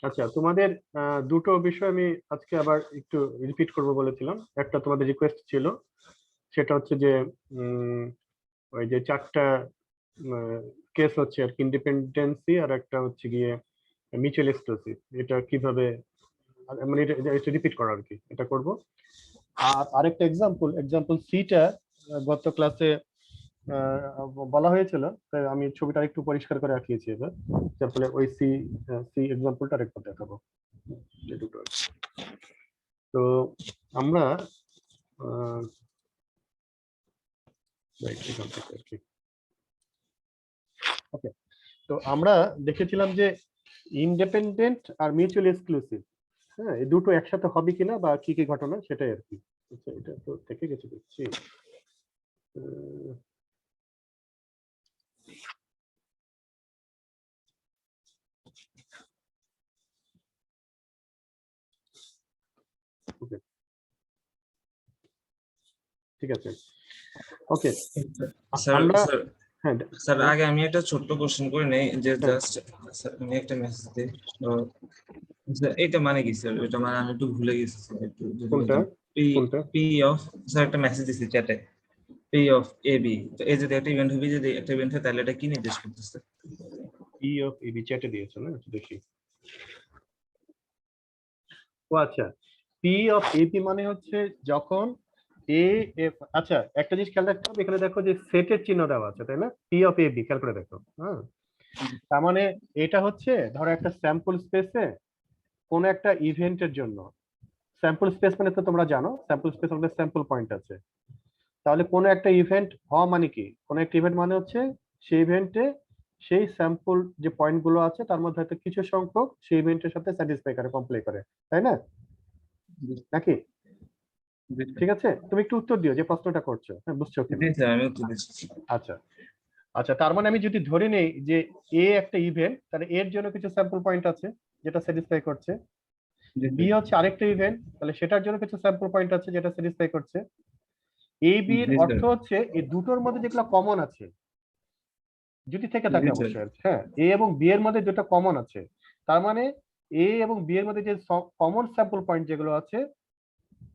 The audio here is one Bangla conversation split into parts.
আচ্ছা, তোমাদের দুটো বিষয় আমি আজকে আবার একটু রিপিট করব বলেছিলাম। একটা তোমাদের রিকোয়েস্ট ছিল, সেটা হচ্ছে যে ওই যে চারটা কেস হচ্ছে আর কি, ইন্ডিপেন্ডেন্সি, আর একটা হচ্ছে গিয়ে মিউচুয়াল এক্সক্লুসিভ। এটা কিভাবে, মানে এটা রিপিট করা আর কি, এটা করব। আর আরেকটা এক্সাম্পল সিটা গত ক্লাসে বলা হয়েছিল, তাই আমি ছবিটা একটু পরিষ্কার করে আঁকিয়েছি এবার, তারপরে ওই সি সি এক্সাম্পলটা আরেকবার দেখাবো। এই দুটো আর কি। তো আমরা এখান থেকে আর কি, ওকে। তো আমরা দেখেছিলাম যে ইন্ডিপেন্ডেন্ট আর মিউচুয়ালি এক্সক্লুসিভ, হ্যাঁ, এই দুটো একসাথে হবে কিনা বা কি কি ঘটনা সেটাই আর কি। আচ্ছা, এটা তো থেকে গেছে দেখছি। ওকে, ঠিক আছে, ওকে। স্যার আমরা স্যার হ্যাঁ স্যার আগে আমি একটা ছোট্ট কোশ্চেন করে নেই যে হ্যাঁ। জাস্ট আমি একটা মেসেজ দিই। স্যার এটা মানে কি স্যার? এটা মানে আমি একটু ভুলে গেছি স্যার, একটু যদি কোনটা বলতেন। পি কোনটা পি অফ, স্যার একটা মেসেজ দিছি চ্যাটে, পি অফ এ বি। তো এই যদি একটা ইভেন্ট হবে, যদি একটা ইভেন্ট হয়, তাহলে এটা কি নির্দেশ করতেছে? পি অফ এবি চ্যাটে দিয়েছো না, একটু দেখি। ও আচ্ছা, পি অফ এপি মানে হচ্ছে যখন এ এফ, আচ্ছা একটা জিনিস খেয়াল রাখতে হবে, এখানে দেখো যে সেটের চিহ্ন দেওয়া আছে, তাই না? পি অফ এবি খেয়াল করে দেখো, হ্যাঁ। তার মানে এটা হচ্ছে ধরো একটা স্যাম্পল স্পেসে কোন একটা ইভেন্টের জন্য, স্যাম্পল স্পেস মানে তো তোমরা জানো স্যাম্পল স্পেস আমাদের স্যাম্পল পয়েন্ট আছে। তাহলে কোনো একটা ইভেন্ট হওয়া মানে কি, কোনো একটা ইভেন্ট মানে হচ্ছে সেই ইভেন্টে সেই স্যাম্পল যে পয়েন্ট গুলো আছে তার মধ্যে হয়তো কিছু সংখ্যক সেই ইভেন্টের সাথে স্যাটিসফাই করে, কমপ্লাই করে, তাই না? নাকি? ঠিক আছে, তুমি একটু উত্তর দিও যে প্রশ্নটা করছো, হ্যাঁ বুঝছো কিনা। জি স্যার, আমি উত্তর দিচ্ছি। আচ্ছা, আচ্ছা, তার মানে আমি যদি ধরে নেই যে এ একটা ইভেন্ট, তাহলে এর জন্য কিছু স্যাম্পল পয়েন্ট আছে যেটা স্যাটিসফাই করছে। জি বি হচ্ছে আরেকটা ইভেন্ট, তাহলে সেটার জন্য কিছু স্যাম্পল পয়েন্ট আছে যেটা স্যাটিসফাই করছে। এ বি এর অর্থ স্যার, হচ্ছে এই দুটোর মধ্যে যেগুলো কমন আছে, যদি থেকে থাকে জি স্যার, অবশ্যই, হ্যাঁ, এ এবং বি এর মধ্যে দুটো কমন আছে, তার মানে এ এবং বি এর মধ্যে যে কমন স্যাম্পল পয়েন্ট যেগুলো আছে,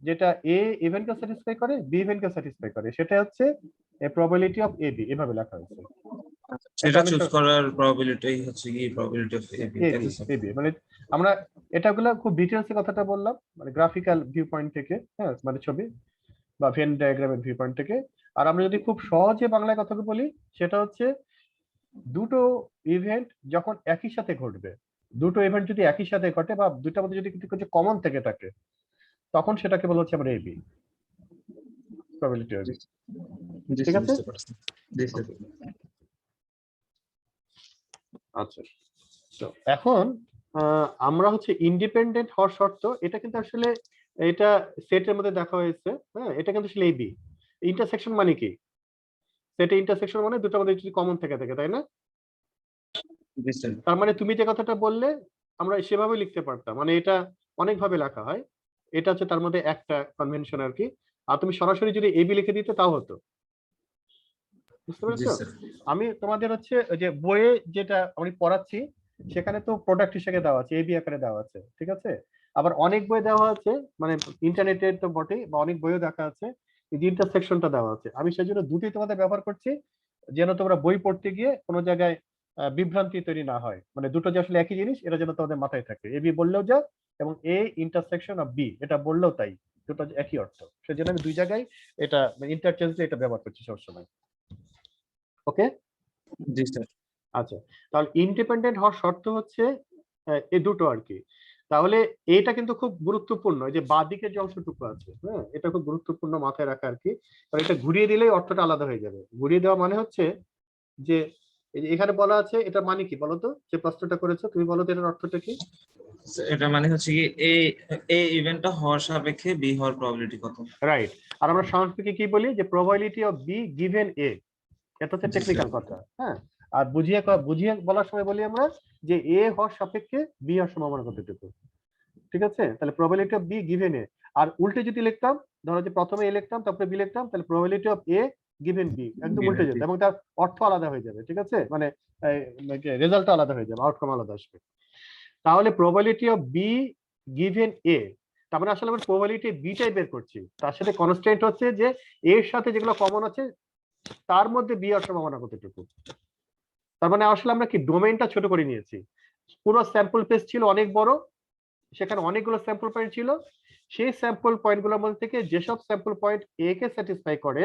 যেটা এ ইভেন্টকে স্যাটিসফাই করে বি ইভেন্টকে স্যাটিসফাই করে, সেটা হচ্ছে প্রবাবিলিটি অফ এ বি, এভাবে লেখা হয়েছে। এটা সেটা আমি চুজ করার প্রবাবিলিটি হচ্ছে কি প্রবাবিলিটি অফ এ বি, তাই এবি তো স্যার? এবি মানে আমরা এটাগুলো খুব ডিটেলসে কথাটা বললাম, মানে গ্রাফিক্যাল ভিউ পয়েন্ট থেকে, হ্যাঁ, মানে ছবি বা ভেন ডায়াগ্রামের ভিউ পয়েন্ট থেকে। আর আমরা যদি খুব সহজে বাংলায় কথাকে বলি, সেটা হচ্ছে দুটো ইভেন্ট যখন একই সাথে ঘটবে, দুটো ইভেন্ট যদি একই সাথে ঘটে বা দুটার মধ্যে যদি কিছু কমন থেকে থাকে, তখন সেটাকে বলা হচ্ছে আমরা এবি, প্রবাবিলিটি জি এবি। জি ঠিক স্যার, আছে, বুঝতে পারছি। জি স্যার। ওকে। আচ্ছা, তো এখন আমরা হচ্ছে ইন্ডিপেন্ডেন্ট হওয়ার শর্ত, এটা কিন্তু আসলে এটা সেটের মধ্যে দেখা হয়েছে, হ্যাঁ, এটা কিন্তু আসলে এবি। ইন্টারসেকশন মানে কি, সেটা ইন্টারসেকশন মানে দুটোর মধ্যে যদি কমন থেকে থাকে, তাই না? জি স্যার। তার মানে তুমি যে কথাটা বললে আমরা সেভাবে লিখতে পারতাম, মানে এটা অনেকভাবে লেখা হয়, এটা হচ্ছে তার মধ্যে একটা কনভেনশন আর কি। আর তুমি সরাসরি যদি এবি লিখে দিতে তাও হতো, বুঝতে জি পেরেছো? স্যার। আমি তোমাদের হচ্ছে ওই যে বইয়ে যেটা আমি পড়াচ্ছি, সেখানে তো প্রোডাক্ট হিসেবে দেওয়া আছে, এবি আকারে দেওয়া আছে, ঠিক আছে। আবার অনেক বই দেওয়া আছে, মানে ইন্টারনেটে তো বটেই, বা অনেক বইও দেখা আছে এই যে ইন্টারসেকশনটা দেওয়া আছে। আমি সেই জন্য দুটোই তোমাদের ব্যবহার করছি, যেন তোমরা বই পড়তে গিয়ে কোনো জায়গায় বিভ্রান্তি তৈরি না হয়, মানে দুটো যে আসলে একই জিনিস এটা যেন তোমাদের মাথায় থাকে, এবি বললেও যা এবং এ ইন্টারসেকশন অফ বি এটা বললেও তাই, দুটো একই অর্থ। সেজন্য আমি দুই জায়গায় এটা ইন্টারচেঞ্জে এটা ব্যবহার করছি সবসময়। ওকে, জি স্যার। আচ্ছা, তাহলে ইন্ডিপেন্ডেন্ট হওয়ার শর্ত হচ্ছে এই দুটো আর কি। তাহলে এটা কিন্তু খুব গুরুত্বপূর্ণ, এই যে বাঁদিকের যে অংশটুকু আছে, হ্যাঁ, এটা খুব গুরুত্বপূর্ণ মাথায় রাখা আর কি। কারণ এটা ঘুরিয়ে দিলেই অর্থটা আলাদা হয়ে যাবে। ঘুরিয়ে দেওয়া মানে হচ্ছে যে এই যে এখানে বলা আছে, এটা মানে কি বলতো, যে প্রশ্নটা করেছো তুমি, বলো তো এটার অর্থটা কি? এটা মানে হচ্ছে কি এ এ ইভেন্টটা হওয়ার সাপেক্ষে বি হওয়ার প্রবাবিলিটি কত? রাইট। আর আমরা সংস্কৃতে কি বলি, যে probability of be given a, এটা হচ্ছে জি স্যার। টেকনিক্যাল কথা, হ্যাঁ। আর বুঝিয়ে বুঝিয়ে বলার সময় বলি আমরা যে এ হওয়ার সাপেক্ষে বি হওয়ার সম্ভাবনা কতটুকু, ঠিক আছে। তাহলে probability of be given a. আর উল্টে যদি লিখতাম, ধরো যে প্রথমে এ লিখতাম তারপরে বি লিখতাম, তাহলে probability of A given B একদম উল্টে যেত এবং তার অর্থ আলাদা হয়ে যাবে, ঠিক আছে, মানে রেজাল্ট আলাদা হয়ে যাবে, আউটকাম আলাদা আসবে। তাহলে probability of be given a, তার মানে আসলে আমরা প্রবাবিলিটি বিটাই বের করছি, তার সাথে কনস্ট্যান্ট হচ্ছে যে এর সাথে যেগুলো কমন আছে তার মধ্যে বি হওয়ার সম্ভাবনা কতটুকু। তার মানে আসলে আমরা কি ডোমেইনটা ছোট করে নিয়েছি, পুরো স্যাম্পল স্পেস ছিল অনেক বড়, সেখানে অনেকগুলো স্যাম্পল পয়েন্ট ছিল, সেই স্যাম্পল পয়েন্টগুলোর মধ্যে থেকে যেসব স্যাম্পল পয়েন্ট এ কে স্যাটিসফাই করে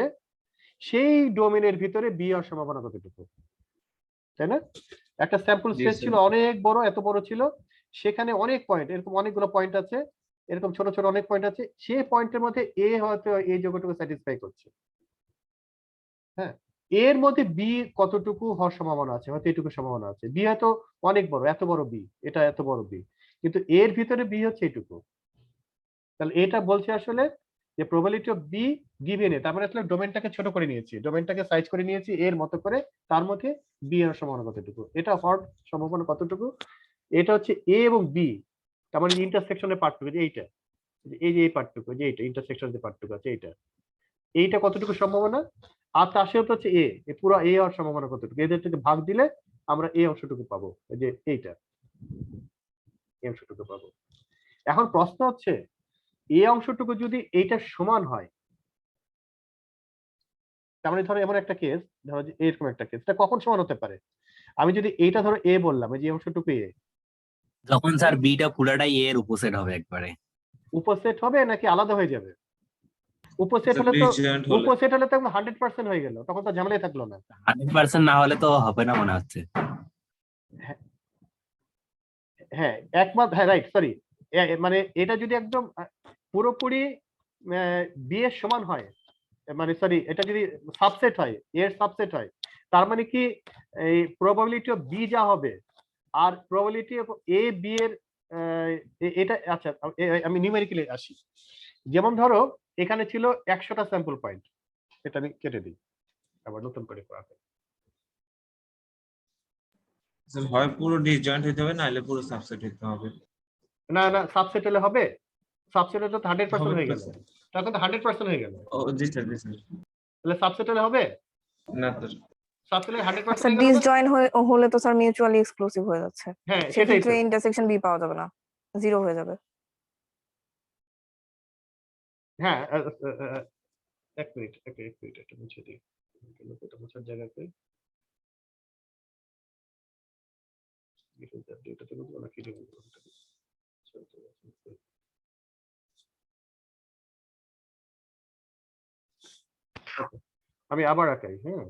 সেই ডোমেইনের ভিতরে বি হওয়ার সম্ভাবনা কতটুকু, তাই না? একটা স্যাম্পল জি স্পেস স্যার। ছিল অনেক বড়, এত বড় ছিল, সেখানে অনেক পয়েন্ট, এরকম অনেকগুলো পয়েন্ট আছে, এরকম ছোট ছোট অনেক পয়েন্ট আছে, সেই পয়েন্টের মধ্যে এ হয়তো এই যোগ্যটুকু স্যাটিসফাই করছে, হ্যাঁ, এর মধ্যে বি কতটুকু হওয়ার সম্ভাবনা আছে, হয়তো এটুকু সম্ভাবনা আছে, বি হয়তো অনেক বড়, এত বড় বি, এটা এত বড় বি, কিন্তু এর ভিতরে বি হচ্ছে এটুকু। তাহলে এটা বলছে আসলে যে probability of be given a, তার মানে আসলে ডোমেনটাকে ছোট করে নিয়েছি, ডোমেনটাকে সাইজ করে নিয়েছি এর মতো করে, তার মধ্যে বি এর সম্ভাবনা কতটুকু, এটা হওয়ার সম্ভাবনা কতটুকু, এটা হচ্ছে এ এবং বি, তার মানে ইন্টারসেকশনের পার্টটুকু যে এইটা, এই যে এই পার্টটুকু, যে এইটা ইন্টারসেকশন যে পার্টটুকু আছে এইটা, এইটা কতটুকু সম্ভাবনা, আর তার সাথে হচ্ছে এ পুরো এ হওয়ার সম্ভাবনা কতটুকু, এদের থেকে ভাগ দিলে আমরা এই অংশটুকু পাবো, এই যে এইটা, এই অংশটুকু পাবো। এখন প্রশ্ন হচ্ছে এই অংশটুকু যদি এইটার সমান হয়, তার মানে ধরো এমন একটা কেস, ধরো যে এরকম একটা কেস, এটা কখন সমান হতে পারে, আমি যদি এইটা ধরো এ বললাম, এই যে অংশটুকু এ, যখন স্যার বিটা পুরাটাই এর উপসেট হবে একবারে। উপসেট হবে নাকি আলাদা হয়ে যাবে? উপসেট হলে তো, ডিসজয়েন্ট হলে উপসেট হলে তো 100% হয়ে গেল, তখন তো ঝামেলাই থাকলো না। 100% না হলে তো হবে না মনে হচ্ছে। হ্যাঁ একমাত্র, হ্যাঁ রাইট, সরি, মানে এটা যদি একদম পুরোপুরি বি এর সমান হয়, মানে সরি এটা যদি সাবসেট হয়, এর সাবসেট হয়, তার মানে কি এই প্রবাবিলিটি অফ বি যা হবে আর প্রবাবিলিটি অফ এ বি এর এটা, আচ্ছা আমি নিউমেরিক্যালি আসি, যেমন ধরো এখানে ছিল 100টা স্যাম্পল পয়েন্ট, এটা আমি কেটে দিই, আবার নতুন করে করা হয়। স্যার হয় পুরো ডিসজয়েন্ট হইতে হবে, নাহলে পুরো সাবসেট হইতে হবে। না না, সাবসেট হলে হবে, সাবসেট হলে তো 100% হবে হয়ে তো গেল, স্যার। তখন তো 100% হয়ে গেল, ও জি স্যার, জি স্যার। তাহলে সাবসেট হলে হবে, না স্যার। সাবসেট হলে 100% আচ্ছা হয়ে গেল না? ডিসজয়েন্ট হলে তো স্যার মিউচুয়ালি এক্সক্লুসিভ হয়ে যাচ্ছে, হ্যাঁ সেটাই সেক্ষেত্রে তো, ইন্টারসেকশন বি পাওয়া যাবে না, জিরো হয়ে যাবে। হ্যাঁ এক মিনিট, এক মিনিট, এটা মুছে দিই, এটা মুছার জায়গাতে এটাতে বুঝবো না কি বুঝবো, আমি আবার আঁকাই, হ্যাঁ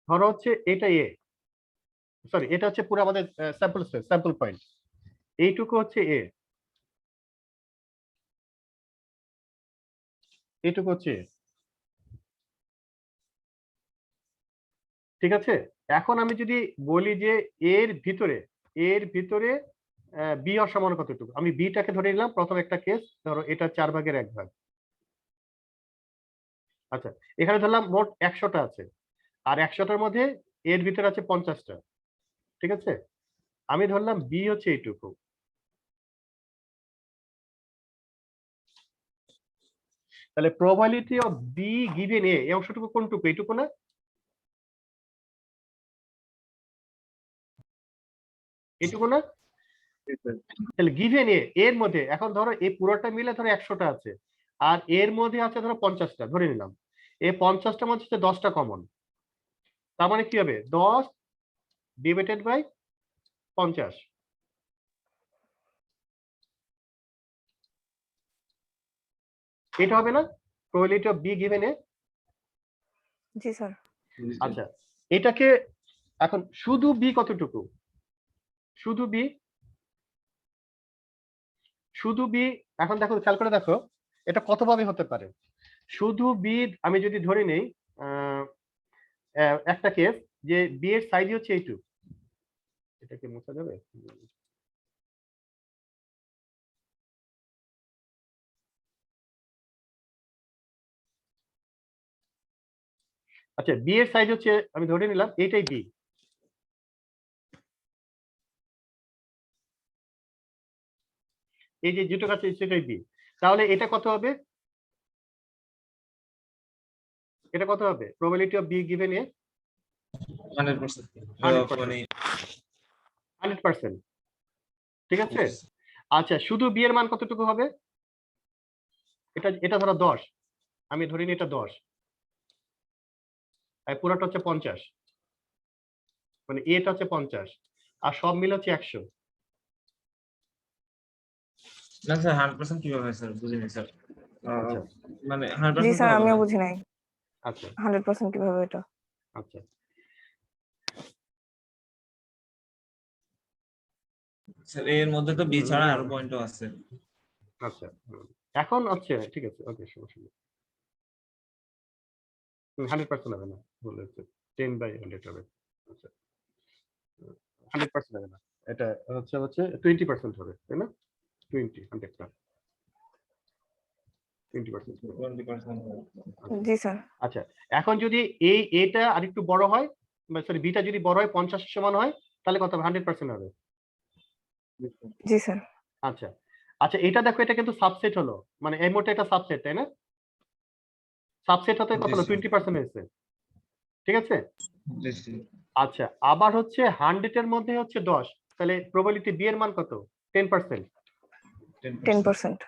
ধরো হচ্ছে এটা এ, সরি এটা হচ্ছে পুরো আমাদের স্যাম্পল স্পেস, স্যাম্পল পয়েন্ট, এইটুকু হচ্ছে এ, এইটুকু হচ্ছে A, ঠিক আছে? এখন আমি যদি বলি যে এর ভিতরে, এর ভিতরে বি হওয়ার সমান কতটুকু, আমি বিটাকে ধরে নিলাম প্রথম একটা কেস, ধরো এটা 4/1 আচ্ছা, এখানে ধরলাম মোট 100টা আছে, আর 100টার মধ্যে এর ভিতরে আছে 50টা, ঠিক আছে, আমি ধরলাম বি হচ্ছে এইটুকু, তাহলে probability of be given a, এই অংশটুকু কোনটুকু, এইটুকু না? এইটুকু না? তাহলে গিভেন এ এর মধ্যে, এখন ধরো এই পুরোটা মিলে ধরো 100টা আছে, আর এর মধ্যে আছে ধরো 50টা, ধরে নিলাম এই 50টার মধ্যে হচ্ছে 10টা কমন, তার মানে কি হবে 10 ডিভাইডেড বাই 50, এটা হবে না probability of be given a? G sir. আচ্ছা এটাকে এখন শুধু বি কতটুকু, শুধু বি, শুধু বি, এখন দেখো খেয়াল করে দেখো এটা কতভাবে হতে পারে, শুধু বি আমি যদি ধরে নেই একটা কেস যে বি এর সাইজ হচ্ছে এইটুকু, এটা কি মোছা যাবে? আচ্ছা বি এর সাইজ হচ্ছে, আমি ধরে নিলাম এইটাই বি, এই যে যেটা আছে সেটাই বি, তাহলে এটা কত হবে, এটা কত হবে probability of be given a? 100%, 100%। মানে 100%, ঠিক আছে। আচ্ছা শুধু বি এর মান কতটুকু হবে? এটা ধরো 10, আমি ধরি নি এটা 10, আর পুরোটা হচ্ছে 50, মানে এটা হচ্ছে 50 আর সব মিলে হচ্ছে 100। না স্যার 100% কিভাবে হয় স্যার, বুঝিনি স্যার। আচ্ছা মানে জি 100% তো স্যার হবে আমিও না। বুঝি নাই আচ্ছা 100% কিভাবে এটা। আচ্ছা স্যার এর মধ্যে তো বি ছাড়া আরো পয়েন্টও আছে। আচ্ছা এখন হচ্ছে ঠিক আছে, ওকে সমস্যা নেই। 100% হবে না, ভুল হচ্ছে, 10/100 হবে। আচ্ছা 100% হবে না, এটা হচ্ছে 20% হবে, তাই না? 20 100 না 20% হবে। 20% হবে। জি স্যার। আচ্ছা এখন যদি এটা আরেকটু বড় হয়, সরি বিটা যদি বড় হয় 50 এর সমান হয়, তাহলে কত হবে? 100% হবে। জি স্যার। আচ্ছা আচ্ছা এটা দেখো, এটা কিন্তু সাবসেট হলো, মানে এই মোটে এটা সাবসেট, তাই না? সাবসেট হতে কত জি হলো? স্যার। 20% হয়েছে, ঠিক আছে। জি স্যার। আচ্ছা আবার হচ্ছে 100 এর মধ্যে হচ্ছে 10, তাহলে প্রবাবিলিটি বি এর মান কত? 10%। 10%।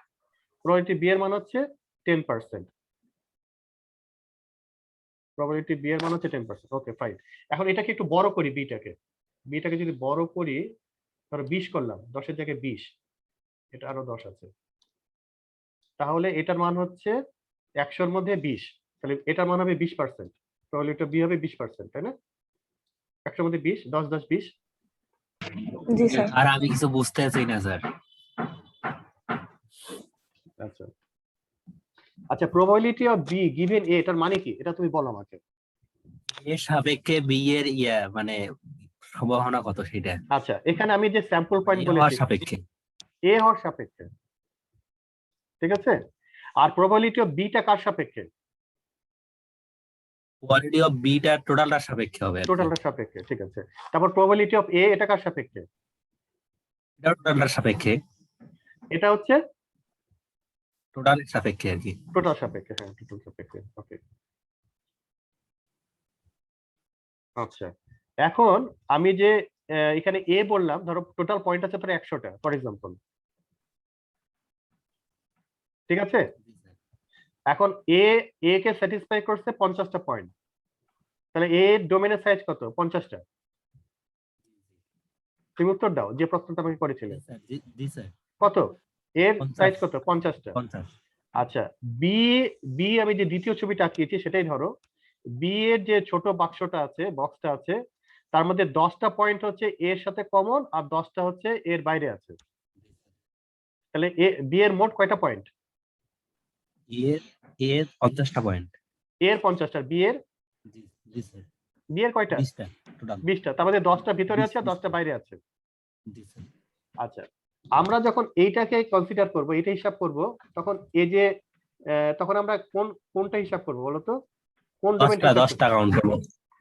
প্রবাবিলিটি বি এর মান হচ্ছে 10%। প্রবাবিলিটি বি এর মান হচ্ছে 10%। Okay fine. এখন এটাকে একটু বড় করি, বিটাকে যদি বড় করি, ধরো 20 করলাম, 10 এর জায়গায় 20, এটা আরো 10 আছে, তাহলে এটার মান হচ্ছে 100 এর মধ্যে 20, তাহলে এটার মান হবে 20%। প্রবাবিলিটি বি হবে 20%, তাই না? 100 এর মধ্যে 20, 10 10 20। জি স্যার। আর আমি কিছু বুঝতেছি না স্যার। আচ্ছা আচ্ছা probability of be given a, এটার মানে কি এটা তুমি বলো আমাকে। এর সাপেক্ষে বি এর মানে সম্ভাবনা কত সেটা আচ্ছা এখানে আমি যে স্যাম্পল পয়েন্ট এ হওয়ার বলেছি, সাপেক্ষে। এ হওয়ার সাপেক্ষে, ঠিক আছে। আর প্রবাবিলিটি অফ বিটা কার সাপেক্ষে? কোয়ালিটি অফ বিটা টোটালটার সাপেক্ষে হবে আর কি। টোটালটার সাপেক্ষে, ঠিক আছে। তারপর প্রবাবিলিটি অফ এ, এটা কার সাপেক্ষে? এটা টোটালটার সাপেক্ষে, এটা হচ্ছে টোটালের সাপেক্ষে আর কি। টোটাল সাপেক্ষে, হ্যাঁ টোটাল সাপেক্ষে, ওকে। আচ্ছা এখন আমি যে এখানে এ বললাম, ধরো টোটাল পয়েন্ট আছে ধরো 100টা ফর এক্সাম্পল, ঠিক আছে। এখন এ কে স্যাটিসফাই করছে 50টা পয়েন্ট, তাহলে এ ডোমেনের সাইজ কত? 50টা। তুমি উত্তর দাও যে প্রশ্নটা আমাকে করেছিলে। জি স্যার। কত? এর 50 সাইজ কত? 50টা। 50। আচ্ছা বি বি আমি যে দ্বিতীয় ছবিটা আঁকিয়েছি সেটাই ধরো, বি এর যে ছোট বাক্সটা আছে, বক্সটা আছে, তার মধ্যে 10টা পয়েন্ট হচ্ছে এর সাথে কমন আর 10টা হচ্ছে এর বাইরে আছে, তাহলে বি এর মোট কয়টা পয়েন্ট? এর এর 50টা পয়েন্ট। এর 50টা, বি এর জি জি স্যার। বি এর কয়টা? 20টা টোটাল। 20টা, তার মধ্যে 10টা ভিতরে 20 আছে আর 10টা বাইরে আছে। জি স্যার। আচ্ছা আমরা যখন এইটাকে কনসিডার করব, এটা হিসাব করব, তখন এই যে তখন আমরা কোনটা হিসাব করব বলো তো? কোন ডোমেনটা হিসাব করব? 10টা কাউন্ট করব।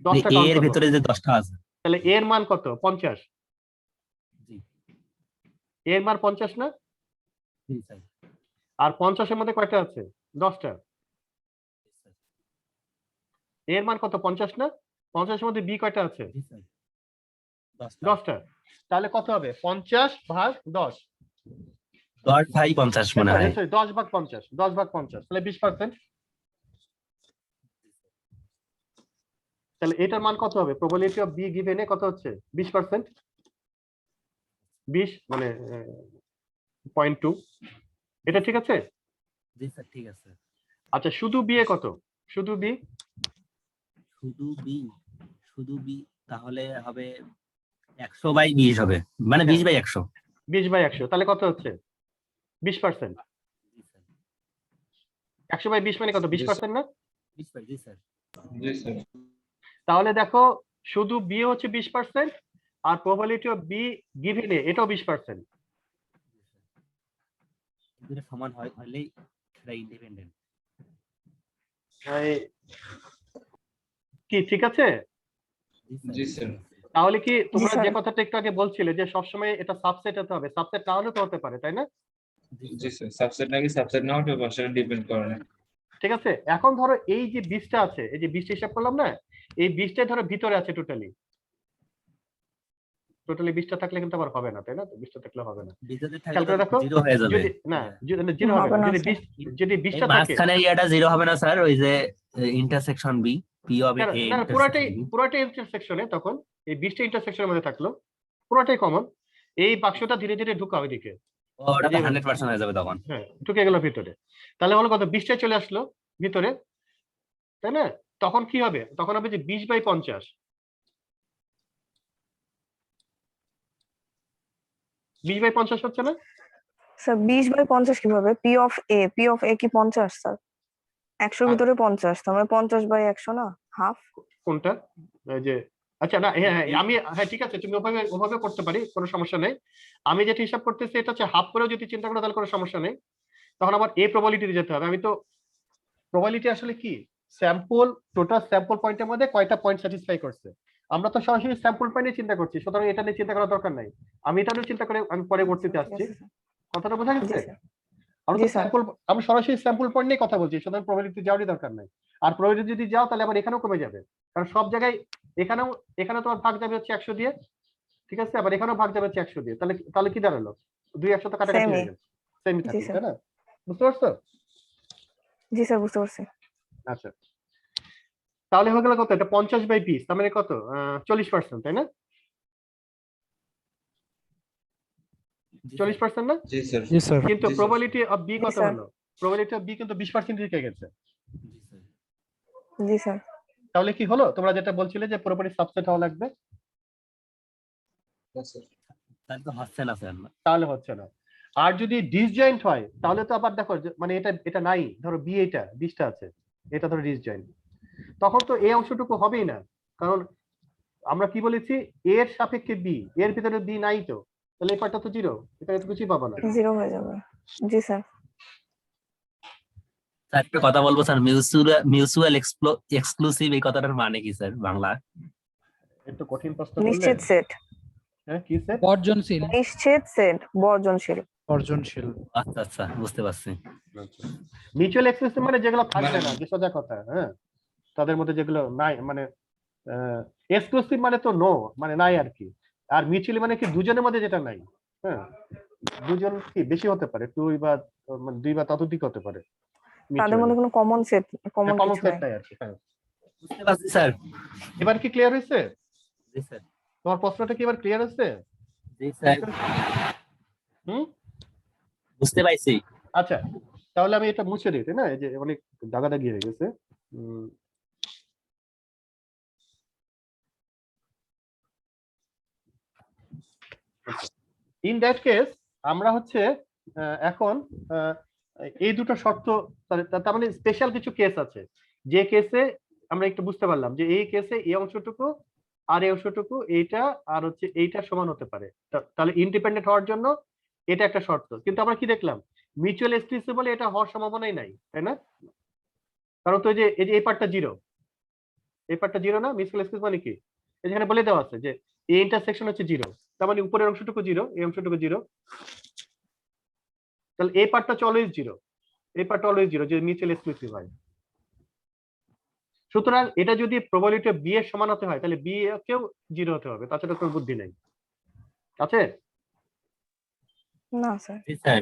10টা কাউন্ট এর করব, ভিতরে যে 10টা আছে। তাহলে এর মান কত? 50। জি এর মান 50 না? জি স্যার। আর 50 এর মধ্যে কয়টা আছে? 10টা। এর মান কত? 50 না? 50 এর মধ্যে বি কয়টা আছে? জি স্যার। 10টা। 10টা। তাহলে কত হবে? 50 ভাগ 10, 10 ভাই 50 মনে হয়। সরি 10 ভাগ 50, 10 ভাগ 50, তাহলে 20%। তাহলে এটার মান কত হবে? Probability of be given a কত হচ্ছে? 20%। 20 মানে 0.2, এটা ঠিক আছে। জি স্যার ঠিক আছে। আচ্ছা শুধু বি এ কত? শুধু বি শুধু বি তাহলে হবে 100/20 হবে, মানে হ্যাঁ 20/100। 20/100, তাহলে কত হচ্ছে? 20%। জি স্যার। 100/20 মানে কত? 20% না? 20 জি স্যার। জি স্যার। তাহলে দেখো শুধু বি হচ্ছে 20% আর probability of be given a এটাও 20%। দুটো সমান হলেই সেটা ইন্ডিপেন্ডেন্ট। কি ঠিক আছে? জি স্যার। তাহলে কি তোমরা স্যার। যে কথাটা একটু আগে বলছিলে যে সবসময় এটা সাবসেট হতে হবে, সাবসেট না হলে তো হতে পারে, তাই না? জি স্যার। সাবসেট নাকি সাবসেট না ওটা ভাষাটা ডিপেন্ড করে না। ঠিক আছে এখন ধরো এই যে 20টা আছে, এই যে 20টা হিসাব করলাম না, এই 20টাই ধরো ভিতরে আছে টোটালি 20টা থাকলে কিন্তু আবার হবে না, তাই না? 20টা থাকলে হবে না। ভিতরে খেয়াল করে দেখো, জিরো হয়ে যাবে। যদি না জিরো হবে হবে না, না, যদি স্যার। 20টা থাকে, মাঝখানে ইয়াটা জিরো হবে না স্যার, ওই যে ইন্টারসেকশন বি, পি অফ না এ না পুরাটাই ইন্টারসেকশনে, তখন এই 20টা ইন্টারসেকশনের মধ্যে থাকলো, পুরোটাই কমন। এই বাক্সটা ধীরে ধীরে ঢুকা ওইদিকে, ওটা এই যে 100% হয়ে যাবে তখন। হ্যাঁ ঢুকে গেল ভিতরে, তাহলে হলো কত 20টায় চলে আসলো ভিতরে, তাই না? তখন কি হবে, তখন হবে যে 20/50, 20/50 হচ্ছে না? স্যার 20/50 কিভাবে? পি অফ এ কি 50 স্যার? 100 ভিতরে 50, তার মানে 50/100 না, হাফ। কোনটা? এই যে আচ্ছা না হ্যাঁ হ্যাঁ আমি হ্যাঁ ঠিক আছে, তুমি ওভাবে করতে পারি, কোনো সমস্যা নেই। আমি যেটা হিসাব করতেছি এটা হচ্ছে হাফ করেও যদি চিন্তা করো তাহলে কোনো সমস্যা নেই, তখন আবার এ প্রবাবিলিটি যেতে হবে। আমি তো প্রবাবিলিটি আসলে কি, স্যাম্পল, টোটাল স্যাম্পল পয়েন্টের মধ্যে কয়টা পয়েন্ট স্যাটিসফাই করছে। আমরা তো সরাসরি স্যাম্পল পয়েন্ট নিয়ে চিন্তা করছি, সুতরাং এটা নিয়ে চিন্তা করার দরকার নাই। আমি এটা নিয়ে চিন্তা করে আমি পরবর্তীতে আসছি। কথাটা বোঝা জি গেছে? স্যার। আমরা জি তো স্যার। স্যাম্পল, আমি সরাসরি স্যাম্পল পয়েন্ট নিয়ে কথা বলছি, সুতরাং প্রবাবিলিটি যাওয়ারই দরকার নাই। আর প্রবাবিলিটি যদি যাও তাহলে আবার এখানেও কমে যাবে, কারণ সব জায়গায় এখানেও তোমার ভাগ যাবে হচ্ছে 100 দিয়ে, ঠিক আছে? আবার এখানেও ভাগ যাবে হচ্ছে 100 দিয়ে, তাহলে তাহলে কি দাঁড়ালো, 2 100 তো কাটাকাটি হয়ে গেছে, সেমই জি থাকলো, স্যার। তাই না? বুঝতে পারছো? জি স্যার, বুঝতে পারছি। আচ্ছা, তাহলে হয়ে গেল কত, এটা 50/20, তার মানে কত 40%, তাই না? 40% না? জি স্যার। জি স্যার। কিন্তু প্রবাবিলিটি অফ বি জি কত স্যার। হলো? প্রবাবিলিটি অফ বি কিন্তু 20% দিকে গেছে। জি স্যার। তাহলে কি হলো, তোমরা যেটা বলছিলে যে পুরোপুরি সাবসেট হওয়া লাগবে, তাহলে তো হচ্ছে না স্যার। তাহলে হচ্ছে না। আর যদি ডিসজয়েন্ট হয় তাহলে তো আবার দেখো মানে এটা নাই, ধরো বি, এটা 20টা আছে, এটা ধরো ডিসজয়েন্ট, তখন তো এই অংশটুকু হবেই না, কারণ আমরা কি বলেছি, এর সাপেক্ষে বি, এর ভিতরে বি নাই, তো তাহলে এই পার্টটা তো জিরো, এখানে তো কিছুই পাবো না। 0 হয়ে যাবে। জি স্যার। স্যার একটা কথা বলবো স্যার, মিউচুয়াল এক্সক্লুসিভ এই কথাটার মানে কি স্যার বাংলা? একটু কঠিন প্রশ্ন করলে। নিশ্চিত সেট। হ্যাঁ কি স্যার? বর্জনশীল। নিশ্চিত সেট, বর্জনশীল। বর্জনশীল। আচ্ছা আচ্ছা, বুঝতে পারছি। মিউচুয়াল এক্সক্লুসিভ মানে যেগুলো থাকবে না, যে সোজা কথা, হ্যাঁ তাদের মধ্যে যেগুলো নাই, মানে এক্সক্লুসিভ মানে তো নো, মানে নাই আর কি। আর মিউচুয়ালি মানে কি দুজনের মধ্যে যেটা নাই, হ্যাঁ দুজন কি বেশি হতে পারে, মানে 2 বা ততোধিক হতে পারে, তাদের মধ্যে কোনো কমন কমন কিছু সেট নাই। নাই আর কি। হ্যাঁ, বুঝতে পারছি স্যার। এবার কি ক্লিয়ার হয়েছে? জি স্যার। তোমার প্রশ্নটা কি এবার ক্লিয়ার হয়েছে? জি স্যার, হুম, বুঝতে পাইছি। আচ্ছা তাহলে আমি এটা মুছে দিই, তাই না? এই যে অনেক দাগাদাগি হয়ে গেছে। ইন দ্যাট কেস আমরা হচ্ছে এখন এই দুটো শর্ত, তার মানে স্পেশাল কিছু কেস আছে, যে কেসে আমরা একটু বুঝতে পারলাম যে এই কেসে এই অংশটুকু আর এই অংশটুকু এইটা আর হচ্ছে এইটা সমান হতে পারে, তাহলে ইন্ডিপেন্ডেন্ট হওয়ার জন্য এটা একটা শর্ত। কিন্তু আমরা কি দেখলাম, মিউচুয়াল এক্সক্লুসিভ বলে এটা হওয়ার সম্ভাবনাই নাই, তাই না? কারণ তো এই যে এই পার্টটা জিরো, এই পার্টটা জিরো না, মিউচুয়াল এক্সক্লুসিভ মানে কি, এখানে বলে দেওয়া আছে যে এই ইন্টারসেকশন হচ্ছে জিরো, তার মানে উপরের অংশটুকু জিরো, এই অংশটুকু জিরো, তাহলে এই পার্টটা অলওয়েজ জিরো, এই পার্টটা অলওয়েজ জিরো যদি মিউচুয়াল এক্সক্লুসিভ হয়। সুতরাং এটা যদি প্রবাবিলিটি বি এর সমান হতে হয় তাহলে বি কেও জিরো হতে হবে, তাছাড়া কোনো বুদ্ধি নেই, আছে? না sir. G sir,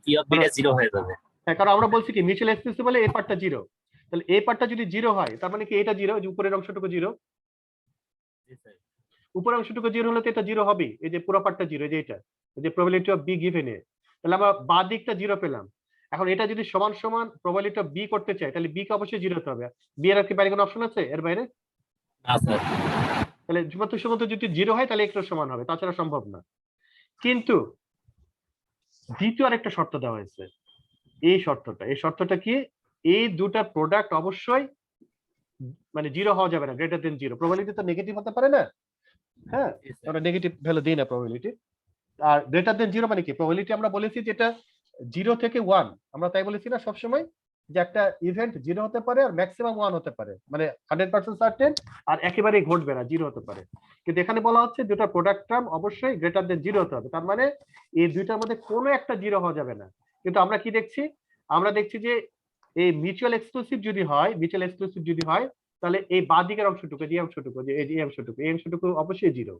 P of beta zero হয়ে যাবে। হ্যাঁ, কারণ আমরা বলছি কি মিউচুয়াল এক্সক্লুসিভ বলে এই পার্টটা জিরো, তাহলে এই পার্টটা যদি জিরো হয় তার মানে কি এটা জিরো, যে উপরের অংশটুকু জিরো, জি স্যার। উপরের অংশটুকু জিরো হলে তো এটা জিরো হবে, এই যে পুরো পার্টটা জিরো, এই যে এটা, এই যে probability of be given a, তাহলে আমরা বাঁ দিকটা জিরো পেলাম। এখন এটা যদি সমান সমান প্রবাবিলিটি অফ বি করতে চাই তাহলে বি কে অবশ্যই জিরো হতে হবে। বি এর কি বাইরে কোনো অপশন আছে এর বাইরে? না স্যার। তাহলে শুধুমাত্র যদি জিরো হয় তাহলে একটু সমান হবে, তাছাড়া সম্ভব না। কিন্তু দ্বিতীয় আরেকটা শর্ত দেওয়া হয়েছে, এই শর্তটা কি, এই দুটা প্রোডাক্ট অবশ্যই মানে জিরো হওয়া যাবে না, গ্রেটার দেন জিরো। প্রবাবিলিটি তো নেগেটিভ হতে পারে না, হ্যাঁ জি স্যার। আমরা নেগেটিভ ভ্যালু দিই না প্রবাবিলিটি। আর গ্রেটার দেন জিরো মানে কি, প্রবাবিলিটি আমরা বলেছি যেটা 0 থেকে 1, আমরা তাই বলেছি না সবসময়, যে একটা ইভেন্ট জিরো হতে পারে আর ম্যাক্সিমাম 1 হতে পারে, মানে 100% সার্টেন, আর একেবারেই ঘটবে না, জিরো হতে পারে। কিন্তু এখানে বলা হচ্ছে দুটো প্রোডাক্ট টার্ম অবশ্যই গ্রেটার দেন জিরো হতে হবে, তার মানে এই দুইটার মধ্যে কোনো একটা জিরো হওয়া যাবে না। কিন্তু আমরা কি দেখছি, আমরা দেখছি যে এই মিউচুয়াল এক্সক্লুসিভ যদি হয় তাহলে এই বাঁ দিকের অংশটুকু, যে অংশটুকু, যে এই অংশটুকু, এই অংশটুকু অবশ্যই 0।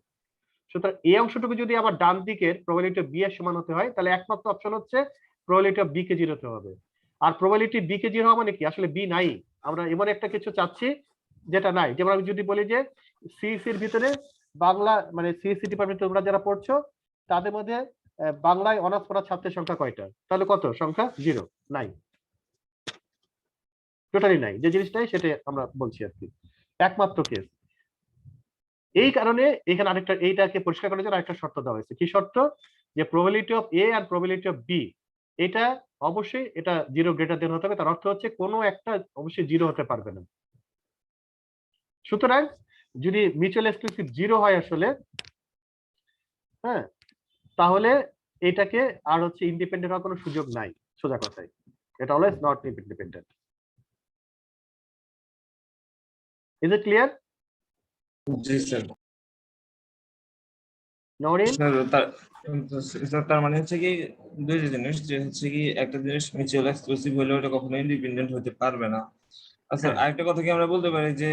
সুতরাং এই অংশটুকু যদি আবার ডান দিকের প্রবাবিলিটি অফ বি এর সমান হতে হয়, তাহলে একমাত্র অপশন হচ্ছে প্রবাবিলিটি অফ বি কে 0 হতে হবে। আর প্রবাবিলিটি বি কে 0 হওয়া মানে কি, আসলে বি নাই, আমরা এমন একটা কিছু চাচ্ছি যেটা নাই। যেমন আমি যদি বলি যে সিইসির ভিতরে বাংলা, মানে সিইসি ডিপার্টমেন্টে তোমরা যারা পড়ছো তাদের মধ্যে বাংলায় অনার্স পড়া ছাত্রের সংখ্যা কয়টা, তাহলে কত সংখ্যা? 0, নাই, টোটালি নাই। যে জিনিসটাই সেটা আমরা বলছি আর কি, একমাত্র কেস। এই কারণে এখানে আরেকটা, এইটাকে পরিষ্কার করার জন্য আরেকটা শর্ত দেওয়া হয়েছে। কি শর্ত? যে প্রবাবিলিটি অফ এ আর প্রবাবিলিটি অফ বি, এটা অবশ্যই এটা 0 গ্রেটার দেন হতে হবে। তার অর্থ হচ্ছে কোনো একটা অবশ্যই 0 হতে পারবে না। সুতরাং যদি মিউচুয়াল এক্সক্লুসিভ 0 হয় আসলে, হ্যাঁ, তাহলে এটাকে আর হচ্ছে ইন্ডিপেন্ডেন্ট হওয়ার কোনো সুযোগ নাই, সোজা কথায়। এটা always not independent. Is it clear? G sir. Nowrin? তার মানে হচ্ছে কি দুইটা জিনিস, যে হচ্ছে কি একটা জিনিস মিউচুয়াল এক্সক্লুসিভ হলে ওটা কখনো ইন্ডিপেন্ডেন্ট হতে পারবে না। আচ্ছা, হ্যাঁ। আরেকটা কথা কি আমরা বলতে পারি যে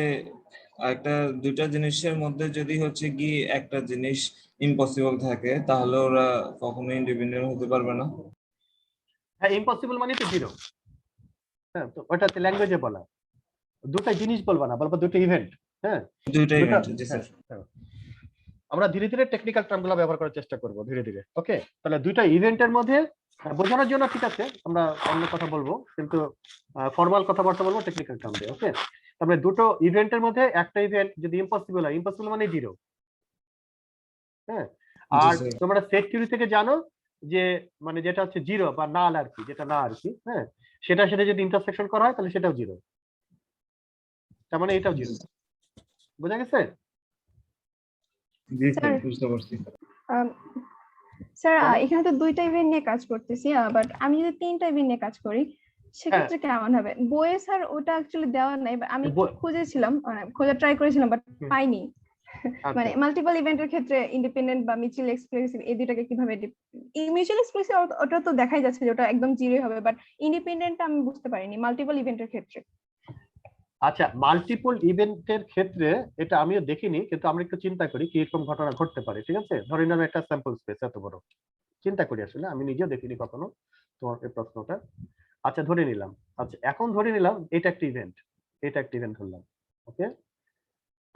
একটা দুইটা জিনিসের মধ্যে যদি হচ্ছে কি একটা জিনিস ইম্পসিবল থাকে, তাহলে ওরা কখনো ইন্ডিপেন্ডেন্ট হতে পারবে না? হ্যাঁ, ইম্পসিবল মানে তো 0। হ্যাঁ, তো ওটাতে ল্যাঙ্গুয়েজে বলা, দুটো জিনিস বলবা না, বলবা দুটো ইভেন্ট। হ্যাঁ, দুইটা দুটো। ইভেন্ট। জি স্যার। হ্যাঁ, আমরা ধীরে ধীরে টেকনিক্যাল টার্মগুলো ব্যবহার করার চেষ্টা করব ধীরে ধীরে। ওকে, তাহলে দুইটা ইভেন্টের মধ্যে বোঝানোর জন্য ঠিক আছে আমরা অন্য কথা বলবো, কিন্তু ফর্মাল কথাবার্তা বলবো টেকনিক্যাল টার্ম দিয়ে। ওকে, তারপরে দুটো ইভেন্টের মধ্যে একটা ইভেন্ট যদি ইম্পসিবল হয়, ইম্পসিবল মানে 0। হ্যাঁ, আর জি স্যার। তোমরা সেট থিওরি থেকে জানো যে মানে যেটা হচ্ছে 0 বা নাল আর কি, যেটা না আর কি, হ্যাঁ, সেটা সেটা যদি ইন্টারসেকশন করা হয় তাহলে সেটাও 0, তার মানে এটাও 0। বোঝা গেছে? জি স্যার, স্যার, বুঝতে পারছি। স্যার বলো। এখানে তো 2টা ইভেন্ট নিয়ে কাজ করতেছি, বাট আমি যদি 3টা ইভেন্ট নিয়ে কাজ করি সেক্ষেত্রে কেমন হবে? বইয়ে স্যার ওটা অ্যাকচুয়ালি দেওয়া নাই, but আমি একটু খুঁজেছিলাম, খোঁজার ট্রাই করেছিলাম, বাট পাইনি। মানে আচ্ছা, মাল্টিপল ইভেন্টের ক্ষেত্রে ইন্ডিপেন্ডেন্ট বা মিউচুয়াল এক্সক্লুসিভ এই দুটাকে কিভাবে মিউচুয়াল এক্সক্লুসিভ ওটা তো দেখাই যাচ্ছে যে ওটা একদম 0 হবে, বাট ইন্ডিপেন্ডেন্ট আমি বুঝতে পারিনি মাল্টিপল ইভেন্টের ক্ষেত্রে। আচ্ছা, মাল্টিপল ইভেন্টের ক্ষেত্রে এটা আমিও দেখিনি, কিন্তু আমরা একটু চিন্তা করি কি এরকম ঘটনা ঘটতে পারে। ঠিক আছে, ধরে নিলাম একটা স্যাম্পল স্পেস এত বড়, চিন্তা করি, আসলে আমি নিজেও দেখিনি কখনো তোমার এই প্রশ্নটা। আচ্ছা, ধরে নিলাম, আচ্ছা এখন ধরে নিলাম এটা একটা ইভেন্ট, এটা একটা ইভেন্ট ধরলাম। ওকে,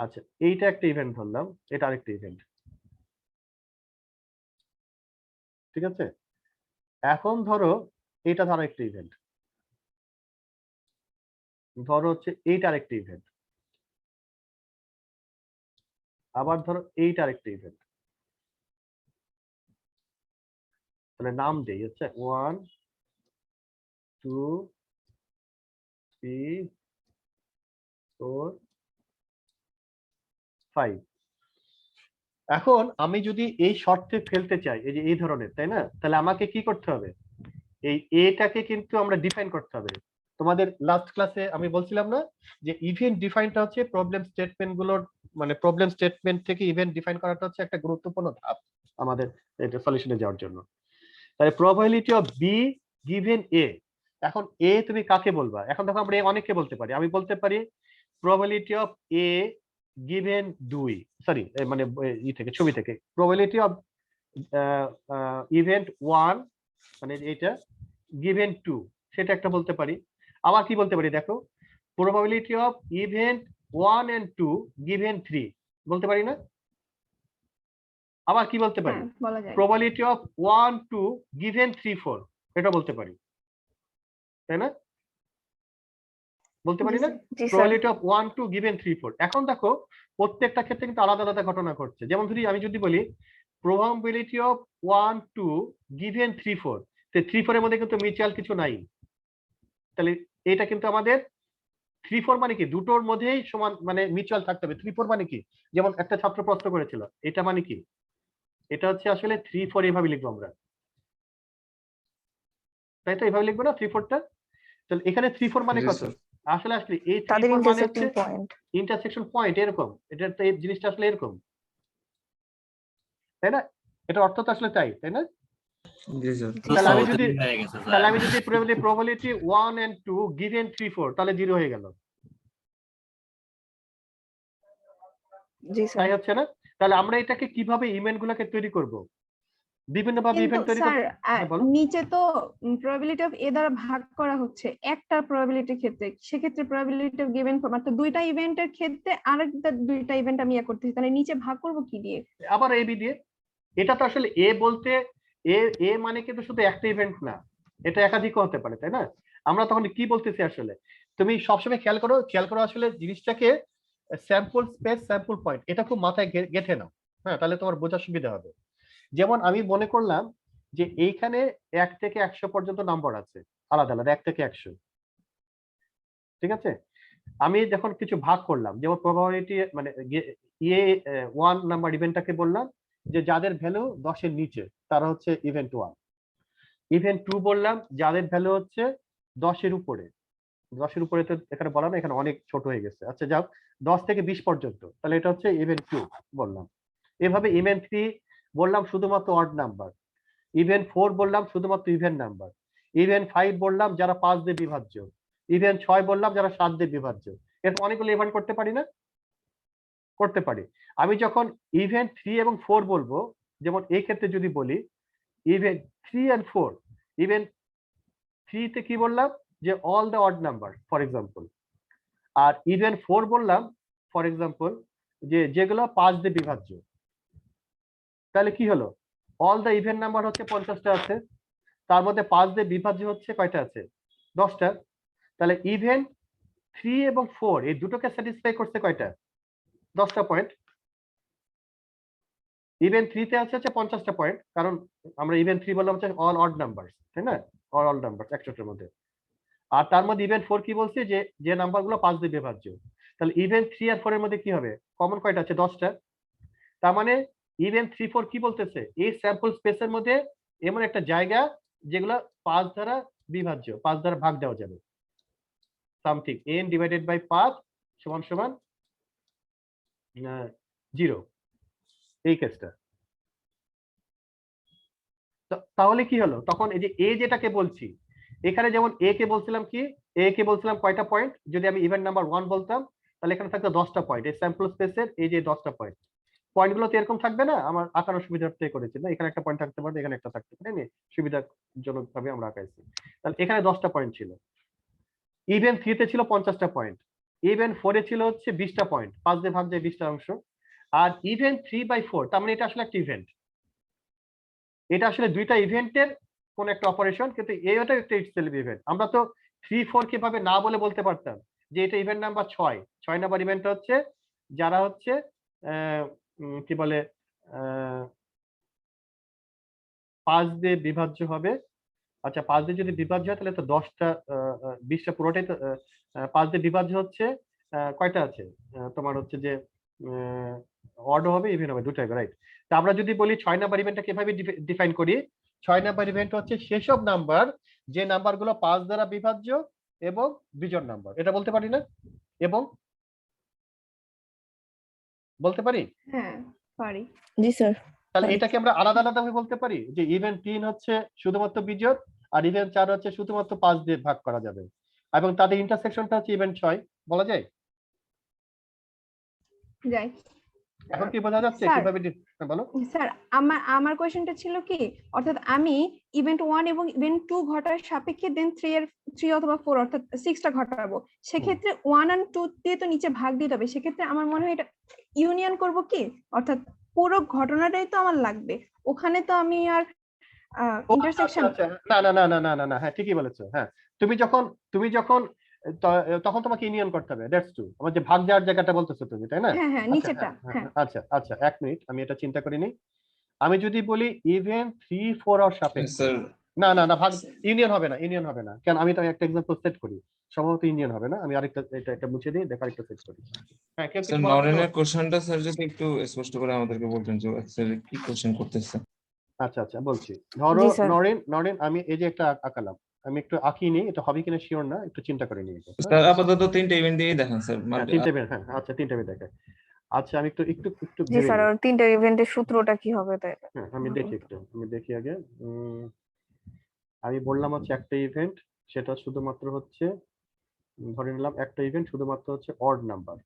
আচ্ছা এইটা একটা ইভেন্ট ধরলাম, এটা আরেকটা ইভেন্ট। ঠিক আছে, এখন ধরো এইটা ধরো একটা ইভেন্ট, ধরো হচ্ছে এইটা আরেকটা ইভেন্ট, আবার ধরো এইটা আরেকটা ইভেন্ট। তাহলে নাম দেই হচ্ছে 1 2 3 4 5। এখন আমি যদি এই শর্তে ফেলতে চাই, এই যে এই ধরনের, তাই না, তাহলে আমাকে কি করতে হবে? এই এটাকে কিন্তু আমরা ডিফাইন করতে হবে। তোমাদের লাস্ট ক্লাসে আমি বলছিলাম না যে ইভেন্ট ডিফাইনটা হচ্ছে প্রবলেম স্টেটমেন্ট গুলোর, মানে প্রবলেম স্টেটমেন্ট থেকে ইভেন্ট ডিফাইন করাটা হচ্ছে একটা গুরুত্বপূর্ণ ধাপ আমাদের এটা সলিউশনে যাওয়ার জন্য। তাহলে probability of be given a, এখন এ তুমি কাকে বলবা? এখন দেখো আমরা অনেককে বলতে পারি, আমি বলতে পারি probability of A given 2, sorry মানে ই থেকে, ছবি থেকে, প্রবাবিলিটি অফ ইভেন্ট 1 মানে এটা গিভেন 2, সেটা একটা বলতে পারি। আবার কি বলতে পারি দেখো, probability of event 1 and 2 given 3 বলতে পারি না? আবার কি বলতে পারি, হ্যাঁ, বলা যায়। প্রবাবিলিটি অফ 1 2 গিভেন 3 4, এটা বলতে পারি, তাই না? বলতে পারি জি না? Sir. G sir. Probability of 1 2 given 3 4। এখন দেখো প্রত্যেকটা ক্ষেত্রে কিন্তু আলাদা আলাদা ঘটনা ঘটছে। যেমন ধরি আমি যদি বলি প্রবাবিলিটি অফ 1 2 গিভেন 3 4, তো 3 4 এর মধ্যে কিন্তু মিউচুয়াল কিছু নাই। তাহলে এটা কিন্তু আমাদের 3 4 মানে কি, দুটোর মধ্যেই সমান মানে মিউচুয়াল থাকতে হবে। 3 4 মানে কি, যেমন একটা ছাত্র প্রশ্ন করেছিল, এটা মানে কি, এটা হচ্ছে আসলে 3 4 এভাবে লিখবো আমরা, তাই তো? এভাবে লিখবো না 3 4 টা? তাহলে এখানে 3 4 মানে জি কত? স্যার। আসলে এই 3 তাদের 4 মানে হচ্ছে ইন্টারসেক্টিং পয়েন্ট। ইন্টারসেকশন পয়েন্ট, এরকম। এটা তো এই জিনিসটা আসলে এরকম, তাই না? এটা অর্থ তো আসলে তাই, তাই না? জি স্যার। তাহলে আমি চৌধুরী যদি হয়ে গেছে তাহলে স্যার। আমি যদি প্রবাবিলিটি 1 and 2 গিভেন 3 4, তাহলে 0 হয়ে গেল। জি স্যার। তাই হচ্ছে না? তাহলে আমরা এটাকে কিভাবে ইভেন্ট গুলাকে তৈরি করব? বিভিন্ন ভাবে কিন্তু ইভেন্ট তৈরি স্যার করতে। হ্যাঁ, বলো। নিচে তো প্রবাবিলিটি অফ এ দ্বারা ভাগ করা হচ্ছে একটা প্রবাবিলিটির ক্ষেত্রে, সেক্ষেত্রে প্রবাবিলিটি অফ গিভেন মানে দুইটা ইভেন্টের ক্ষেত্রে আরেকটা দুইটা ইভেন্ট আমি করতেছি, তাহলে নিচে ভাগ করব কি দিয়ে? আবার এ বি দিয়ে। এটা তো আসলে এ বলতে এ মানে কিন্তু শুধু একটা ইভেন্ট না, এটা একাধিক হতে পারে, তাই না? আমরা তখন কি বলতেছি আসলে, তুমি সবসময় খেয়াল করো আসলে জিনিসটাকে স্যাম্পল স্পেস স্যাম্পল পয়েন্ট, এটা খুব মাথায় গেঁথে নাও। হ্যাঁ, তাহলে তোমার বোঝার সুবিধা হবে। যেমন আমি মনে করলাম যে এইখানে 1 থেকে 100 পর্যন্ত নাম্বার আছে, আলাদা আলাদা 1 থেকে 100, ঠিক আছে? আমি যখন কিছু ভাগ করলাম, যেমন প্রবাবিলিটি মানে ইয়ে 1 নাম্বার ইভেন্টটাকে বললাম যে যাদের ভ্যালু 10 এর নিচে তারা হচ্ছে ইভেন্ট 1। ইভেন্ট 2 বললাম যাদের ভ্যালু হচ্ছে 10 এর উপরে। 10 এর উপরে তো এখানে বলা না, এখানে অনেক ছোট হয়ে গেছে। আচ্ছা যাও, 10 থেকে 20 পর্যন্ত, তাহলে এটা হচ্ছে ইভেন্ট 2 বললাম। এভাবে ইভেন্ট 3 বললাম শুধুমাত্র অড নাম্বার। ইভেন্ট 4 বললাম শুধুমাত্র ইভেন নাম্বার। ইভেন্ট 5 বললাম যারা 5 দিয়ে বিভাজ্য। ইভেন্ট 6 বললাম যারা 7 দিয়ে বিভাজ্য। এরকম অনেকগুলো ইভেন্ট করতে পারি না? করতে পারি। আমি যখন ইভেন্ট 3 এবং 4 বলবো, যেমন এই ক্ষেত্রে যদি বলি ইভেন্ট 3 এন্ড 4, ইভেন্ট 3 তে কি বললাম যে all the odd number for example. আর ইভেন্ট 4 বললাম ফর এক্সাম্পল যে যেগুলো 5 দিয়ে বিভাজ্য। তাহলে কি হলো, অল দ্য ইভেন্ট নাম্বার হচ্ছে 50টা আছে, তার মধ্যে 5 দিয়ে বিভাজ্য হচ্ছে কয়টা আছে? 10টা। তাহলে ইভেন্ট 3 এবং 4 এই দুটোকে স্যাটিসফাই করছে কয়টা? 10টা পয়েন্ট। ইভেন্ট 3 তে আছে হচ্ছে 50টা পয়েন্ট, কারণ আমরা ইভেন্ট 3 বললাম হচ্ছে অল অড নাম্বারস, তাই না? অল নাম্বার 100টার মধ্যে। আর তার মধ্যে ইভেন্ট 4 কি বলছে যে যে নাম্বারগুলো 5 দিয়ে বিভাজ্য। তাহলে ইভেন্ট 3 আর 4 এর মধ্যে কি হবে? কমন কয়টা আছে? 10টা। তার মানে ইভেন্ট 3 4 কি বলতেছে, এই স্যাম্পল স্পেসের মধ্যে এমন একটা জায়গা যেগুলো 5 দ্বারা বিভাজ্য, 5 দ্বারা ভাগ দেওয়া যাবে। সামথিং n ডিভাইডেড বাই 5 সমান সমান 0, এই কেসটা। তাহলে কি হলো, তখন এই যে এ যেটাকে বলছি, এখানে যেমন এ কে বলছিলাম কি, এ কে বলছিলাম কয়টা পয়েন্ট, যদি আমি ইভেন্ট নাম্বার 1 বলতাম তাহলে এখানে থাকতো 10টা পয়েন্ট। এই স্যাম্পল স্পেসের এই যে 10টা পয়েন্ট, পয়েন্টগুলো তো এরকম থাকবে না, আমার আঁকানোর সুবিধার্থে করেছি না, এখানে একটা পয়েন্ট থাকতে পারে, এখানে একটা থাকতে পারে, সুবিধাজনক ভাবে আমরা আঁকাইছি। তাহলে এখানে 10টা পয়েন্ট ছিল। ইভেন্ট 3 তে ছিল 50টা পয়েন্ট। ইভেন্ট 4 এ ছিল হচ্ছে 20টা পয়েন্ট, 5 দিয়ে ভাগ যায় 20টা অংশ। আর ইভেন্ট 3/4, তার মানে এটা আসলে একটা ইভেন্ট, এটা আসলে দুইটা ইভেন্টের কোন একটা অপারেশন, কিন্তু এইটা একটা ইটসেলফ ইভেন্ট। আমরা তো 3 4 কিভাবে না বলতে পারতাম যে এটা ইভেন্ট নাম্বার 6 নাম্বার ইভেন্টটা হচ্ছে যারা হচ্ছে কি বলে 5 দিয়ে বিভাজ্য হবে। আচ্ছা 5 দিয়ে যদি বিভাজ্য হয় তাহলে তো 10টা 20টা পুরোটাই তো 5 দিয়ে বিভাজ্য হচ্ছে কয়টা আছে? তোমার হচ্ছে যে অড হবে ইভেন হবে, দুটাই, রাইট? তা আমরা যদি বলি 6 নাম্বার ইভেন্টটা কিভাবে ডিফাইন করি, 6 নাম্বার ইভেন্ট হচ্ছে সেসব নাম্বার যে নাম্বারগুলো 5 দ্বারা বিভাজ্য এবং বিজোড় নাম্বার, এটা বলতে পারি না? এবং বলতে পারি। হ্যাঁ পারি। জি স্যার। তাহলে এটাকে আমরা আলাদা আলাদা ভাবে বলতে পারি যে ইভেন্ট 3 হচ্ছে শুধুমাত্র বিজোড়, আর ইভেন্ট 4 হচ্ছে শুধুমাত্র 5 দিয়ে ভাগ করা যাবে, এবং তাদের ইন্টারসেকশনটা হচ্ছে ইভেন্ট 6, বলা যায়? যাই। এখন কি বোঝা যাচ্ছে স্যার, কিভাবে বলো। স্যার আমার কোয়েশ্চেনটা ছিল কি, অর্থাৎ আমি ইভেন্ট 1 এবং ইভেন্ট 2 ঘটার সাপেক্ষে দেন 3 অথবা 4 অর্থাৎ 6টা ঘটাবো, সেক্ষেত্রে 1 আর 2 দিয়ে তো নিচে ভাগ দিতে হবে, সেক্ষেত্রে আমার মনে হয় এটা ইউনিয়ন করব কি, অর্থাৎ পুরো ঘটনাটাই তো আমার লাগবে, ওখানে তো আমি আর ইন্টারসেকশন। না না না না না না না, হ্যাঁ ঠিকই বলেছো। হ্যাঁ, তুমি যখন তখন তোমাকে ইউনিয়ন করতে হবে, দ্যাটস ট্রু। আমার যে ভাগ যাওয়ার জায়গাটা বলতেছো তুমি, তাই না? হ্যাঁ হ্যাঁ আচ্ছা নিচেটা, হ্যাঁ। আচ্ছা আচ্ছা, 1 মিনিট, আমি এটা চিন্তা করিনি। আমি যদি বলি ইভেন্ট 3 4 আর সাপেক্ষে, স্যার না না না, ভাগ ইউনিয়ন হবে না, ইউনিয়ন হবে না, কারণ আমি তো একটা এক্সাম্পল সেট করি, সম্ভবত ইউনিয়ন হবে না। আমি আরেকটা এটা মুছে দিই, দেখা আরেকটা সেট করি। হ্যাঁ, কেউ স্যার কিছু বলার নরেনের আছে? কোশ্চেনটা স্যার যদি একটু স্পষ্ট করে আমাদেরকে বলতেন যে অ্যাকচুয়ালি কি কোশ্চেন করতেছে। আচ্ছা আচ্ছা, বলছি। ধরো জি স্যার। নরেন আমি এই যে একটা আঁকালাম, আমি একটু আঁকিনি, এটা হবে কিনা শিওর না, একটু চিন্তা করে নিই। স্যার আপাতত 3টে ইভেন্ট দিয়েই দেখান স্যার। হ্যাঁ 3টে ইভেন্ট, হ্যাঁ আচ্ছা 3টে ইভেন্ট দেখাই। আচ্ছা আমি একটু একটু একটু জি ভেবে স্যার, নিই। আর তিনটা ইভেন্টের সূত্রটা কি হবে তাই? হ্যাঁ আমি দেখি আমি দেখি আগে। আমি বললাম হচ্ছে একটা ইভেন্ট, সেটা শুধুমাত্র হচ্ছে ধরে নিলাম একটা ইভেন্ট শুধুমাত্র হচ্ছে অড নাম্বার,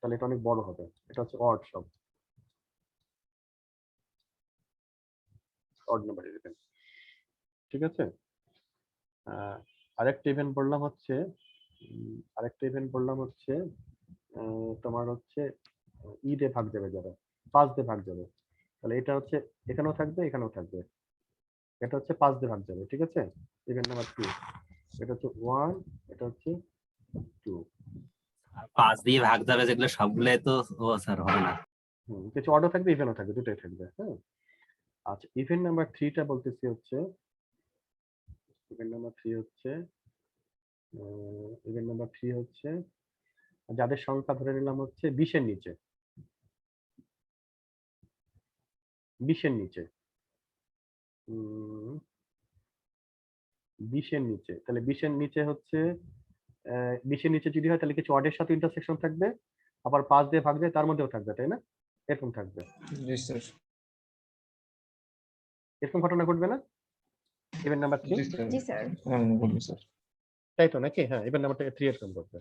তাহলে এটা অনেক বড় হবে, এটা হচ্ছে অড সব, অড নাম্বার 11। ঠিক আছে, আরেকটা ইভেন্ট বললাম হচ্ছে তোমার হচ্ছে ই দিয়ে ভাগ যাবে, যারা 5 দিয়ে ভাগ যাবে, তাহলে এটা হচ্ছে এখানেও থাকবে, এখানেও থাকবে, এটা হচ্ছে 5 দিয়ে ভাগ যাবে। ঠিক আছে, ইভেন্ট নাম্বার 2, এটা হচ্ছে 1, এটা হচ্ছে 2। 5 দিয়ে ভাগ যাবে যেগুলো সবগুলো তো ও স্যার হবে না। কিছু অর্ডার থাকবে, ইভেন্টও থাকবে, দুটোই থাকবে। হ্যাঁ, আচ্ছা ইভেন্ট নাম্বার 3টা বলতেছি হচ্ছে যাদের সংখ্যা ধরে নিলাম হচ্ছে 20 এর নিচে, 20 এর নিচে, 20 এর নিচে, তাহলে 20 এর নিচে হচ্ছে 20 এর নিচে যদি হয় তাহলে কিছু অর্ডের সাথে ইন্টারসেকশন থাকবে, আবার 5 দিয়ে ভাগ যায় তার মধ্যেও থাকবে, তাই না? এরকম থাকবে, জি স্যার। এরকম ঘটনা ঘটবে না ইভেন্ট নাম্বার 3? জি স্যার। বলুন স্যার। তাই তো নাকি? হ্যাঁ, ইভেন্ট নাম্বার 3 এরকম ঘটবে।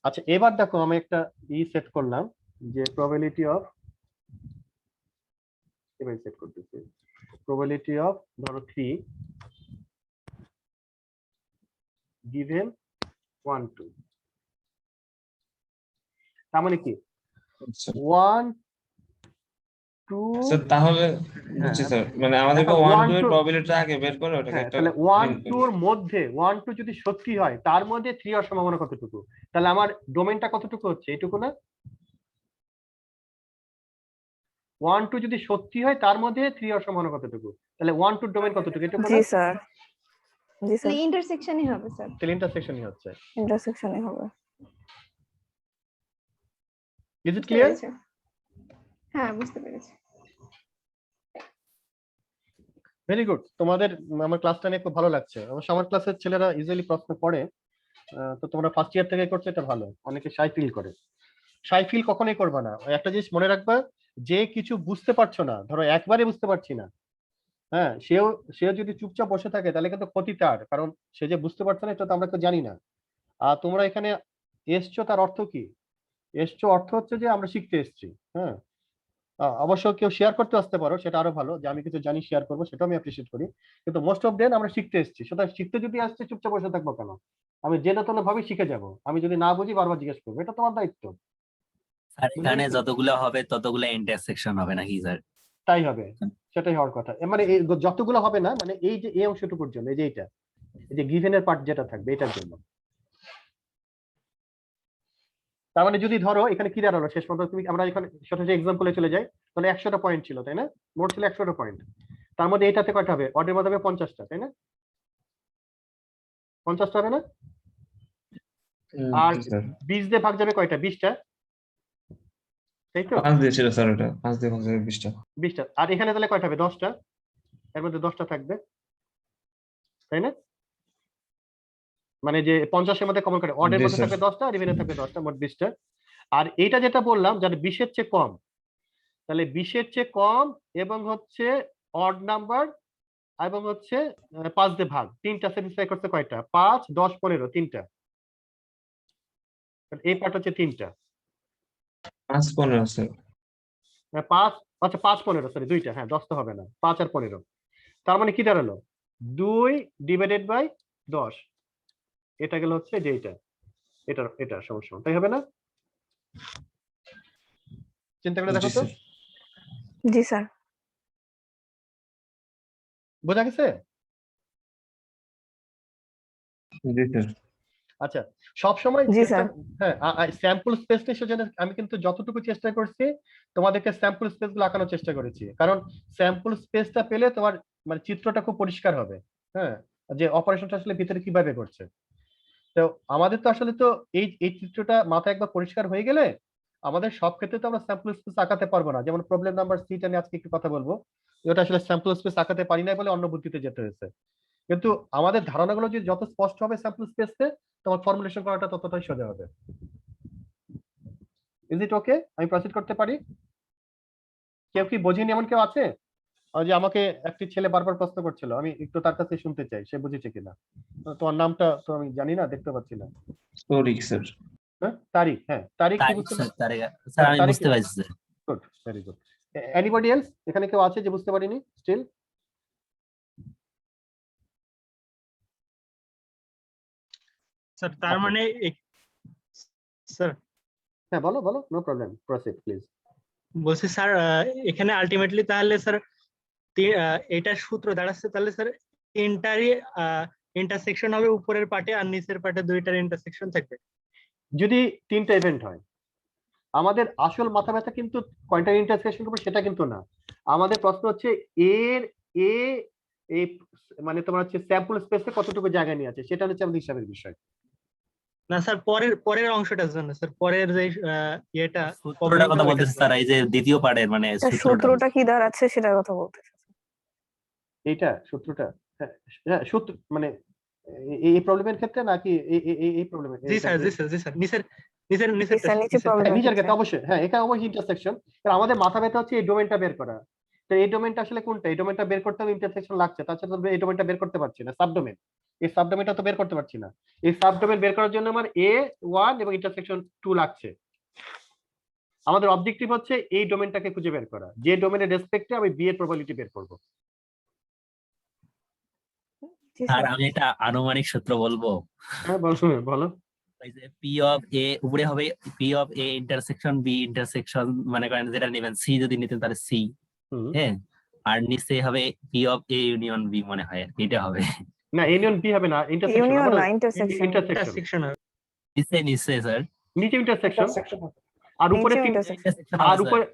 আচ্ছা এবার দেখো আমি একটা সেট করলাম যে প্রবাবিলিটি অফ, এবার সেট করতেছি প্রবাবিলিটি অফ ধরো 3 given 1 2, তার মানে কি 1 2, স্যার তাহলে বুঝছি স্যার, মানে আমাদেরকে 1 2 এর 2 প্রবাবিলিটি আগে বের করে ওটাকে একটা তাহলে 1 2 এর মধ্যে 1 2 যদি সত্যি হয় তার মধ্যে 3 হওয়ার সম্ভাবনা কতটুকু? তাহলে আমার ডোমেইনটা কতটুকু হচ্ছে, এইটুকু না? 1 2 যদি সত্যি হয় তার মধ্যে 3 হওয়ার সম্ভাবনা কতটুকু? তাহলে 1 2 ডোমেইন কতটুকু, এইটুকু জি না? স্যার, জি স্যার, তাহলে ইন্টারসেকশনই হবে স্যার। তাহলে ইন্টারসেকশনই হচ্ছে। ইন্টারসেকশনই হবে। ইজ ইট বুঝতে ক্লিয়ার? পেরেছি। হ্যাঁ বুঝতে পেরেছি। ভেরি গুড, তোমাদের আমার ক্লাসটা নিয়ে খুব ভালো লাগছে। আমার ক্লাসের ছেলেরা ইজিলি প্রশ্ন করে, তো তোমরা ফার্স্ট ইয়ার থেকে করছো, এটা ভালো। অনেকে শাই ফিল করে, শাই ফিল কখনোই করবে না। একটা জিনিস মনে রাখবা, যে কিছু বুঝতে পারছো না, ধরো একবারে বুঝতে পারছি না, হ্যাঁ, সেও যদি চুপচাপ বসে থাকে তাহলে কিন্তু ক্ষতি তার, কারণ সে যে বুঝতে পারছে না এটা তো আমরা কেউ জানি না। আর তোমরা এখানে এসছো তার অর্থ কি? এসছো অর্থ হচ্ছে যে আমরা শিখতে এসেছি। হ্যাঁ, অবশ্য কেউ শেয়ার করতে আসতে পারো, সেটা আরো ভালো, যে আমি কিছু জানি শেয়ার করবো, সেটাও আমি অ্যাপ্রিসিয়েট করি। কিন্তু মোস্ট অফ দেন আমরা শিখতে এসেছি, সুতরাং শিখতে যদি আসছে চুপচাপ বসে থাকবো কেন? আমি জেনে তোলা ভাবে শিখে যাব, আমি যদি না বুঝি বারবার জিজ্ঞেস করবো, এটা তোমার দায়িত্ব। স্যার বুঝতে এখানে পেরেছো? যতগুলো হবে ততগুলো ইন্টারসেকশন হবে নাকি স্যার? তাই হবে, সেটাই হওয়ার কথা। মানে যতগুলো হবে না, মানে এই যে এই অংশটুকুর জন্য, এই যে এইটা, এই যে গিভেনের পার্ট যেটা থাকবে এটার জন্য। তার মানে যদি ধরো এখানে কি দাঁড়ালো শেষ পর্যন্ত, তুমি আমরা এখানে সরাসরি এক্সাম্পলে চলে যাই, তাহলে 100টা পয়েন্ট ছিল, তাই না? মোট ছিল 100টা পয়েন্ট, তার মধ্যে এটাতে কয়টা হবে? অর্ডের মধ্যে হবে 50টা, তাই না? 50টা হবে না? আর 20 দিয়ে ভাগ যাবে কয়টা? 20টা, তাই তো? 5 দিয়েছিল স্যার, ওটা 5 দিয়ে ভাগ যাবে 20টা। 20টা। আর এখানে তাহলে কয়টা হবে? 10টা, এর মধ্যে 10টা থাকবে, তাই না? মানে যে 50-এর মধ্যে কমন করে অর্ডের জি মধ্যে স্যার। থাকবে 10টা, আর ইভেনে থাকবে 10টা, মোট 20টা। আর এইটা যেটা বললাম যাদের 20-এর চেয়ে কম, তাহলে 20-এর চেয়ে কম এবং হচ্ছে অড নাম্বার এবং হচ্ছে 5 দিয়ে ভাগ, তিনটা স্যাটিসফাই করতে কয়টা? 5 10 15, তিনটা। এই পার্ট হচ্ছে তিনটা, 5 15 স্যার। 5, আচ্ছা 5 15, সরি দুইটা, হ্যাঁ 10 তো হবে না, 5 আর 15। তার মানে কি দাঁড়ালো? 2 ডিভাইডেড বাই 10, এটা গেল হচ্ছে যে এটা সমস্যা, তাই হবে না? চিন্তা করে দেখো জি তো, স্যার। জি স্যার, বোঝা গেছে? জি স্যার। আচ্ছা, সবসময় জি স্যার। হ্যাঁ, স্যাম্পল স্পেসটা সেজন্য আমি কিন্তু যতটুকু চেষ্টা করছি তোমাদেরকে স্যাম্পল স্পেস গুলো আঁকানোর চেষ্টা করেছি, কারণ স্যাম্পল স্পেসটা পেলে তোমার মানে চিত্রটা খুব পরিষ্কার হবে। হ্যাঁ, যে অপারেশনটা আসলে ভিতরে কিভাবে করছে। তো আমাদের তো আসলে তো এই চিত্রটা মাথায় একবার পরিষ্কার হয়ে গেলে আমাদের সব ক্ষেত্রে তো আমরা স্যাম্পল স্পেস আঁকাতে পারবো না। যেমন প্রবলেম নাম্বার সিটা নিয়ে আজকে একটু কথা বলবো, এটা আসলে স্যাম্পল স্পেস আঁকাতে পারি না বলে অন্য বুদ্ধিতে যেতে হয়েছে। কিন্তু আমাদের ধারণাগুলো যদি যত স্পষ্ট হবে স্যাম্পল স্পেসে, তোমার ফর্মুলেশন করাটা ততটাই সোজা হবে। ইজ ইট ওকে? আমি প্রসিড করতে পারি? কেউ কি বোঝেনি এমন কেউ আছে? ওই যে আমাকে একটি ছেলে বারবার প্রশ্ন করছিল, আমি একটু তার কাছে শুনতে চাই সে বুঝেছে কিনা। তোমার নামটা তো আমি জানি না, দেখতে পাচ্ছি না। Sorry sir. হ্যাঁ তারিখ, হ্যাঁ তারিখ কি তারিখ বুঝতে স্যার, তারিখ স্যার হ্যাঁ, আমি তারিখ বুঝতে পারছি sir. Good, very good. Anybody else এখানে কেউ আছে যে বুঝতে পারিনি স্টিল? স্যার তার আচ্ছা। মানে স্যার হ্যাঁ বলো বলো, নো প্রবলেম, প্রসিড প্লিজ। বলছি স্যার এখানে আলটিমেটলি তাহলে স্যার এটার সূত্র দাঁড়াচ্ছে তাহলে স্যার তিনটারই ইন্টারসেকশন হবে উপরের পার্টে আর নিচের পার্টে দুইটার ইন্টারসেকশন থাকবে। যদি তিনটা ইভেন্ট হয়, আমাদের আসল মাথা ব্যথা কিন্তু কয়টা ইন্টারসেকশন করবে সেটা কিন্তু না। আমাদের প্রশ্ন হচ্ছে এর এ এই মানে তোমার হচ্ছে স্যাম্পল স্পেসে কতটুকু জায়গা নিয়ে আছে, সেটা হচ্ছে আমাদের হিসাবের বিষয়। না স্যার পরের অংশটার জন্য স্যার, পরের যে ইয়েটা সূত্রটার কথা বলতেছে স্যার, এই যে দ্বিতীয় পার্টের মানে সূত্রটা। সূত্রটা কি দাঁড়াচ্ছে সেটার কথা বলতেছে। এইটা সূত্রটা, হ্যাঁ হ্যাঁ সূত্র মানে এই প্রবলেমের ক্ষেত্রে নাকি এই প্রবলেমের? জি স্যার জি স্যার জি স্যার নিচের নিচের নিচের স্যার নিচে প্রবলেম নিজের ক্ষেত্রে অবশ্যই, হ্যাঁ এটা অবশ্যই ইন্টারসেকশন। আমাদের মাথা ব্যথা হচ্ছে এই ডোমেনটা বের করা। তো এই ডোমেনটা আসলে কোনটা? এই ডোমেনটা বের করতে হবে, ইন্টারসেকশন লাগছে, তাছাড়া তো এই ডোমেনটা বের করতে পারছি না, সাবডোমেন। এই সাবডোমেনটা তো বের করতে পারছি না। এই সাবডোমেন বের করার জন্য আমার A1 এবং ইন্টারসেকশন 2 লাগছে। আমাদের অবজেক্টিভ হচ্ছে এই ডোমেনটাকে খুঁজে বের করা, যে ডোমেনের রেসপেক্টে আমি বি এর প্রবাবিলিটি বের করব। স্যার আমি এটা আনুমানিক সূত্র বলবো। হ্যাঁ বলো বলো। এই যে পি অফ এ উপরে হবে P of A intersection B intersection, মানে করেন যেটা নেবেন সি যদি নিতেন তাহলে সি, হুম। হ্যাঁ, আর নিচে হবে P of A union B, মনে হয় এটা হবে। না ইউনিয়ন বি হবে না, ইন্টারসেকশন ইউনিয়ন হবে না, না, ইন্টারসেকশন। ইন্টারসেকশন। ইন্টারসেকশন হবে। নিচে নিচে স্যার নিচে ইন্টারসেকশন আর উপরে নিচেও তিন, intersection। ইন্টারসেকশন আর হবে উপরে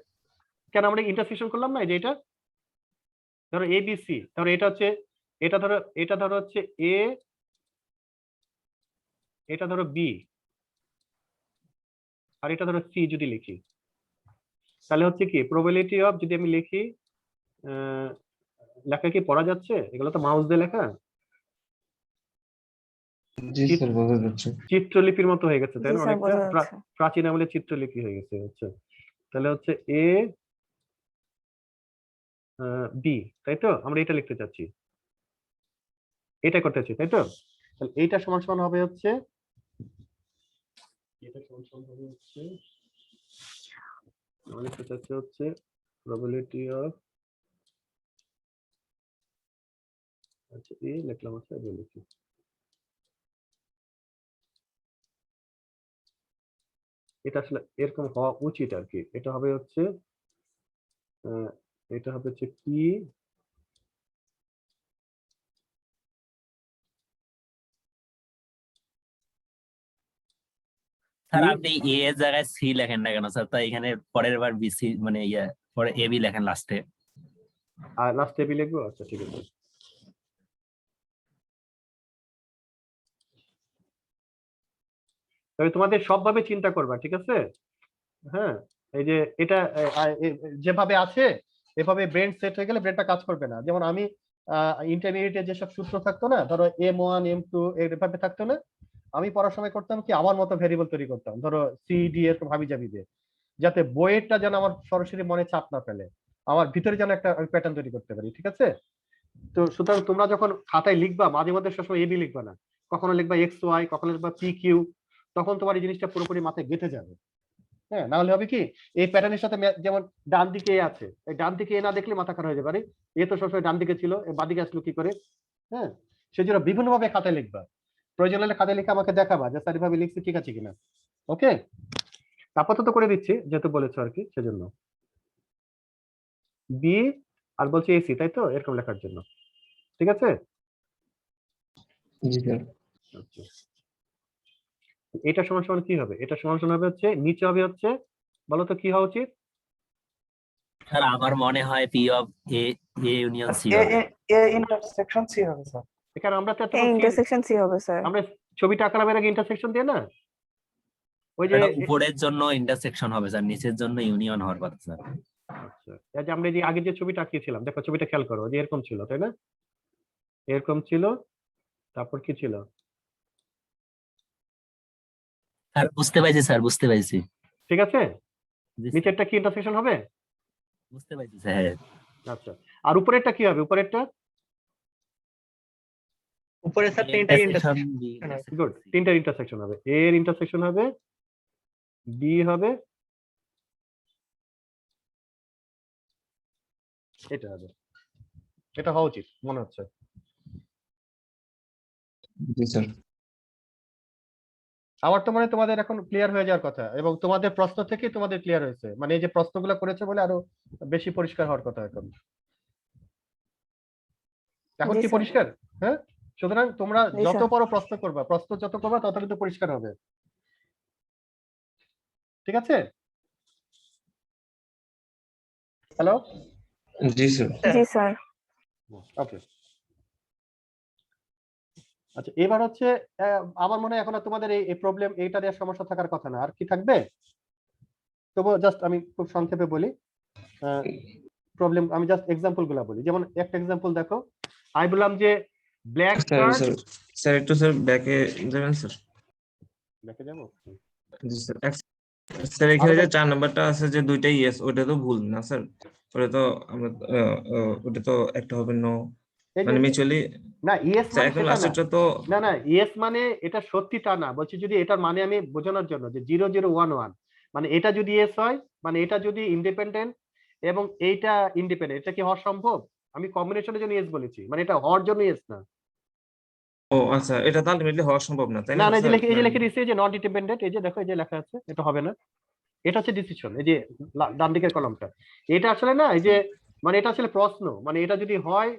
কেন আমরা ইন্টারসেকশন করলাম না? এই যে এটা ধরো এ বি সি, ধরো এটা হচ্ছে, এটা ধরো হচ্ছে এ, এটা ধরো বি, আর এটা ধরো সি যদি লিখি, তাহলে হচ্ছে কি প্রবাবিলিটি অফ, যদি আমি লিখি লেখা কি পড়া যাচ্ছে? এগুলো তো মাউস দিয়ে লেখা, জি স্যার বোঝা যাচ্ছে। চিত্রলিপির মতো হয়ে গেছে তাই জি না? স্যার, অনেকটা বোঝা যাচ্ছে। প্রাচীন আমলের চিত্রলিপি হয়ে গেছে হচ্ছে। তাহলে হচ্ছে এ বি, তাই তো? আমরা এটা লিখতে চাচ্ছি, এটা করতে চাচ্ছি, তাই তো? তাহলে এইটা সমান সমান হবে হচ্ছে, এটা সমান সমান হবে হচ্ছে, আমরা লিখতে চাচ্ছি হচ্ছে প্রবাবিলিটি অফ, আচ্ছা এ লিখলাম, আচ্ছা বি লিখি, এটা আসলে এরকম হওয়া উচিত আর কি। এটা হবে হচ্ছে এটা হবে হচ্ছে পি স্যার। আপনি এ এর জায়গায় সি লেখেন না কেন স্যার? তাই এখানে পরের বার বি সি মানে ইয়ে পরে এ বি লেখেন লাস্টে। আর লাস্টে বি লিখবো, আচ্ছা ঠিক আছে। তবে তোমাদের সবভাবে চিন্তা করবা, ঠিক আছে? হ্যাঁ এই যে এটা যেভাবে আছে এভাবে ব্রেন সেট হয়ে গেলে ব্রেনটা কাজ করবে না। যেমন আমি ইন্টারমিডিয়েটে যেসব সূত্র থাকতো না, ধরো M1 M2 এভাবে থাকতো না, আমি পড়ার সময় করতাম কি আমার মতো ভেরিয়েবল তৈরি করতাম, ধরো সি ডি এর ভাবি যাবি দিয়ে, যাতে বইয়েরটা যেন আমার সরাসরি মনে চাপ না ফেলে, আমার ভিতরে যেন একটা প্যাটার্ন তৈরি করতে পারি, ঠিক আছে? তো সুতরাং তোমরা যখন খাতায় লিখবা মাঝে মধ্যে সবসময় এবি লিখবা না, কখনো লিখবা এক্স ওয়াই, কখনো লিখবা পি কিউ, তখন তোমার এই জিনিসটা পুরোপুরি মাথায় গেঁথে যাবে। হ্যাঁ না হলে হবে কি এই প্যাটার্নের সাথে যেমন ডান দিকে এ আছে, এই ডান দিকে এ না দেখলে মাথা খারাপ হয়ে যাবে, আরে এ তো সবসময় ডান দিকে ছিল, এ বাদিকে আসলো কি করে? হ্যাঁ সেজন্য বিভিন্ন ভাবে খাতায় লিখবা, প্রয়োজন হলে খাতায় লিখে আমাকে দেখাবা যে স্যার এভাবে লিখছি ঠিক আছে কিনা। ওকে, আপাতত করে দিচ্ছি যেহেতু বলেছো আর কি, সেজন্য বি আর বলছি এসি, তাই তো? এরকম লেখার জন্য, ঠিক আছে? জি স্যার। আচ্ছা এটা সমান সমান কি হবে? এটা সমান সমান হবে হচ্ছে নিচে হবে হচ্ছে, বলো তো কি হওয়া উচিত? স্যার আমার মনে হয় P of A A union C হবে। ইন্টারসেকশন সি হবে স্যার। এখানে আমরা তো এই ইন্টারসেকশন সি হবে স্যার। আমরা ছবিটা আঁকালাম এর আগে ইন্টারসেকশন দিয়ে না, ওই যে এটা উপরের জন্য ইন্টারসেকশন হবে স্যার, নিচের জন্য ইউনিয়ন হওয়ার কথা স্যার। আচ্ছা এই যে আমরা যে আগে যে ছবিটা আঁকিয়েছিলাম, দেখো ছবিটা খেয়াল করো, যে এরকম ছিল তাই না? এরকম ছিল, তারপর কি ছিল? স্যার বুঝতে পাইছি স্যার, বুঝতে পাইছি। ঠিক আছে, জি স্যার, নিচেরটা কি ইন্টারসেকশন হবে? বুঝতে পাইছি স্যার। হ্যাঁ আচ্ছা আর উপরেরটা কি হবে? উপরেরটা উপরে স্যার তিনটাই ইন্টারসেকশন ইন্টারসেকশন গুড, তিনটা ইন্টারসেকশন হবে, এর ইন্টারসেকশন হবে, বি হবে এটা হবে, এটা হওয়া উচিত মনে হচ্ছে। জি স্যার। আমার তো মনে হয় তোমাদের এখন ক্লিয়ার হয়ে যাওয়ার কথা, এবং তোমাদের প্রশ্ন থেকে তোমাদের ক্লিয়ার হয়েছে, মানে এই যে প্রশ্নগুলো করেছে বলে আরো বেশি পরিষ্কার হওয়ার কথা এখন। এখন জি কি স্যার। পরিষ্কার? হ্যাঁ, সুতরাং তোমরা জি যত স্যার। বড় প্রশ্ন করবা, প্রশ্ন যত করবা তত কিন্তু পরিষ্কার হবে, ঠিক আছে? হ্যালো, জি স্যার। জি স্যার। ওকে। আচ্ছা, এবার হচ্ছে আমার মনে হয় এখন আর তোমাদের এই প্রবলেম এইটা দেওয়ার সমস্যা থাকার কথা না, আর কি থাকবে? তবু জাস্ট আমি খুব সংক্ষেপে বলি প্রবলেম, আমি জাস্ট এক্সাম্পল গুলা বলি। যেমন একটা এক্সাম্পল দেখো, আমি বললাম যে black sir card, sir sir একটু স্যার ব্যাকে যাবেন স্যার। দেখে যাবো। জি স্যার। স্যার এখানে যে 4 নাম্বারটা আছে যে দুইটাই ইয়েস, ওটা তো ভুল না স্যার? ওটা তো আমরা ওটা তো একটা হবে নো, এই মানে যে মিউচুয়ালি। না ইয়েস স্যার মানে এখন সেটা না, লাস্টেরটা তো না না ইয়েস মানে এটা সত্যি তা না, বলছি যদি এটার মানে আমি বোঝানোর জন্য যে 0011 মানে এটা যদি ইয়েস হয়, মানে এটা যদি ইন্ডিপেন্ডেন্ট এবং এইটা ইন্ডিপেন্ডেন্ট, এটা কি হওয়া সম্ভব? আমি কম্বিনেশনের জন্য ইয়েস বলেছি, মানে এটা হওয়ার জন্য ইয়েস না। ও আচ্ছা, এটা তো আলটিমেটলি হওয়া সম্ভব না তাই না না না, এই যে স্যার? লেখে, এই যে লেখে দিচ্ছে যে নট ডিপেন্ডেন্ট, এই যে দেখো এই যে লেখা আছে, এটা হবে না। এটা হচ্ছে ডিসিশন, এই যে ডান দিকের কলমটা, এটা আসলে না, এই যে মানে এটা আসলে প্রশ্ন, মানে এটা যদি হয়,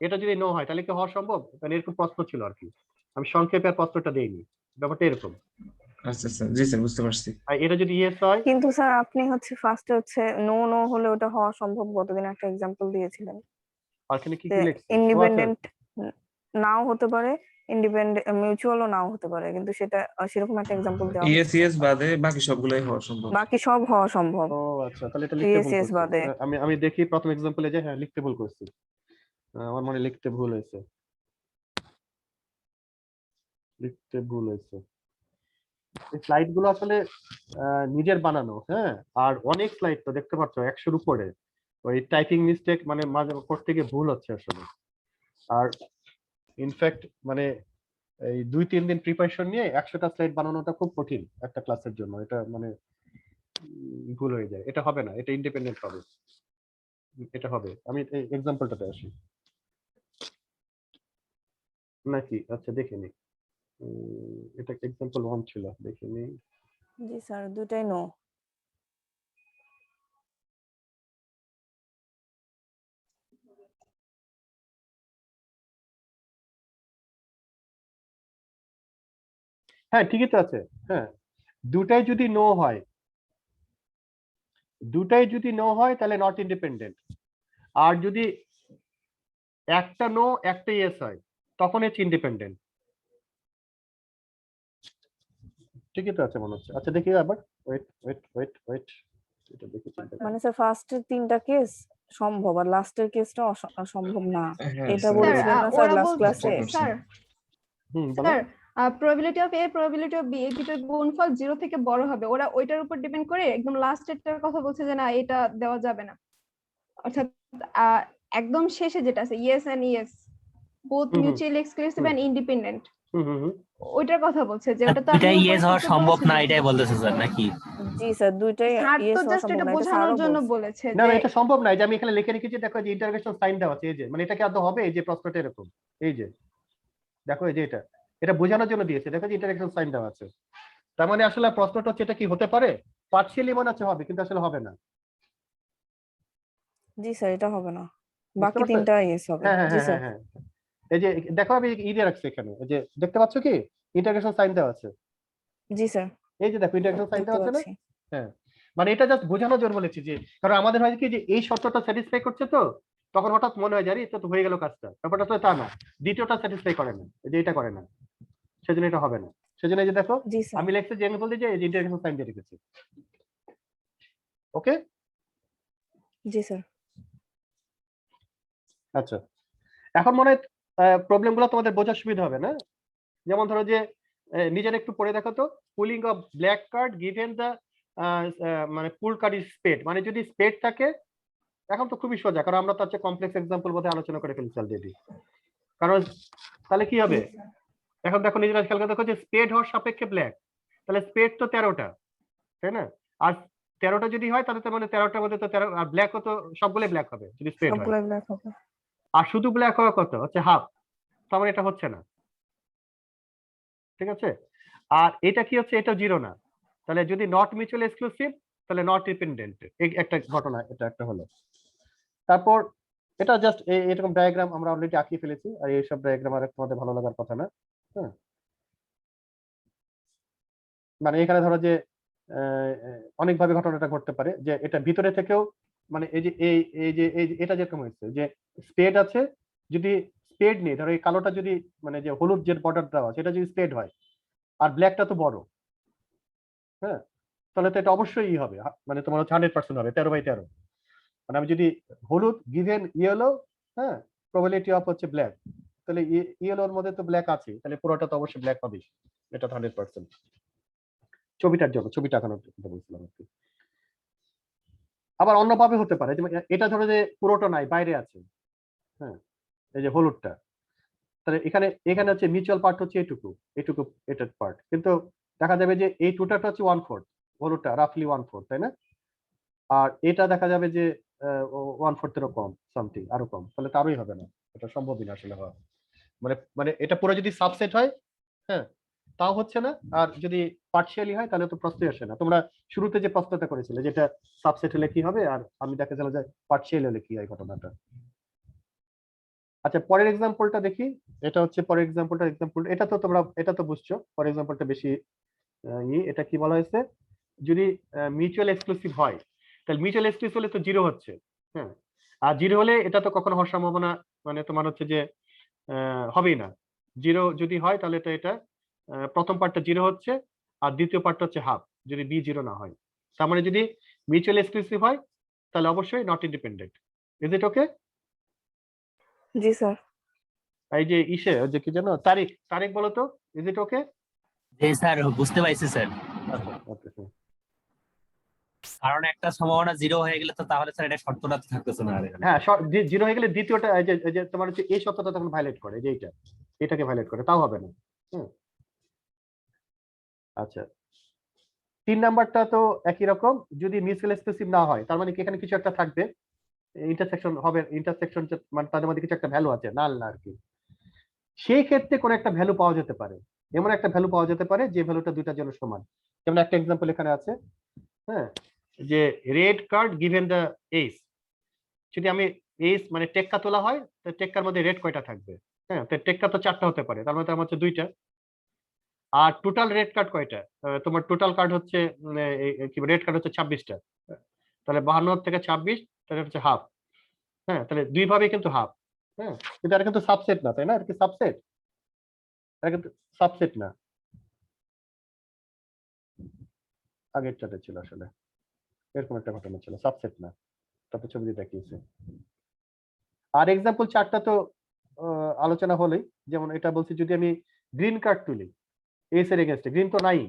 এটা যদি নো হয় তাহলে কি হওয়া সম্ভব, মানে এরকম প্রশ্ন ছিল আর কি, আমি সংক্ষেপে আর প্রশ্নটা দেইনি, ব্যাপারটা এরকম। আচ্ছা আচ্ছা, জি স্যার বুঝতে পারছি। আর এটা যদি ইয়েস হয়, কিন্তু স্যার আপনি হচ্ছে ফার্স্টে হচ্ছে নো নো হলে ওটা হওয়া সম্ভব, গতদিন একটা এক্সাম্পল দিয়েছিলেন আর এখানে কি যে কি লিখছে? ও আচ্ছা, ইন্ডিপেন্ডেন্ট নাও হতে পারে, ইন্ডিপেন্ডেন্ট মিউচুয়ালও নাও হতে পারে, কিন্তু সেটা সেরকম একটা এক্সাম্পল দেওয়া ইয়েস হচ্ছে। ইয়েস বাদে বাকি সবগুলাই হওয়া সম্ভব। বাকি সব হওয়া সম্ভব, ও আচ্ছা, তাহলে এটা লিখতে ভুল ইএসএস করছি। বাদে। আমি দেখি প্রথম এক্সাম্পলে যে হ্যাঁ লিখতে ভুল করছি, আমার মনে হয় লিখতে ভুল হয়েছে, লিখতে ভুল হয়েছে। এই স্লাইড গুলো আসলে নিজের বানানো, হ্যাঁ, আর অনেক স্লাইড তো দেখতে পাচ্ছ 100-র উপরে, ওই টাইপিং মিস্টেক মানে মাঝে করতে গিয়ে ভুল হচ্ছে আসলে। আর ইনফ্যাক্ট মানে এই 2-3 দিন প্রিপারেশন নিয়ে 100টা স্লাইড বানানোটা খুব কঠিন একটা ক্লাসের জন্য, এটা মানে ভুল হয়ে যায়, এটা হবে না, এটা ইন্ডিপেন্ডেন্ট হবে, এটা হবে। আমি এই এক্সাম্পলটাতে আসি নাকি, আচ্ছা দেখে নি, এটা এক্সাম্পল 1 ছিল, দেখে নি। জি স্যার, দুটাই নো। হ্যাঁ ঠিকই তো আছে, হ্যাঁ দুটাই যদি নো হয়, দুটাই যদি নো হয় তাহলে নট ইন্ডিপেন্ডেন্ট, আর যদি একটা নো একটা ইয়েস হয় তখন হচ্ছে ইন্ডিপেন্ডেন্ট, ঠিকই তো আছে মনে হচ্ছে। আচ্ছা দেখি আবার, ওয়েট ওয়েট ওয়েট ওয়েট, এটা দেখি চিন্তা করি। মানে স্যার ফার্স্টের 3টা কেস সম্ভব আর লাস্টের কেসটা অসম্ভব না, হ্যাঁ এটা স্যার, বলেছিলেন না স্যার ওরা লাস্ট বলছে ক্লাসে? স্যার, বলো। Sir probability of A probability of B এই দুটোর গুণফল 0 থেকে বড় হবে, ওরা ওইটার উপর ডিপেন্ড করে একদম লাস্ট এটার কথা বলছে যে না এটা দেওয়া যাবে না, অর্থাৎ একদম শেষে যেটা আছে yes and yes both hmm, hmm, mutually exclusive and independent, hmm, hmm, hmm. ওইটার কথা বলছে যে ওটা তো দুইটাই আপনি ইয়েস উপরে হওয়া করতে সম্ভব না বলেছিলেন। এটাই বলতেছে স্যার নাকি? জি স্যার, দুইটাই স্যার তো ইয়েস হওয়া জাস্ট সম্ভব এটা না, এটা বোঝানোর স্যারও জন্য বলছে। বলেছে না যে এটা সম্ভব না, এই যে আমি এখানে লিখে রেখেছি, দেখো যে ইন্টারগ্রেশন সাইন দেওয়া আছে, এই যে মানে এটা কি আদৌ হবে, এই যে প্রশ্নটা এরকম, এই যে দেখো এই যে এটা বোঝানোর জন্য দিয়েছে, দেখো যে ইন্টারগ্রেশন সাইন দেওয়া আছে, তার মানে আসলে প্রশ্নটা হচ্ছে এটা কি হতে পারে, পার্শিয়ালি মনে হচ্ছে হবে কিন্তু আসলে হবে না। জি স্যার, এটা হবে না, বুঝতে বাকি পারছো? 3টা ইয়েস হবে। হ্যাঁ হ্যাঁ জি হ্যাঁ স্যার। হ্যাঁ হ্যাঁ, এই যে দেখো আমি ই দিয়ে রাখছি এখানে, এই যে দেখতে পাচ্ছ কি ইন্টারগ্রেশন সাইন দেওয়া আছে, জি স্যার, এই যে দেখো ইন্টারগ্রেশন সাইন দেখতে দেওয়া আছে না। পাচ্ছি। হ্যাঁ, মানে এটা জাস্ট বোঝানোর জন্য বলেছি যে, কারণ আমাদের হয় কি যে এই শর্তটা স্যাটিসফাই করছে তো, তখন হঠাৎ মনে হয় জানি তো হয়ে গেল কাজটা, ব্যাপারটা তো তা না, দ্বিতীয়টা স্যাটিসফাই করে না, এই যে এটা করে না, সেজন্য এটা হবে না। সেজন্য এই যে দেখো জি স্যার। আমি লিখছি যে আমি বলতে যে ইন্টারগ্রেশন সাইন দিয়ে রেখেছি, ওকে। জি স্যার। আচ্ছা, এখন মনে হয় প্রবলেম গুলো তোমাদের বোঝার সুবিধা হবে না। যেমন ধরো যে নিজের একটু পড়ে দেখো তো, pulling of black card given the মানে পুল কার্ড ইজ স্পেড, মানে যদি স্পেড থাকে, এখন তো খুবই সোজা, কারণ আমরা তো হচ্ছে কমপ্লেক্স এক্সাম্পল বোধহয় আলোচনা করে ফেলছি অলরেডি, কারণ তাহলে কি হবে, এখন দেখো নিজেরা খেয়াল করে দেখো যে স্পেড হওয়ার সাপেক্ষে ব্ল্যাক, তাহলে স্পেড তো 13টা, তাই না? আর 13টা যদি হয় তাহলে তার মানে 13টার মধ্যে তো 13, আর ব্ল্যাকও তো সবগুলোই ব্ল্যাক হবে যদি স্প্রেড হয়। সবগুলো ব্ল্যাক হবে। আর শুধু ব্ল্যাক হওয়া কত হচ্ছে হাফ, তার মানে এটা হচ্ছে না, ঠিক আছে? আর এটা কি হচ্ছে, এটা জিরো না, তাহলে যদি নট মিউচুয়াল এক্সক্লুসিভ তাহলে নট ডিপেন্ডেন্ট, এই একটা ঘটনা, এটা একটা হলো। তারপর এটা জাস্ট এরকম ডায়াগ্রাম আমরা অলরেডি আঁকিয়ে ফেলেছি, আর এইসব ডায়াগ্রাম আর তোমাদের ভালো লাগার কথা না। হ্যাঁ, মানে এখানে ধরো যে অনেকভাবে ঘটনাটা ঘটতে পারে, যে এটা ভিতরে থেকেও, মানে এই যে এটা যেরকম হয়েছে যে স্পেড আছে, যদি স্পেড নেই, ধরো এই কালোটা যদি, মানে যে হলুদ যে বর্ডার দেওয়া আছে এটা যদি স্পেড হয় আর ব্ল্যাকটা তো বড়, হ্যাঁ, তাহলে তো এটা অবশ্যই হবে, মানে তোমার হচ্ছে 100% হবে 13/13। মানে আমি যদি হলুদ গিভেন ইয়েলো, হ্যাঁ, প্রবাবিলিটি অফ হচ্ছে ব্ল্যাক, তাহলে ইয়েলোর মধ্যে তো ব্ল্যাক আছে, তাহলে পুরোটা তো অবশ্যই ব্ল্যাক হবে, এটা তো 100%। ছবিটার জন্য, ছবিটা এখন বলছিলাম আর কি। আবার অন্যভাবে হতে পারে, যেমন এটা ধরো যে পুরোটা নাই, বাইরে আছে, হ্যাঁ, এই যে হলুদটা, তাহলে এখানে এখানে হচ্ছে মিউচুয়াল পার্ট হচ্ছে এটুকু, এটুকু এটার পার্ট, কিন্তু দেখা যাবে যে এই টুটাটা হচ্ছে 1/4, হলুদটা রাফলি 1/4, তাই না? আর এটা দেখা যাবে যে 1/4 এরও কম, সামথিং আরো কম, তাহলে তারই হবে না, এটা সম্ভবই না আসলে হওয়া। মানে মানে এটা পুরো যদি সাবসেট হয়, হ্যাঁ, তাও হচ্ছে না, আর যদি পার্শিয়ালি হয় তাহলে তো প্রশ্নই আসে না। তোমরা শুরুতে যে প্রশ্নটা করেছিলে যেটা সাবসেট হলে কি হবে, আর আমি দেখাচ্ছিলাম যে পার্শিয়াল হলে কি হয় ঘটনাটা। আচ্ছা, পরের এক্সাম্পলটা দেখি। এটা হচ্ছে পরের এক্সাম্পলটা, এটা তো তোমরা এটা তো বুঝছো, পরের এক্সাম্পলটা বেশি এটা কি বলা হয়েছে, যদি মিউচুয়াল এক্সক্লুসিভ হয় তাহলে মিউচুয়াল এক্সক্লুসিভ হলে তো জিরো হচ্ছে, হ্যাঁ, আর জিরো হলে এটা তো কখনো হওয়ার সম্ভাবনা, মানে তোমার হচ্ছে যে হবেই না। জিরো যদি হয় তাহলে তো এটা প্রথম পার্টটা জিরো হচ্ছে, আর দ্বিতীয় পার্টটা হচ্ছে হাফ, যদি বি জিরো না হয়। তার মানে যদি মিউচুয়াল এক্সক্লুসিভ হয় তাহলে অবশ্যই not independent. Is it okay? G sir. এই যে ইসে যে কি জানো, তারিখ, তারিখ বলো তো, is it okay? G sir, বুঝতে পারছি স্যার। আচ্ছা, ওকে। কারণ একটা সম্ভাবনা জিরো হয়ে গেলে তো তাহলে স্যার এটা শর্তটা তো থাকতেছে না আর এখানে। হ্যাঁ, জিরো হয়ে গেলে দ্বিতীয়টা, এই যে তোমার হচ্ছে এই শর্তটা তখন ভাইলেট করে, এই যে এটাকে ভাইলেট করে, তাও হবে না। হুম, আচ্ছা, 3 নাম্বারটা তো একই রকম, যদি মিউচুয়াল এক্সক্লুসিভ না হয় তার মানে কি এখানে কিছু একটা থাকবে, ইন্টারসেকশন হবে, ইন্টারসেকশন মানে তাদের মধ্যে কিছু একটা ভ্যালু আছে, নাল না আর কি। সেই ক্ষেত্রে কোন একটা ভ্যালু পাওয়া যেতে পারে, এমন একটা ভ্যালু পাওয়া যেতে পারে যে ভ্যালুটা দুইটার জন্য সমান। যেমন একটা এক্সাম্পল এখানে আছে, হ্যাঁ, যে red card given the S, যদি আমি এস মানে টেক্কা তোলা হয়, তাহলে টেক্কার মধ্যে রেড কয়টা থাকবে? হ্যাঁ, তো টেক্কা তো 4টা হতে পারে, তার মানে তার হচ্ছে 2টা। আর টোটাল রেড কার্ড কয়টা? তোমার টোটাল কার্ড হচ্ছে কি রেড কার্ড হচ্ছে 26টা, তাহলে 52 থেকে 26, তাহলে হচ্ছে হাফ। হ্যাঁ, তাহলে দুই ভাবে কিন্তু হাফ। হ্যাঁ, কিন্তু এটা কিন্তু সাবসেট না, তাই না? এটা কি সাবসেট? এটা কিন্তু সাবসেট না, আগেরটাতে ছিল আসলে এরকম একটা ঘটনা ছিল, সাবসেট না, তারপর ছবি দিয়ে দেখিয়েছে। আর এক্সাম্পল 4টা তো আলোচনা হলেই, যেমন এটা বলছি যদি আমি গ্রিন কার্ড তুলি এস এর এগেইনস্টে, গ্রিন তো নাই,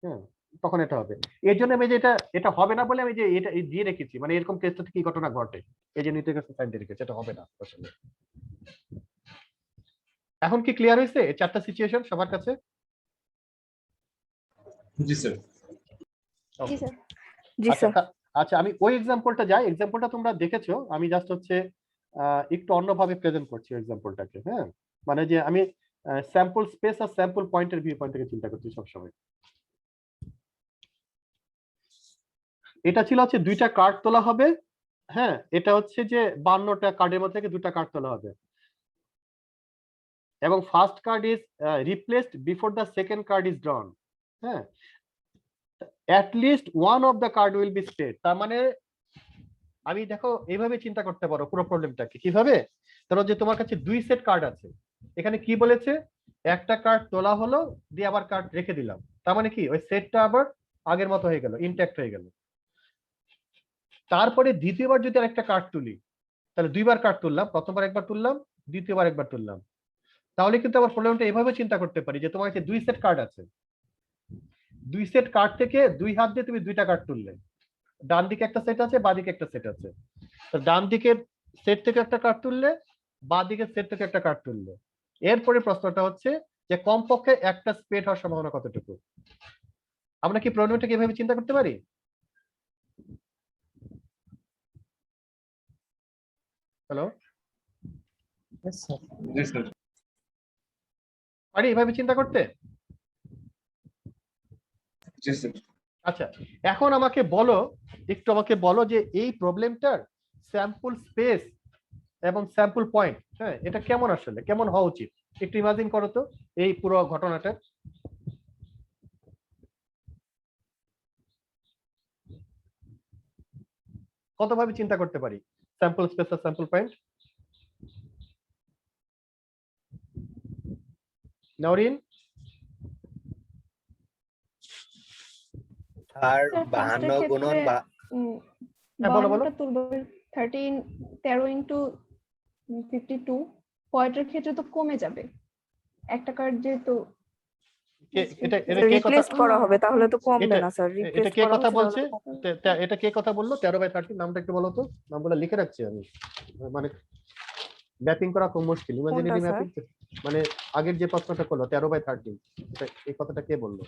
হ্যাঁ, তখন এটা হবে। এর জন্য আমি যে এটা হবে না বলে আমি যে এটা দিয়ে রেখেছি, মানে এরকম কেসটাতে কি ঘটনা ঘটে, এই যে নিতে গেছে সাইড দিয়ে রেখেছি, এটা হবে না আসলে। এখন কি ক্লিয়ার হয়েছে এই 4টা সিচুয়েশন সবার কাছে? জি স্যার। জি স্যার। জি আচ্ছা, স্যার। আচ্ছা, আমি ওই এক্সাম্পলটা যাই, এক্সাম্পলটা তোমরা দেখেছো, আমি জাস্ট হচ্ছে একটু অন্যভাবে প্রেজেন্ট করছি এক্সাম্পলটাকে। হ্যাঁ, মানে যে আমি স্যাম্পল স্পেস আর স্যাম্পল পয়েন্টের ভিউ পয়েন্ট থেকে চিন্তা করছি সবসময়। এটা ছিল হচ্ছে 2টা কার্ড তোলা হবে, হ্যাঁ, এটা হচ্ছে যে 52টা কার্ডের মধ্যে থেকে 2টা কার্ড তোলা হবে, এবং first card is replaced before the second card is drawn. হ্যাঁ, at least one of the card will be spade. তার মানে আমি দেখো এইভাবে চিন্তা করতে পারো পুরো প্রবলেমটাকে, কিভাবে? ধরো যে তোমার কাছে 2 সেট কার্ড আছে, এখানে কি বলেছে, একটা কার্ড তোলা হলো, দিয়ে আবার কার্ড রেখে দিলাম, তার মানে কি ওই সেটটা আবার আগের মতো হয়ে গেল, ইনট্যাক্ট হয়ে গেল। তারপরে দ্বিতীয়বার যদি আরেকটা কার্ড তুলি, তাহলে 2বার কার্ড তুললাম, প্রথমবার একবার তুললাম, দ্বিতীয়বার একবার তুললাম, তাহলে কিন্তু আবার প্রবলেমটা এভাবে চিন্তা করতে পারি যে তোমার কাছে 2 সেট কার্ড আছে, 2 সেট কার্ড থেকে 2 হাত দিয়ে তুমি 2টা কার্ড তুললে, ডান দিকে একটা সেট আছে, বাঁ দিকে একটা সেট আছে, তো ডান দিকের সেট থেকে একটা কার্ড তুললে, বাঁ দিকের সেট থেকে একটা কার্ড তুললে, এরপরে প্রশ্নটা হচ্ছে যে কমপক্ষে একটা স্পেড হওয়ার সম্ভাবনা কতটুকু? আমরা কি প্রবলেমটাকে এভাবে চিন্তা করতে পারি? Hello, Yes, sir. জি স্যার। পারি এভাবে চিন্তা করতে? জি স্যার। আচ্ছা, এখন আমাকে বলো যে এই প্রবলেমটার স্যাম্পল স্পেস এবং স্যাম্পল পয়েন্ট, হ্যাঁ, এটা কেমন আসলে কেমন হওয়া উচিত? একটু ইমাজিন করো তো এই পুরো ঘটনাটা। কতভাবে চিন্তা করতে পারি স্যাম্পল স্পেস আর স্যাম্পল পয়েন্ট? নওরিন, আর স্যার, 52 ফার্স্টের গুণন ক্ষেত্রে হ্যাঁ, বলো, বলো। 52টা তুলবো, 13 ইন্টু 52 পয়েন্টের ক্ষেত্রে তো কমে যাবে একটা কার্ড যেহেতু এটা এটা কে কথা রিপ্লেস করা হবে তাহলে তো কমবে এটা- না স্যার, এটা রিপ্লেস কে করা কথা হচ্ছে বলছে? তাহলে তো কমবে। এটা কে কথা বললো 13/30? নামটা একটু বলো তো, নামগুলো লিখে রাখছি আমি, মানে ম্যাপিং করা খুব মুশকিল। ইমাজিনারি কোনটা, ম্যাপিং, মানে আগের যে প্রশ্নটা করলো 13/30, এই কথাটা কে বললো?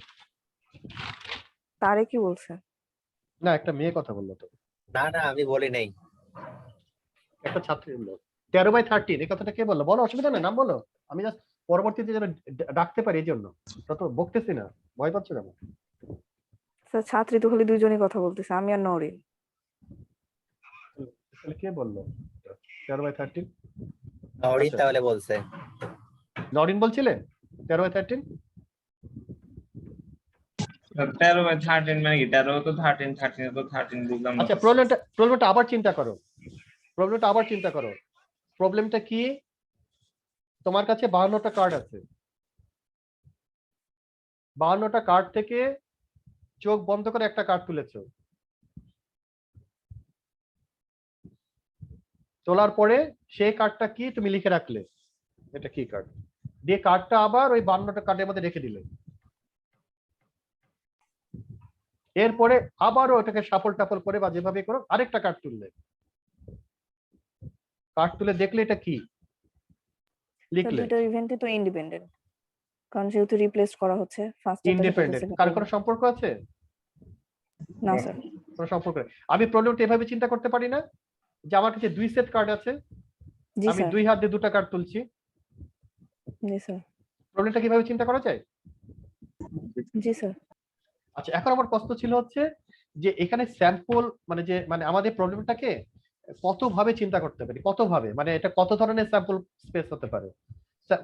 তারে কি বলছে? না, একটা মেয়ে কথা বললো তো, না না আমি বলি নাই। একটা ছাত্রী বললো 13/30, এই কথাটা কে বললো? বলো, অসুবিধা নেই, নাম বলো। আমি জাস্ট পরবর্তীতে যেন ডাকতে পারি এই জন্য। তত বকতেছি না, ভয় পাচ্ছ কেন? স্যার ছাত্রী তো খালি দুইজনই কথা বলতেছে, আমি আর নরিন। তাহলে কে বললো 13/30? নওরিন আচ্ছা। তাহলে বলছে। নরিন বলছিলেন 13/13? 13/13 মানে কি? 13 তো 13, 13 তো 13 বুঝলাম না। আচ্ছা, প্রবলেমটা আবার চিন্তা করো। প্রবলেমটা কি? তোমার কাছে 52টা কার্ড আছে, 52টা কার্ড থেকে চোখ বন্ধ করে একটা কার্ড তুলেছো। তোলার পরে সেই কার্ডটা কি তুমি লিখে রাখলে, এটা কি কার্ড, দিয়ে কার্ডটা আবার ওই 52টা কার্ডের মধ্যে রেখে দিলে। এরপরে আবারও ওটাকে শাফল টাফল করে বা যেভাবে করো আরেকটা কার্ড তুললে, কার্ড তুলে দেখলে এটা কি স্যার লিখলে? দুটো ইভেন্টই তো ইন্ডিপেন্ডেন্ট, কারণ যেহেতু রিপ্লেস করা হচ্ছে ফার্স্ট ইন্ডিপেন্ডেন্ট, কার কোনো সম্পর্ক আছে? না স্যার। কোনো সম্পর্ক নেই। আমি প্রবলেমটা এভাবে চিন্তা করতে পারি না যে আমার কাছে 2 সেট কার্ড আছে, জি আমি স্যার। 2 হাত দিয়ে 2টা কার্ড তুলছি। জি স্যার। প্রবলেমটা কিভাবে চিন্তা করা যায়? জি স্যার। আচ্ছা, এখন আমার প্রশ্ন ছিল হচ্ছে যে এখানে স্যাম্পল মানে আমাদের প্রবলেমটাকে কতভাবে চিন্তা করতে পারি, কতভাবে, মানে এটা কত ধরনের স্যাম্পল স্পেস হতে পারে?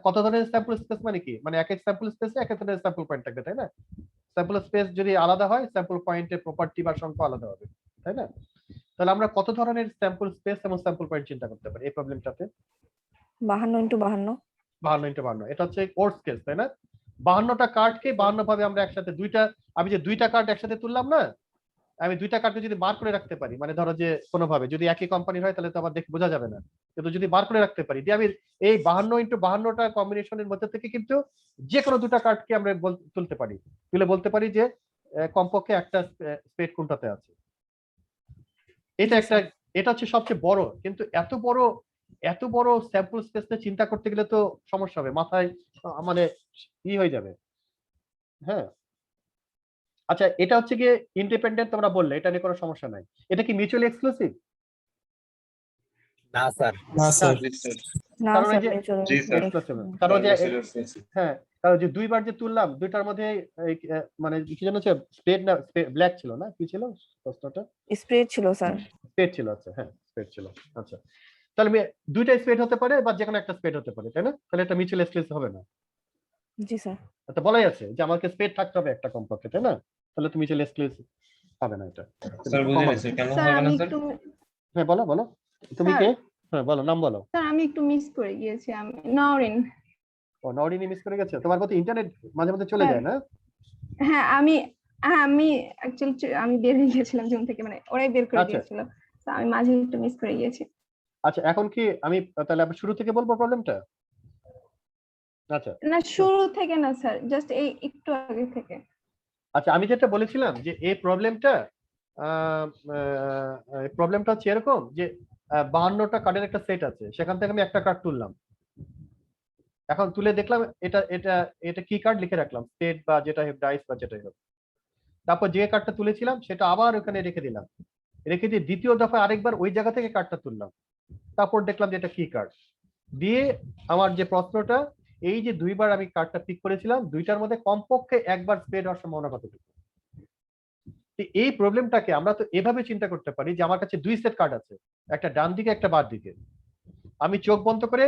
কত ধরনের স্যাম্পল স্পেস মানে কি? মানে এক এক স্যাম্পল স্পেসে এক এক ধরনের স্যাম্পল পয়েন্ট থাকবে, তাই না? স্যাম্পল স্পেস যদি আলাদা হয়, স্যাম্পল পয়েন্টের প্রপার্টি বা সংখ্যা আলাদা হবে, তাই না? তাহলে আমরা কত ধরনের স্যাম্পল স্পেস এবং স্যাম্পল পয়েন্ট চিন্তা করতে পারি এই প্রবলেমটাতে? 52 × 52। 52 × 52, এটা হচ্ছে কোর্স কেস, তাই না? 52টা কার্ডকে 52 ভাবে আমরা একসাথে আমি যে 2টা কার্ড একসাথে তুললাম না, আমি 2টা কার্ডকে যদি বার করে রাখতে পারি, মানে ধরো যে কোনো ভাবে যদি একই কোম্পানির হয় তাহলে তো আবার দেখে বোঝা যাবে না, কিন্তু যদি বার করে রাখতে পারি দিয়ে আমি এই 52 × 52টা কম্বিনেশনের মধ্যে থেকে কিন্তু যে কোনো 2টা কার্ডকে আমরা তুলতে পারি, বলতে পারি যে কমপক্ষে একটা স্পেড কোনটাতে আছে। এটা হচ্ছে সবচেয়ে বড়, কিন্তু এত বড় স্যাম্পল স্পেসটা চিন্তা করতে গেলে তো সমস্যা হবে, মাথায় মানে হয়ে যাবে। হ্যাঁ, আচ্ছা, এটা হচ্ছে গিয়ে ইন্ডিপেন্ডেন্ট, তোমরা বললে এটা নিয়ে কোনো সমস্যা নাই। এটা কি মিউচুয়ালি এক্সক্লুসিভ? না স্যার। না স্যার। জি স্যার। না কারণ স্যার, এই যে মিউচুয়াল জি স্যার। কারণ যে Exclusive. হ্যাঁ, কারণ যে 2বার যে তুললাম 2টার মধ্যে মানে কি যেন হচ্ছে স্পেড না ব্ল্যাক ছিল না, কি ছিল প্রশ্নটা? স্প্রেড ছিল স্যার। স্পেড ছিল, আচ্ছা হ্যাঁ স্পেড ছিল। আচ্ছা, তাহলে 2টা স্পেড হতে পারে বা যে কোনো একটা স্পেড হতে পারে, তাই না? তাহলে এটা মিউচুয়াল এক্সক্লুসিভ হবে না। জি স্যার। এটা বলাই আছে যে আমাকে স্পেড থাকতে হবে একটা কমপক্ষে, তাই না? তাহলে তুমি মিউচুয়াল এক্সক্লুসিভ হবে না এটা। স্যার বুঝে গেছি কেন স্যার হবে না আমি স্যার? একটু হ্যাঁ, বলো তুমি কে? হ্যাঁ বলো, নাম বলো। স্যার আমি একটু মিস করে গিয়েছি, আমি নওরিন। ও, নওরিন মিস করে গেছে। তোমার মধ্যে ইন্টারনেট মাঝে মধ্যে চলে যায় না? হ্যাঁ আমি অ্যাকচুয়ালি আমি বের হয়ে গিয়েছিলাম জুম থেকে, মানে ওরাই বের করে আচ্ছা। দিয়েছিল, তো আমি মাঝে একটু মিস করে গিয়েছি। আচ্ছা, এখন কি আমি তাহলে আবার শুরু থেকে বলবো প্রবলেমটা? আচ্ছা না শুরু থেকে না স্যার, জাস্ট এই একটু আগে থেকে। আচ্ছা, আমি যেটা বলেছিলাম যে এই প্রবলেমটা হচ্ছে এরকম যে 52টা কার্ডের একটা সেট আছে, সেখান থেকে আমি একটা কার্ড তুললাম, এখন তুলে দেখলাম এটা এটা এটা কি কার্ড লিখে রাখলাম, স্পেড বা যেটা হোক, ডাইস বা যেটাই হোক। তারপর যে কার্ডটা তুলেছিলাম সেটা আবার ওখানে রেখে দিলাম, রেখে দিয়ে দ্বিতীয় দফায় আরেকবার ওই জায়গা থেকে কার্ডটা তুললাম, তারপর দেখলাম যে এটা কি কার্ড, দিয়ে আমার যে প্রশ্নটা, এই যে দুইবার আমি কার্ডটা পিক করেছিলাম, দুইটার মধ্যে কমপক্ষে একবার স্প্রেড হওয়ার সম্ভাবনা কতটুকু। এই প্রবলেমটাকে আমরা তো এভাবে চিন্তা করতে পারি যে আমার কাছে দুই সেট কার্ড আছে, একটা ডান দিকে একটা বাম দিকে, আমি চোখ বন্ধ করে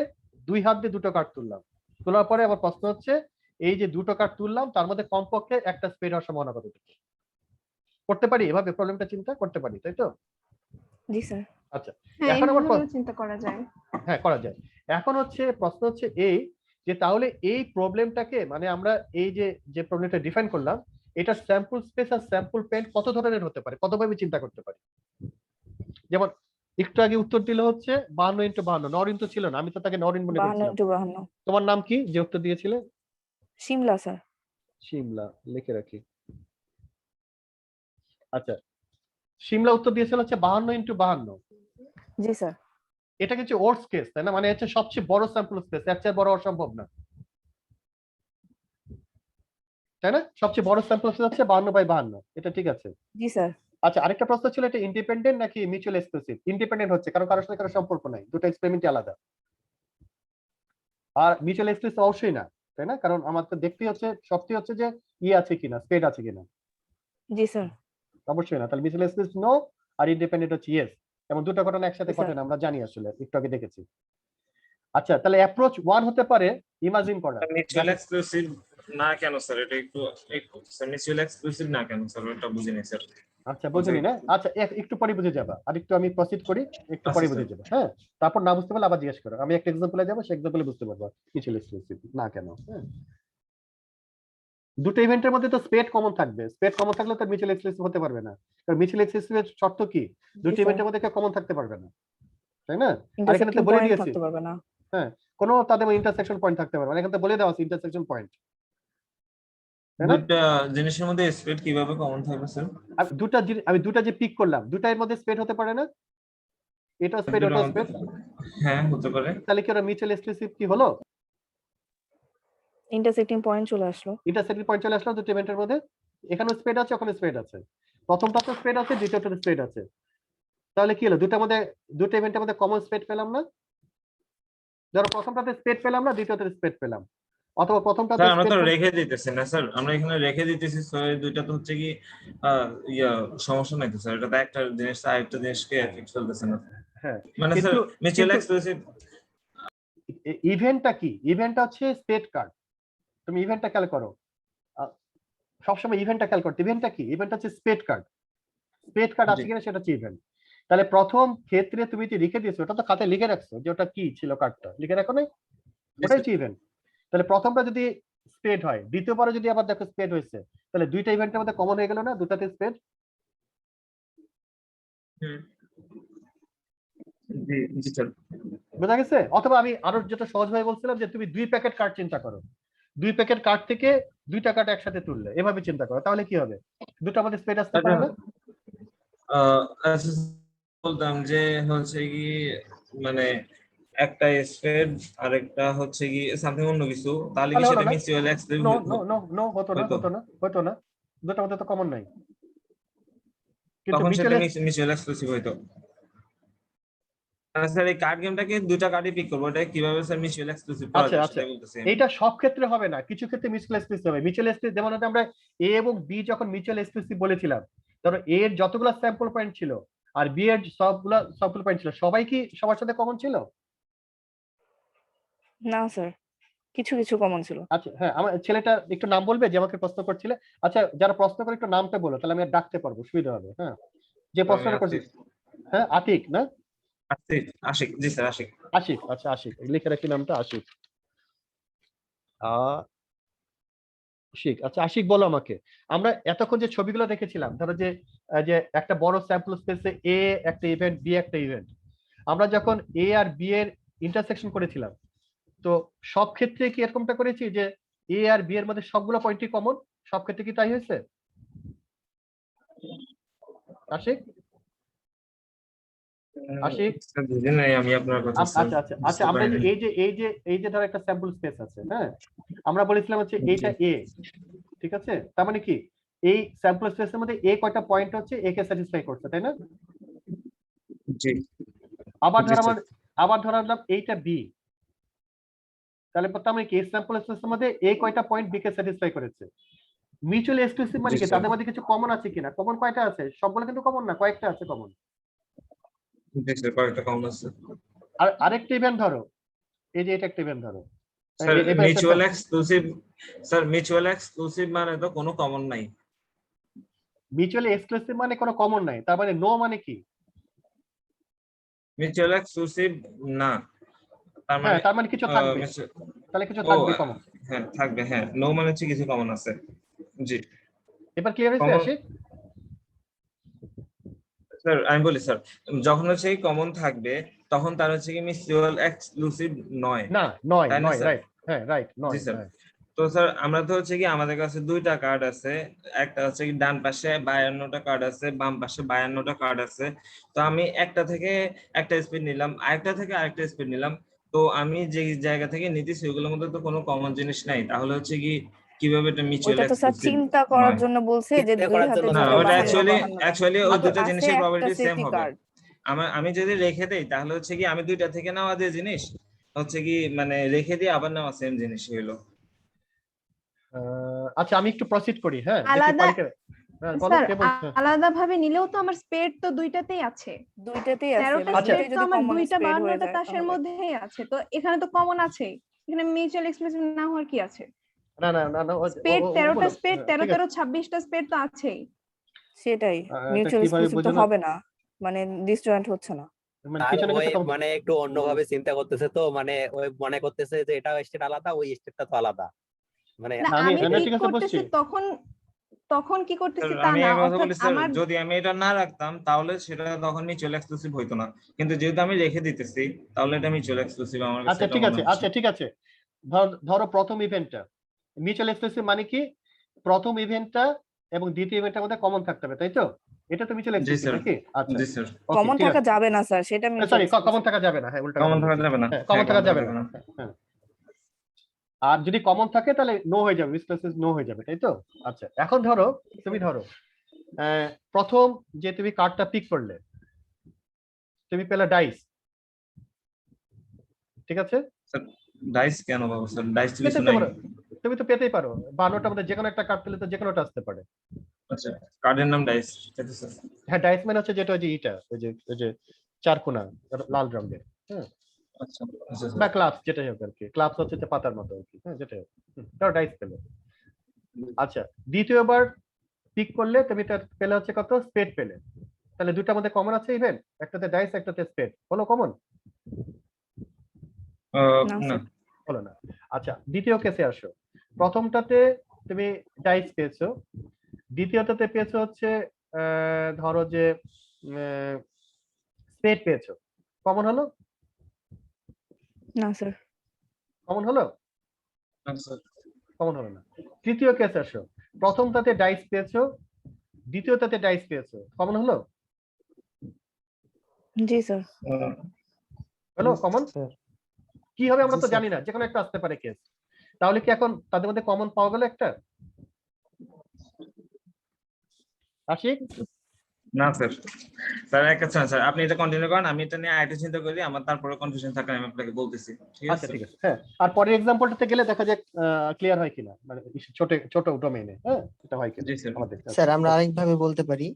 দুই হাত দিয়ে দুটো কার্ড তুললাম, তোলার পরে আবার প্রশ্ন হচ্ছে এই যে দুটো কার্ড তুললাম তার মধ্যে কমপক্ষে একটা স্প্রেড হওয়ার সম্ভাবনা কতটুকু। করতে পারি এভাবে, প্রবলেমটা চিন্তা করতে পারি, তাই তো? জি স্যার। আচ্ছা, হ্যাঁ এখন আবার এইভাবেও চিন্তা করা যায়। হ্যাঁ করা যায়। এখন হচ্ছে প্রশ্ন হচ্ছে এই যে তাহলে এই প্রবলেমটাকে মানে আমরা এই যে যে প্রবলেমটা ডিফাইন করলাম, এটা স্যাম্পল স্পেস আর স্যাম্পল পেন্ট কত ধরনের হতে পারে, কতভাবে চিন্তা করতে পারি। যেমন একটু আগে উত্তর দিল হচ্ছে 52x52, নরিন তো ছিল না, আমি তো তাকে নরিন মনে 52 করছিলাম। into 52। তোমার নাম কি যে উত্তর দিয়েছিলে? শিমলা স্যার। শিমলা, লিখে রাখি। আচ্ছা, শিমলা উত্তর দিয়েছিল হচ্ছে 52x52। জি স্যার। এটা কিছু ওয়ার্স্ট কেস, তাই না? মানে হচ্ছে সবচেয়ে বড় স্যাম্পল স্পেস, এর চেয়ে বড় অসম্ভব না, তাই না? সবচেয়ে বড় স্যাম্পল স্পেস হচ্ছে 52x52, এটা ঠিক আছে। জি স্যার। আচ্ছা, আরেকটা প্রশ্ন ছিল এটা ইন্ডিপেন্ডেন্ট নাকি মিউচুয়াল এক্সক্লুসিভ? ইন্ডিপেন্ডেন্ট হচ্ছে কারণ কারোর সাথে কারো সম্পর্ক নাই, দুটো এক্সপেরিমেন্টই আলাদা। আর মিউচুয়াল এক্সক্লুসিভ অবশ্যই না, তাই না? কারণ আমার তো দেখতে হচ্ছে সবটি হচ্ছে যে আছে কিনা, স্প্রেড আছে কিনা। জি স্যার। অবশ্যই না, তাহলে মিউচুয়াল এক্সক্লুসিভ নো, আর ইন্ডিপেন্ডেন্ট হচ্ছে ইয়েস। এবং দুটো ঘটনা একসাথে জি, স্যার। ঘটে না, আমরা জানি আসলে, একটু আগে দেখেছি। আচ্ছা, তাহলে অ্যাপ্রোচ 1 হতে পারে ইমাজিন করা। মিউচুয়াল এক্সক্লুসিভ না কেন স্যার? এটা একটু মিউচুয়াল এক্সক্লুসিভ না কেন স্যার? এটা বুঝিনি স্যার। আচ্ছা, বুঝলি না? আচ্ছা, একটু পরে বুঝে যাবা, আর একটু আমি প্রসিড করি, একটু আচ্ছা, পরে স্যার। বুঝে যাবে। হ্যাঁ, তারপর না বুঝতে পারলে আবার জিজ্ঞেস করো, আমি একটা এক্সাম্পলে যাবো, সেই এক্সাম্পলে বুঝতে পারবো মিউচুয়াল এক্সক্লুসিভ না কেন। হ্যাঁ, দুটো ইভেন্টের মধ্যে তো স্প্রেড কমন থাকবে, স্প্রেড কমন থাকলে তো মিউচুয়াল এক্সক্লুসিভ হতে পারবে না। কারণ মিউচুয়াল এক্সক্লুসিভের শর্ত কি? দুটো স্যার। ইভেন্টের মধ্যে কেউ কমন থাকতে পারবে না, তাই না? আর এখানে তো ইন্টারসেক্টিং বলে পয়েন্ট দিয়েছি, থাকতে পারবে না। হ্যাঁ, কোনো তাদের ইন্টারসেকশন পয়েন্ট থাকতে পারবে না, এখানে তো বলে দেওয়া আছে ইন্টারসেকশন পয়েন্ট, তাই না? দুইটা জিনিসের মধ্যে স্প্রেড কিভাবে কমন থাকবে স্যার? আমি দুটা যে পিক করলাম, দুটার মধ্যে স্প্রেড হতে পারে না? এটা স্প্রেড, ওটা স্প্রেড, হ্যাঁ হতে পারে। তাহলে কি ওরা মিউচুয়াল এক্সক্লুসিভ কি হলো? ইন্টারসেক্টিং পয়েন্ট চলে আসলো। ইন্টারসেক্টিং পয়েন্ট চলে আসলো দুটো ইভেন্টের মধ্যে, এখানেও স্প্রেড আছে, ওখানে স্প্রেড আছে, প্রথমটাতে স্প্রেড আছে, দ্বিতীয়টাতে স্প্রেড আছে, তাহলে কি হলো? দুটোর মধ্যে, দুটো ইভেন্টের মধ্যে কমন স্প্রেড পেলাম না? ধরো প্রথমটাতে স্প্রেড পেলাম না, দ্বিতীয়টাতে স্প্রেড পেলাম, অথবা প্রথমটাতে স্যার আমরা তো স্প্রেড, রেখে দিতেছি না স্যার, আমরা এখানে রেখে দিতেছি স্যার, দুইটা তো হচ্ছে কি সমস্যা নাই তো স্যার, এটা তো একটা জিনিস আরেকটা জিনিসকে এফেক্ট ফেলতেছে না। হ্যাঁ, মানে স্যার মিউচুয়াল এক্সক্লুসিভ ইভেন্টটা কি? ইভেন্টটা হচ্ছে স্প্রেড কার্ড, তুমি ইভেন্টটা খেয়াল করো, সবসময় ইভেন্টটা খেয়াল করতে, ইভেন্টটা কি? ইভেন্ট হচ্ছে স্প্রেড কার্ড, স্প্রেড কার্ড আছে কিনা সেটা হচ্ছে ইভেন্ট। তাহলে প্রথম ক্ষেত্রে তুমি যে লিখে দিয়েছো, ওটা তো খাতায় লিখে রাখছো যে ওটা কি ছিল, কার্ডটা লিখে রাখো নাই? ওটাই হচ্ছে ইভেন্ট। তাহলে প্রথমটা যদি স্প্রেড হয়, দ্বিতীয়বারে যদি আবার দেখো স্প্রেড হয়েছে, তাহলে দুইটা ইভেন্টের মধ্যে কমন হয়ে গেল না, দুটাতে স্প্রেড। জি জি স্যার। বোঝা গেছে? অথবা আমি আরো যেটা সহজভাবে বলছিলাম যে তুমি 2 প্যাকেট কার্ড চিন্তা করো, 2 প্যাকেট কার্ড থেকে 2টা কার্ড একসাথে তুললে, এভাবে চিন্তা করো, তাহলে কি হবে? দুটোর মধ্যে স্প্রেড আসতে পারে না? বলতাম যে হচ্ছে কি মানে একটা স্প্রেড আরেকটা হচ্ছে কি সামথিং অন্য কিছু, তাহলে কি সেটা mutual exclusive no no no no, হতো না, দুটোর মধ্যে তো কমন নাই, কিন্তু তখন সেটা মিউচুয়াল, মিউচুয়াল এক্সক্লুসিভ হইতো। স্যার এই কার্ড গেমটাকে দুইটা কার্ডই পিক করবো, এটা কিভাবে স্যার মিউচুয়াল এক্সক্লুসিভ করা যায় সেটা বলতেছি। এইটা সব ক্ষেত্রে হবে না, কিছু ক্ষেত্রে মিউচুয়াল এক্সক্লুসিভ হবে। মিউচুয়াল এক্সক্লুসিভ যেমন হচ্ছে আমরা এ এবং বি যখন মিউচুয়াল এক্সক্লুসিভ বলেছিলাম, ধরো এ এর যতগুলো স্যাম্পল পয়েন্ট ছিল আর বি এর সবগুলো স্যাম্পল পয়েন্ট ছিল, সবাই কি সবার সাথে কমন ছিল? না স্যার, কিছু কিছু কমন ছিল। আচ্ছা, হ্যাঁ, আমার ছেলেটা একটু নাম বলবে যে আমাকে প্রশ্ন করছিলে? আচ্ছা, যারা প্রশ্ন করে একটু নামটা বলো, তাহলে আমি আর ডাকতে পারবো, সুবিধা হবে। হ্যাঁ, যে প্রশ্নটা করছে, হ্যাঁ, আতিক না? আশিক, জি স্যার আশিক। আশিক, আচ্ছা আশিক, লিখে রাখি নামটা, আশিক। আশিক, আচ্ছা আশিক বলো আমাকে, আমরা এতক্ষণ যে ছবিগুলো দেখেছিলাম, ধরো যে যে একটা বড় স্যাম্পল স্পেসে এ একটা ইভেন্ট, বি একটা ইভেন্ট, আমরা যখন এ আর বি এর ইন্টারসেকশন করেছিলাম, তো সব ক্ষেত্রে কি এরকমটা করেছি যে এ আর বি এর মধ্যে সবগুলো পয়েন্টই কমন? সব ক্ষেত্রে কি তাই হয়েছে আশিক? আশিক, আমি আপনার কথা আচ্ছা আচ্ছা আচ্ছা, আমরা এই যে ধরো একটা স্যাম্পল স্পেস আছে, হ্যাঁ, আমরা বলেছিলাম হচ্ছে এইটা এ, ঠিক আছে? তার মানে কি এই স্যাম্পল স্পেসের মধ্যে এ কয়টা পয়েন্ট হচ্ছে এ কে স্যাটিসফাই করছে, তাই না? জি আবার জি ধরা স্যার। ধরলাম এইটা বি, তাহলে তার মানে কি স্যাম্পল স্পেসের মধ্যে এ কয়টা পয়েন্ট বি কে স্যাটিসফাই করেছে। মিউচুয়ালি এক্সক্লুসিভ মানে জি কি স্যার। তাদের মধ্যে কিছু কমন আছে কিনা? কমন কয়টা আছে? সবগুলো কিন্তু কমন না, কয়েকটা আছে কমন। জি স্যার, কয়েকটা কমন আছে। আর আরেকটা ইভেন্ট ধরো, এই যে এটা একটা ইভেন্ট ধরো, স্যার এবার একটা mutual exclusive, sir mutual exclusive মানে তো কোনো কমন নাই। মিউচুয়ালি এক্সক্লুসিভ মানে কোনো কমন নাই, তার মানে নো মানে কি? মিউচুয়াল এক্সক্লুসিভ না, তার হ্যাঁ, মানে তার মানে কিছু থাকবে, তাহলে কিছু ও থাকবে কমন। হ্যাঁ থাকবে, হ্যাঁ নো মানে হচ্ছে কিছু কমন আছে। জি এবার ক্লিয়ার হয়েছে কমন। আশিক? স্যার আমি বলি স্যার, যখন হচ্ছে কমন থাকবে তখন তার হচ্ছে কি মিউচুয়াল এক্সক্লুসিভ নয়, না, নয় তাই না নয়, স্যার? রাইট, হ্যাঁ রাইট, জি নয়, স্যার। হ্যাঁ। তো স্যার আমরা তো হচ্ছে কি আমাদের কাছে দুইটা কার্ড আছে, একটা হচ্ছে কি ডান পাশে 52টা কার্ড আছে, বাম পাশে 52টা কার্ড আছে। তো আমি একটা থেকে একটা স্পিড নিলাম, আরেকটা থেকে আরেকটা স্পিড নিলাম। তো আমি যে জায়গা থেকে নিতেছি ওগুলোর মধ্যে তো কোনো কমন জিনিস নাই, তাহলে হচ্ছে কি কিভাবে এটা মিউচুয়াল ওইটা তো স্যার এক্সক্লুসিভ চিন্তা করার নয়? জন্য বলছে যে চিন্তা দুই করার হাতে জন্য না স্যার দুটো ওটা বলছে। বাহান্ন অ্যাকচুয়ালি ওই কিন্তু দুটো আছে জিনিসের একটা প্রবাবিলিটি সেম সেফটি হবে। কার্ড। আমি যদি রেখে দেই তাহলে হচ্ছে কি আমি দুইটা থেকে নেওয়া যে জিনিস হচ্ছে কি মানে রেখে দিয়ে আবার নেওয়া সেম জিনিস হইলো। আচ্ছা আমি একটু প্রসিড করি, হ্যাঁ দেখি আলাদা পরীক্ষা। হ্যাঁ বলো, স্যার কে বলছে? আলাদা ভাবে নিলেও তো আমার স্পেড তো দুইটাতেই আছে, দুইটাতেই আছে, 13টা এবার আচ্ছা। স্পেড দুইটাই তো যদি আমার কমন দুইটা স্প্রেড হয়ে 52টা যায় তাসের তাহলে মধ্যেই আছে, তো এখানে তো কমন আছেই, এখানে মিউচুয়াল এক্সক্লুসিভ না হওয়ার কি আছে? না না না না, স্পেড 13টা বলো, স্পেড হ্যাঁ, 13 ঠিক আছে। 13 26টা স্পেড তো আছেই। সেটাই এটা মিউচুয়াল কিভাবে এক্সক্লুসিভ তো বোঝানো, হবে না, মানে ডিসজয়েন্ট হচ্ছে না। মানে আর পিছনে ওই কিছু মানে একটু অন্যভাবে চিন্তা করতেছে, তো মানে ওই মনে করতেছে যে এটা স্টেট আলাদা, ওই স্টেটটা তো আলাদা, মানে না আমি আমি না, পিক ঠিক আছে বুঝছি। করতেছি তখন তখন কি করতেছি তা আমি না, এক কথা অর্থাৎ বলি স্যার, আমার যদি আমি এটা না রাখতাম তাহলে সেটা তখন মিউচুয়াল এক্সক্লুসিভ হইতো না, কিন্তু যেহেতু আমি রেখে দিতেছি তাহলে এটা মিউচুয়াল এক্সক্লুসিভ আমার কাছে আচ্ছা এটা ঠিক মনে আছে, হচ্ছে। আচ্ছা ঠিক আছে, ধরো প্রথম ইভেন্টটা মিউচুয়াল এক্সক্লুসিভ মানে কি? প্রথম ইভেন্টটা এবং দ্বিতীয় ইভেন্টের মধ্যে কমন থাকতে হবে, তাই তো? এটা তো মিউচুয়াল জি এক্সক্লুসিভ স্যার। নাকি? আচ্ছা জি স্যার। ওকে, কমন ঠিক থাকা আছে। যাবে না স্যার, সেটা মিউচুয়াল সরি, কমন এক্সক্লুসিভ। থাকা যাবে না, হ্যাঁ উল্টা কমন কথা থাকা বলছি। যাবে না, হ্যাঁ, হ্যাঁ কমন থাকা কমন যাবে থাকা না, যাবে না। হ্যাঁ। আর যদি কমন থাকে তাহলে নো হয়ে যাবে, এক্সক্লুসিভ নো হয়ে যাবে, তাই তো? আচ্ছা এখন ধরো, তুমি ধরো প্রথম যে তুমি কার্ডটা পিক করলে, তুমি পেলে ডাইস, ঠিক আছে? স্যার ডাইস কেন পাবো স্যার? ডাইস তো কিছু পেতে নাই। পারো, তুমি তো পেতেই পারো, 52টার মধ্যে যে কোনো একটা কার্ড পেলে তো যে কোনোটা আসতে পারে। আচ্ছা কার্ডের নাম ডাইস, ঠিক আছে স্যার। হ্যাঁ, ডাইস মানে হচ্ছে যেটা ওই যে ইটা, ওই যে চারকোনা লাল রঙের, হ্যাঁ, আচ্ছা আচ্ছা বা স্যার। ক্লাবস যেটাই হোক আর কি, ক্লাবস হচ্ছে যে পাতার মতো আর কি, হ্যাঁ যেটাই হোক, তাও ডাইস পেলে। আচ্ছা দ্বিতীয়বার পিক করলে তুমি তার পেলে হচ্ছে কত? স্পেড পেলে, তাহলে দুটার মধ্যে কমন আছে ইভেন্ট, একটাতে ডাইস একটাতে স্পেড, হলো কমন? না না স্যার। হলো না। আচ্ছা দ্বিতীয় কেসে আসো, প্রথমটাতে তুমি ডাইস পেয়েছো, দ্বিতীয়টাতে পেয়েছো হচ্ছে ধরো যে স্পেড পেয়েছো, কমন হলো? না স্যার। কমন হলো? স্যার। কমন হলো না। তৃতীয় কেসে আসো, প্রথমটাতে ডাইস পেয়েছো, দ্বিতীয়টাতে ডাইস পেয়েছো, কমন হলো? জি স্যার। হলো কমন? স্যার কি হবে আমরা জি তো স্যার। জানি না, যে কোনো একটা আসতে পারে কেস। তাহলে কি এখন তাদের মধ্যে কমন পাওয়া গেল একটা? আশিক? না স্যার। স্যার একটা স্যার আপনি এটা কন্টিনিউ করেন, আমি এটা নিয়ে আরেকটু চিন্তা করি, আমার তারপরে কনফিউশন থাকলে আমি আপনাকে বলতেছি, ঠিক আচ্ছা আছে? ঠিক আছে, হ্যাঁ। আর পরের এক্সাম্পলটাতে গেলে দেখা যাক ক্লিয়ার হয় কিনা, মানে ছোট ছোট ডোমেইনে, হ্যাঁ এটা হয় কিনা জি স্যার। আমাদের। স্যার আমরা আরেকভাবে বলতে পারি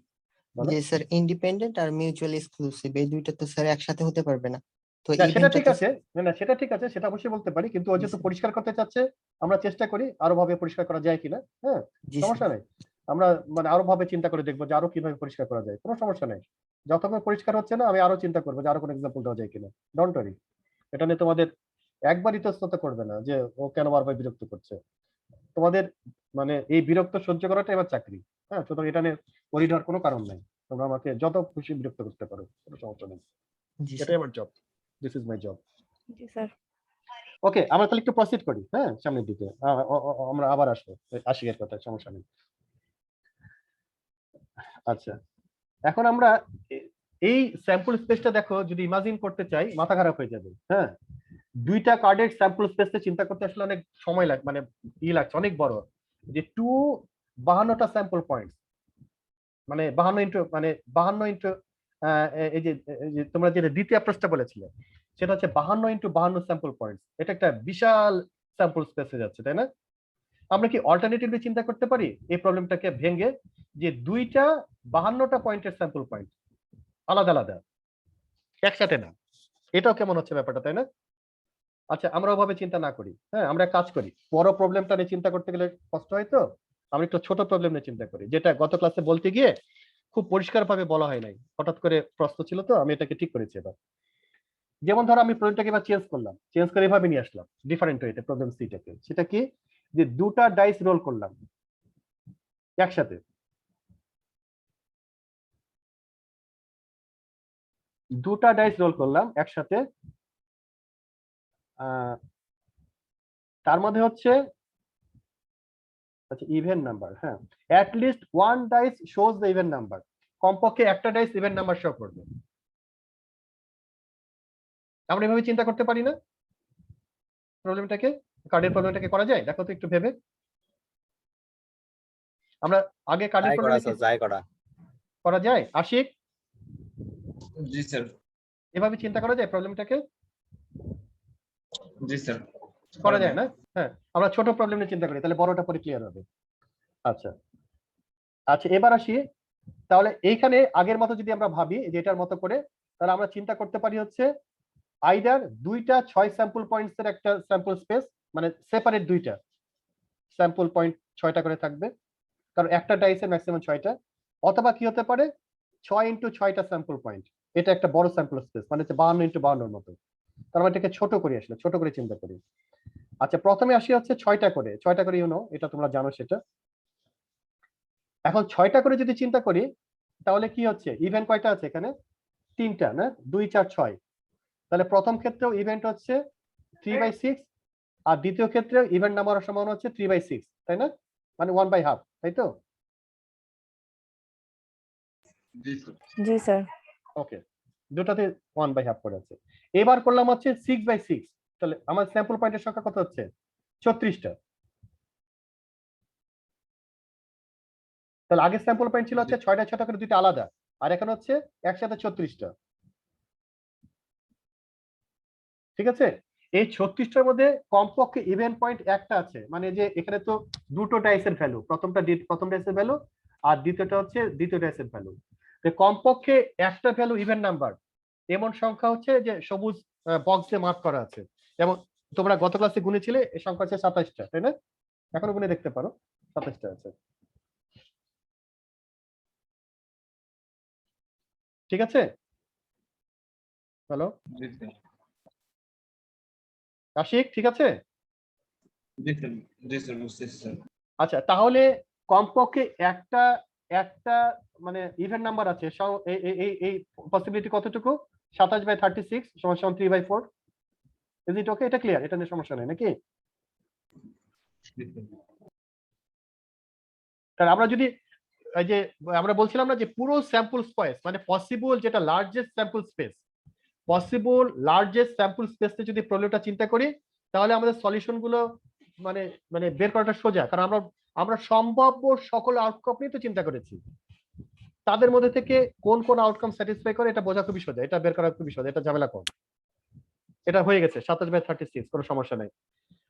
বলো। যে স্যার ইন্ডিপেন্ডেন্ট আর মিউচুয়াল এক্সক্লুসিভ এই দুইটা তো স্যার একসাথে হতে পারবে না, তো না সেটা ইভেন্টটা ঠিক তো আছে, না না সেটা ঠিক আছে, সেটা অবশ্যই বলতে পারি, কিন্তু ও জি যেহেতু স্যার। পরিষ্কার করতে চাচ্ছে, আমরা চেষ্টা করি আরো ভাবে পরিষ্কার করা যায় কিনা, হ্যাঁ জি সমস্যা স্যার। নেই। আমরা মানে আরো ভাবে চিন্তা করে দেখবো যে আরো কিভাবে পরিষ্কার করা যায়, কোনো সমস্যা নেই। যতক্ষণ পরিষ্কার হচ্ছে না আমি আরো চিন্তা করবো যে আরো কোনো এক্সাম্পল দেওয়া যায় কিনা, ডোন্ট ওয়ারি। এটা নিয়ে তোমাদের একবার ইতস্তত করবে না যে ও কেন বারবার বিরক্ত করছে। তোমাদের মানে এই বিরক্ত সহ্য করাটা এবার চাকরি, হ্যাঁ সুতরাং এটা নিয়ে ওরিড হওয়ার কোনো কারণ নাই। তোমরা আমাকে যত খুশি বিরক্ত করতে পারো, কোনো সমস্যা নেই, জি এটাই স্যার। আমার job, this is my job. জি স্যার। ওকে আমরা তাহলে একটু প্রসিড করি, হ্যাঁ সামনের দিকে আমরা আবার আসবো আশিকের কথা, সমস্যা নেই। আচ্ছা এখন আমরা এই স্যাম্পল স্পেসটা দেখো, যদি ইমাজিন করতে চাই মাথা খারাপ হয়ে যাবে, হ্যাঁ দুইটা কার্ডের স্যাম্পল স্পেসটা চিন্তা করতে আসলে অনেক সময় লাগে, মানে লাগছে অনেক বড়, যে 2 52টা স্যাম্পল পয়েন্ট, মানে 52 ইন্টু মানে 52 ইন্টু এই যে তোমরা যেটা দ্বিতীয় অ্যাপ্রোচটা বলেছিলে সেটা হচ্ছে 52 ইন্টু 52 স্যাম্পল পয়েন্ট। এটা একটা বিশাল স্যাম্পল স্পেসে যাচ্ছে, তাই না? আমরা কি অল্টারনেটিভলি চিন্তা করতে পারি এই প্রবলেমটাকে ভেঙে, যে দুইটা 52টা পয়েন্টের স্যাম্পল পয়েন্ট আলাদা আলাদা, একসাথে না? এটাও কেমন হচ্ছে ব্যাপারটা, তাই না? আচ্ছা, আমরা ওভাবে চিন্তা না করি। হ্যাঁ, আমরা কাজ করি, বড় প্রবলেমটা নিয়ে চিন্তা করতে গেলে কষ্ট হয়, তো আমরা একটু ছোট প্রবলেম নিয়ে চিন্তা করি, যেটা গত ক্লাসে বলতে গিয়ে খুব পরিষ্কারভাবে বলা হয় নাই, হঠাৎ করে প্রশ্ন ছিল, তো আমি এটাকে ঠিক করেছি এবার। যেমন ধরো আমি প্রবলেমটাকে এবার চেঞ্জ করলাম, চেঞ্জ করে এভাবে নিয়ে আসলাম ডিফারেন্ট ওয়েতে প্রবলেম সিটাকে। সেটা কি, যে দুটা ডাইস রোল করলাম একসাথে, দুটা ডাইস রোল করলাম একসাথে, তার মধ্যে হচ্ছে আচ্ছা ইভেন নাম্বার, হ্যাঁ, at least one dice shows the even number, কমপক্ষে একটা ডাইস ইভেন নাম্বার শো করবে। আমরা এভাবে চিন্তা করতে পারি না প্রবলেমটাকে? কার্ডের প্রবলেমটাকে করা যায়? দেখো তো একটু ভেবে। আমরা আগে কার্ডের প্রবলেম করা যায়? আশিক, জি স্যার। এভাবে চিন্তা করা যায় প্রবলেমটাকে? জি স্যার, করা যায় না? হ্যাঁ, আমরা ছোট প্রবলেম নিয়ে চিন্তা করি, তাহলে বড়টা পরে ক্লিয়ার হবে। আচ্ছা আচ্ছা, এবার আসি তাহলে এইখানে আগের মতো যদি আমরা ভাবি যে এটার মতো করে, তাহলে আমরা চিন্তা করতে পারি হচ্ছে আইদার দুইটা 6 স্যাম্পল পয়েন্টস এর একটা স্যাম্পল স্পেস, মানে সেপারেট দুইটা স্যাম্পল পয়েন্ট 6টা করে থাকবে, কারণ একটা ডাইসের ম্যাক্সিমাম 6টা, অথবা কি হতে পারে 6 ইন্টু 6টা স্যাম্পল পয়েন্ট, এটা একটা বড় স্যাম্পল স্পেস, মানে হচ্ছে 52 ইন্টু 52 মতো। তার মানে এটাকে ছোট করি, আসলে ছোট করে চিন্তা করি। আচ্ছা, প্রথমে আসি হচ্ছে 6টা করে, ইউনো, এটা তোমরা জানো সেটা। এখন 6টা করে যদি চিন্তা করি, তাহলে কি হচ্ছে, ইভেন্ট কয়টা আছে এখানে? 3টা না, 2 4 6। তাহলে প্রথম ক্ষেত্রেও ইভেন্ট হচ্ছে 3/6, আর দ্বিতীয় ক্ষেত্রে ইভেন্ট নাম্বার সমান হচ্ছে 3/6, তাই না? মানে 1/2, তাই তো? জি স্যার। ওকে, দুটাতে 1/2 করে আছে। এবার করলাম হচ্ছে 6/6, তাহলে আমার স্যাম্পল পয়েন্টের সংখ্যা কত হচ্ছে? 36টা। তাহলে আগে স্যাম্পল পয়েন্ট ছিল হচ্ছে 6টা 6টা করে, দুইটা আলাদা, আর এখন হচ্ছে একসাথে 36টা। ঠিক আছে, এই 36টার মধ্যে কমপক্ষে ইভেন্ট পয়েন্ট একটা আছে, মানে যে এখানে তো দুটো ডাইসের ভ্যালু, প্রথম ডাইসের ভ্যালু আর দ্বিতীয়টা হচ্ছে দ্বিতীয় ডাইসের ভ্যালু। তো কমপক্ষে একটা ভ্যালু ইভেন্ট নাম্বার এমন সংখ্যা হচ্ছে যে সবুজ বক্সে মার্ক করা আছে। যেমন তোমরা গত ক্লাসে গুনেছিলে, এই সংখ্যা হচ্ছে 27টা, তাই না? এখনো গুনে দেখতে পারো, 27টা আছে। ঠিক আছে, হ্যালো আশিক, ঠিক আছে? আচ্ছা, তাহলে কমপক্ষে একটা একটা মানে ইভেন নাম্বার আছে, এই পসিবিলিটি কতটুকু? 27/36 সমান 3/4। ইজ ইট ওকে? এটা ক্লিয়ার, এটা নিয়ে সমস্যা নেই নাকি? তাহলে আমরা যদি এই যে আমরা বলছিলাম না যে পুরো স্যাম্পল স্পেস, মানে পসিবল যেটা largest sample space, possible largest sample স্পেসে যদি প্রবলেমটা চিন্তা করি, তাহলে আমাদের সলিউশন গুলো মানে মানে বের করাটা সোজা, কারণ আমরা সম্ভাব্য সকল আউটকাম নিয়ে তো চিন্তা করেছি, তাদের মধ্যে থেকে কোন কোন আউটকাম স্যাটিসফাই করে এটা বোঝা খুবই সোজা, এটা বের করা খুবই সোজা, এটা ঝামেলা কম। এটা হয়ে গেছে 27/36, কোনো সমস্যা নাই।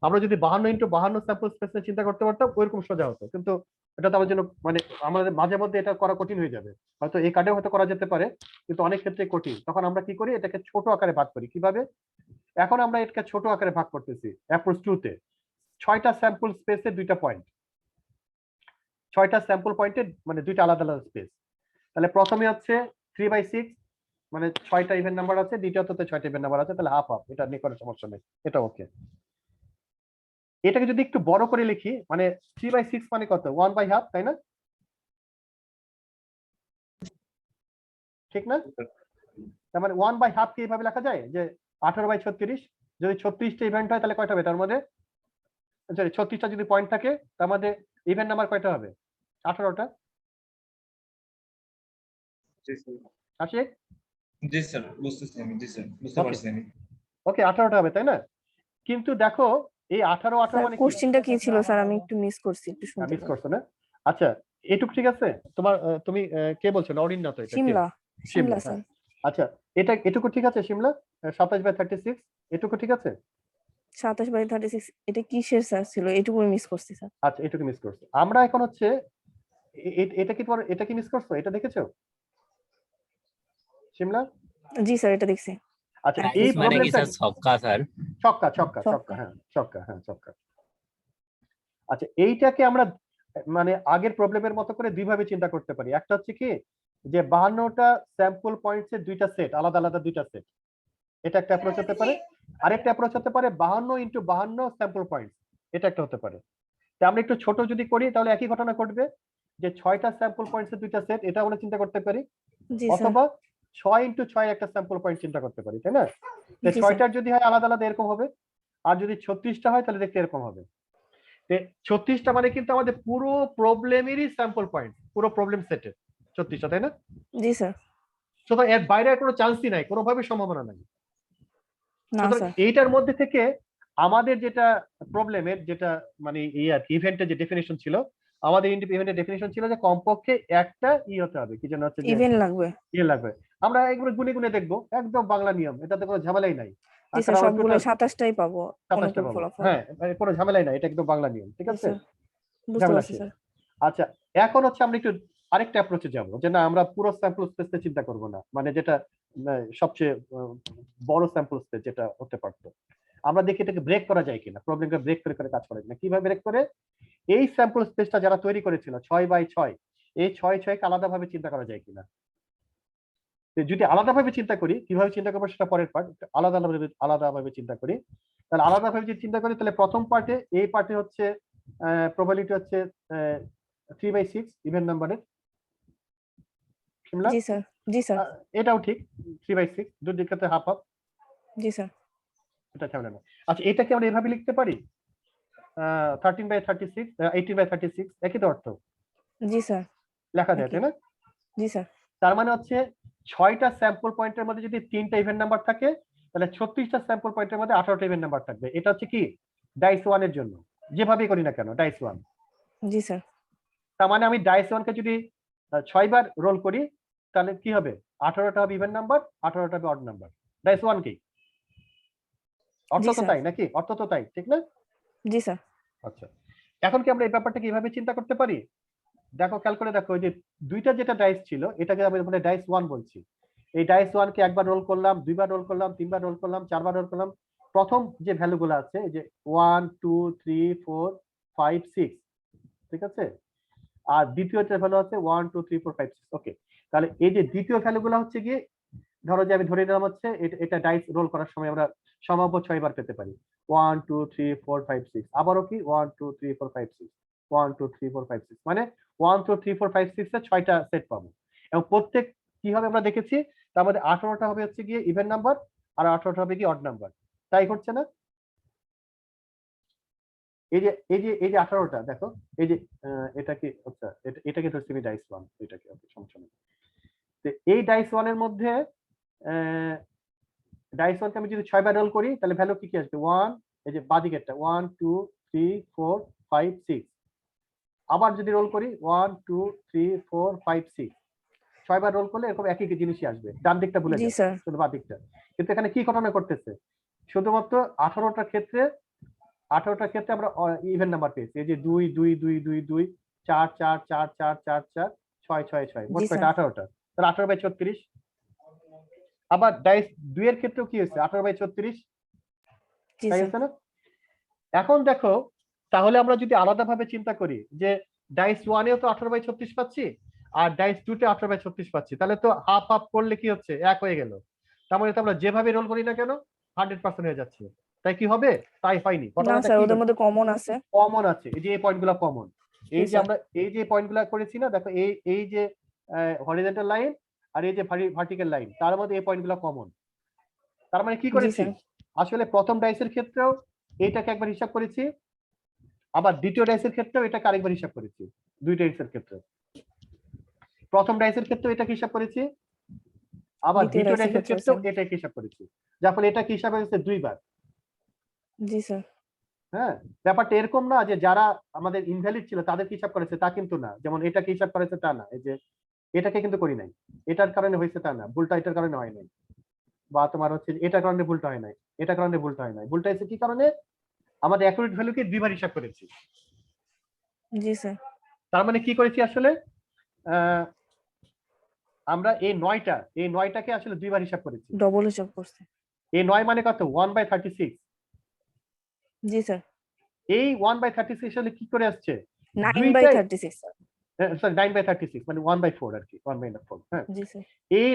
আমরা যদি 52 ইন্টু 52 স্যাম্পল স্পেস নিয়ে চিন্তা করতে পারতাম, ওইরকম সোজা হতো, কিন্তু এটা তো আমার জন্য মানে আমাদের মাঝে মধ্যে এটা করা কঠিন হয়ে যাবে। হয়তো এই কার্ডে হয়তো করা যেতে পারে, কিন্তু অনেক ক্ষেত্রে কঠিন। তখন আমরা কি করি, এটাকে ছোট আকারে ভাগ করি। কিভাবে? এখন আমরা এটাকে ছোট আকারে ভাগ করতেছি অ্যাপ্রোচ 2 তে। 6টা স্যাম্পল স্পেসে 2টা পয়েন্ট, 6টা স্যাম্পল পয়েন্টে মানে 2টা আলাদা আলাদা স্পেস। তাহলে প্রথমে হচ্ছে 3/6, মানে 6টা ইভেন্ট নাম্বার আছে, দ্বিতীয়তে 6টা ইভেন্ট নাম্বার আছে, তাহলে হাফ হাফ, এটা নিয়ে কোনো সমস্যা নেই, এটা ওকে। এটাকে যদি একটু বড় করে লিখি, মানে 3/6 মানে কত? 1/2, তাই না? ঠিক না? তার মানে 1/2 কে এইভাবে লেখা যায় যে 18/36। যদি 36টা ইভেন্ট হয় তাহলে কয়টা হবে তার মধ্যে? সরি, 36টা যদি পয়েন্ট থাকে তার মধ্যে ইভেন্ট নাম্বার কয়টা হবে? 18টা। আশিক? জি স্যার, বুঝতেছি আমি। জি স্যার, বুঝতে পারছি আমি। ওকে, 18টা হবে, তাই না? কিন্তু দেখো এই 18 মানে কি? কোশ্চেনটা কি ছিল স্যার? আমি একটু মিস করছি, একটু শুনতে মিস করছো না? আচ্ছা এটুকু ঠিক আছে তোমার? তুমি কে বলছো? নরিন না তো? এটা কে? শিমলা শিমলা, শিমলা হ্যাঁ। স্যার। আচ্ছা এটুকু ঠিক আছে শিমলা? 27/36 এটুকু ঠিক আছে? 27/36 এটা কিসের স্যার ছিল? এটুকু মিস করছি স্যার। আচ্ছা এটুকু মিস করছো। আমরা এখন হচ্ছে এটা কি মিস করছো? এটা দেখেছো শিমলা? জি স্যার, এটা দেখছি। আচ্ছা হ্যাঁ, এই মানে কি প্রবলেমটা স্যার ছক্কা স্যার? ছক্কা ছক্কা ছক্কা, ছক্কা। হ্যাঁ ছক্কা, হ্যাঁ ছক্কা। আচ্ছা এইটাকে আমরা মানে আগের প্রবলেমের মতো করে দুইভাবে চিন্তা করতে পারি। একটা হচ্ছে কি যে 52টা স্যাম্পল পয়েন্টস এর দুইটা সেট, আলাদা আলাদা দুইটা সেট, এটা একটা অ্যাপ্রোচ হতে পারে। আরেকটা অ্যাপ্রোচ হতে পারে 52 ইনটু 52 স্যাম্পল পয়েন্টস, এটা একটা হতে পারে। তা আমরা একটু ছোট যদি করি তাহলে একই ঘটনা ঘটবে, যে 6টা স্যাম্পল পয়েন্টস এর দুইটা সেট, এটা আমরা চিন্তা করতে পারি। জি স্যার। অথবা 6 ইনটু 6 একটা স্যাম্পল পয়েন্ট চিন্তা করতে পারি, তাই না? তো জি স্যার। 6টার যদি হয় আলাদা আলাদা এরকম হবে, আর যদি 36টা হয় তাহলে দেখতে এরকম হবে। 36টা মানে কিন্তু আমাদের পুরো প্রবলেমেরই স্যাম্পল পয়েন্ট, পুরো প্রবলেম সেটের 36টা, তাই না? জি স্যার। সুতরাং এর বাইরে আর কোনো চান্সই নাই, কোনোভাবে সম্ভাবনা নাই। না সুতরাং স্যার। এইটার মধ্যে থেকে আমাদের যেটা প্রবলেমের যেটা মানে এই আর ইভেন্টের যে ডেফিনেশন ছিল, আমাদের ইভেন্টের ডেফিনেশন ছিল যে কমপক্ষে একটা হতে হবে, কি যেন হচ্ছে যে ইভেন্ট লাগবে। লাগবে। আমরা এগুলো গুনে গুনে দেখবো, একদম বাংলা নিয়ম, এটাতে কোনো ঝামেলাই নাই। জি স্যার, সবগুলো 27টাই পাবো 27টা অনুকূল পাবো, ফলাফল। হ্যাঁ কোনো ঝামেলাই নাই, এটা একদম বাংলা নিয়ম, ঠিক জি আছে? স্যার, বুঝতে ঝামেলা পারছি শেষ। স্যার। আচ্ছা এখন হচ্ছে আমরা একটু আরেকটা অ্যাপ্রোচে যাব, যে না আমরা পুরো স্যাম্পল স্পেসে চিন্তা করব না, মানে যেটা সবচেয়ে বড় স্যাম্পল স্পেস যেটা হতে পারতো। আমরা দেখি এটাকে ব্রেক করা যায় কিনা, প্রবলেমটা ব্রেক করে করে কাজ করা যায় কিনা। কিভাবে ব্রেক করে? এই স্যাম্পল স্পেসটা যারা তৈরি করেছিল 6/6, এই 6/6 কে আলাদাভাবে চিন্তা করা যায় কিনা। তো যদি আলাদাভাবে চিন্তা করি, কিভাবে চিন্তা করবো সেটা পরের পার্ট, আলাদাভাবে চিন্তা করি। তাহলে আলাদাভাবে যদি চিন্তা করি তাহলে প্রথম পার্টে, এই পার্টে হচ্ছে প্রবাবিলিটি হচ্ছে 3/6 ইভেন নাম্বারের, শিমলা? জি স্যার। জি স্যার। এটাও ঠিক, 3/6 দুই দিকটাতে হাফ হাফ, জি স্যার। এটা ঝামেলা না। আচ্ছা এটাকে আমরা এভাবে লিখতে পারি 13/36 18/36, একই তো অর্থ, জি স্যার। লেখা যায়, একই। তাই না? জি স্যার। তার মানে হচ্ছে 6টা স্যাম্পল পয়েন্টের মধ্যে যদি 3টা ইভেন্ট নাম্বার থাকে, তাহলে 36টা স্যাম্পল পয়েন্টের মধ্যে 18টা ইভেন্ট নাম্বার থাকবে। এটা হচ্ছে কি ডাইস 1 এর জন্য, যেভাবেই করি না কেন ডাইস 1। জি স্যার। তার মানে আমি ডাইস 1 কে যদি 6 বার রোল করি তাহলে কি হবে? 18টা হবে ইভেন নাম্বার, 18টা হবে অড নাম্বার। ডাইস 1 কি অর্থ জি তো স্যার। তাই নাকি? অর্থ তো তাই, ঠিক না? জি স্যার। আচ্ছা এখন কি আমরা এই ব্যাপারটা কিভাবে চিন্তা করতে পারি? দেখো খেয়াল করে দেখো, যে দুইটা যেটা ডাইস ছিল এটাকে আমি মানে ডাইস 1 বলছি। এই ডাইস 1 কে একবার রোল করলাম, দুইবার রোল করলাম, তিনবার রোল করলাম, চারবার রোল করলাম। প্রথম যে ভ্যালুগুলো আছে এই যে 1 2 3 4 5 6, ঠিক আছে? আর দ্বিতীয় যে ভ্যালু আছে 1 2 3 4 5 6। ওকে, তাহলে এই যে দ্বিতীয় ভ্যালুগুলো হচ্ছে গিয়ে, ধরো যে আমি ধরে নিলাম হচ্ছে এটা ডাইস রোল করার সময় আমরা সম্ভাব্য 6 বার পেতে পারি। 1 2 3 4 5 6, আবারও কি 1 2 3 4 5 6, 1 2 3 4 5 6, মানে 1 2 3 4 5 6 এর 6টা সেট পাবো। এবং প্রত্যেক কি হবে আমরা দেখেছি, তার মধ্যে 18টা হবে হচ্ছে গিয়ে ইভেন নাম্বার, আর 18টা হবে কি অড নাম্বার। তাই হচ্ছে না? এই যে 18টা দেখো, এই যে এটা কি, আচ্ছা এটাকে ধরছি আমি ডাইস 1, এটাকে ওকে সমস্যা নেই। তো এই ডাইস 1 এর মধ্যে ডাইস 1 কে আমি যদি 6 বার রোল করি তাহলে ভ্যালু কি কি আসবে? 1, এই যে বাদিকেরটা 1 2 3 4 5 6, আবার যদি রোল করি 1 2 3 4 5 6, 6 বার রোল করলে এরকম একই জিনিসই আসবে। ডান দিকটা ভুলে জি যান, স্যার। শুধু বাম দিকটা। কিন্তু এখানে কি ঘটনা করতেছে? শুধুমাত্র 18টার ক্ষেত্রে আমরা ইভেন নাম্বার পেয়েছি। এই যে 2 2 2 2 2 4 4 4 4 4 4 6 6 6, মোট জি কয়টা? স্যার। 18টা। তাহলে 18/36। আবার ডাইস 2 এর ক্ষেত্রেও কি হয়েছে? 18/36, জি তাই স্যার। আছে না? এখন দেখো তাহলে আমরা যদি আলাদাভাবে চিন্তা করি যে ডাইস 1 এও তো 18/36 পাচ্ছি, আর ডাইস 2 তে 18/36 পাচ্ছি, তাহলে তো হাফ হাফ করলে কি হচ্ছে? এক হয়ে গেল। তার মানে তো আমরা যেভাবে রোল করি না কেন 100% হয়ে যাচ্ছে। তাই কি হবে? তাই হয়নি। না ঘটনাটা স্যার, কি ওদের মধ্যে কমন আছে। কমন আছে? এই যে এই পয়েন্টগুলো কমন। জি এই যে স্যার। আমরা এই যে পয়েন্টগুলো করেছি না, দেখো এই যে হরিজন্টাল লাইন আর এই যে ভার্টিক্যাল লাইন, তার মধ্যে এই পয়েন্টগুলো কমন। তার মানে কি জি করেছি? স্যার। আসলে প্রথম ডাইসের ক্ষেত্রেও এইটাকে একবার হিসাব করেছি, আবার দ্বিতীয় ডাইসের ক্ষেত্রেও এটাকে আরেকবার হিসাব করেছি। দুই ডাইসের ক্ষেত্রে প্রথম ডাইসের ক্ষেত্রেও এটাকে হিসাব করেছি, আবার দ্বিতীয় দ্বিতীয় ডাইসের ডাইসের ক্ষেত্রে ক্ষেত্রেও স্যার। এটাকে হিসাব করেছি, যার ফলে এটাকে হিসাব হয়েছে দুইবার। জি স্যার। হ্যাঁ, ব্যাপারটা এরকম না যে যারা আমাদের ইনভ্যালিড ছিল তাদেরকে হিসাব করেছে তা কিন্তু না, যেমন এটাকে হিসাব করেছে তা না, এই যে এটাকে কিন্তু করি নাই, এটার কারণে হয়েছে তা না, ভুলটা এটার কারণে হয় নাই, বা তোমার হচ্ছে এটার কারণে ভুলটা হয় নাই, এটার কারণে ভুলটা হয় নাই, ভুলটা হয়েছে কি কারণে আমাদের অ্যাকুরেট ভ্যালুকে দুইবার হিসাব করেছি। জি স্যার। তার মানে কি করেছি আসলে, আহ, আমরা এই নয়টাকে আসলে দুইবার হিসাব করেছি। ডবল হিসাব করছে। এই 9 মানে কত, 1/36। জি স্যার। এই 1/36 আসলে কি করে আসছে, 9/36 স্যার। সরি 9/36 মানে 1/4 আর কি, 1/4। হ্যাঁ, জি স্যার। এই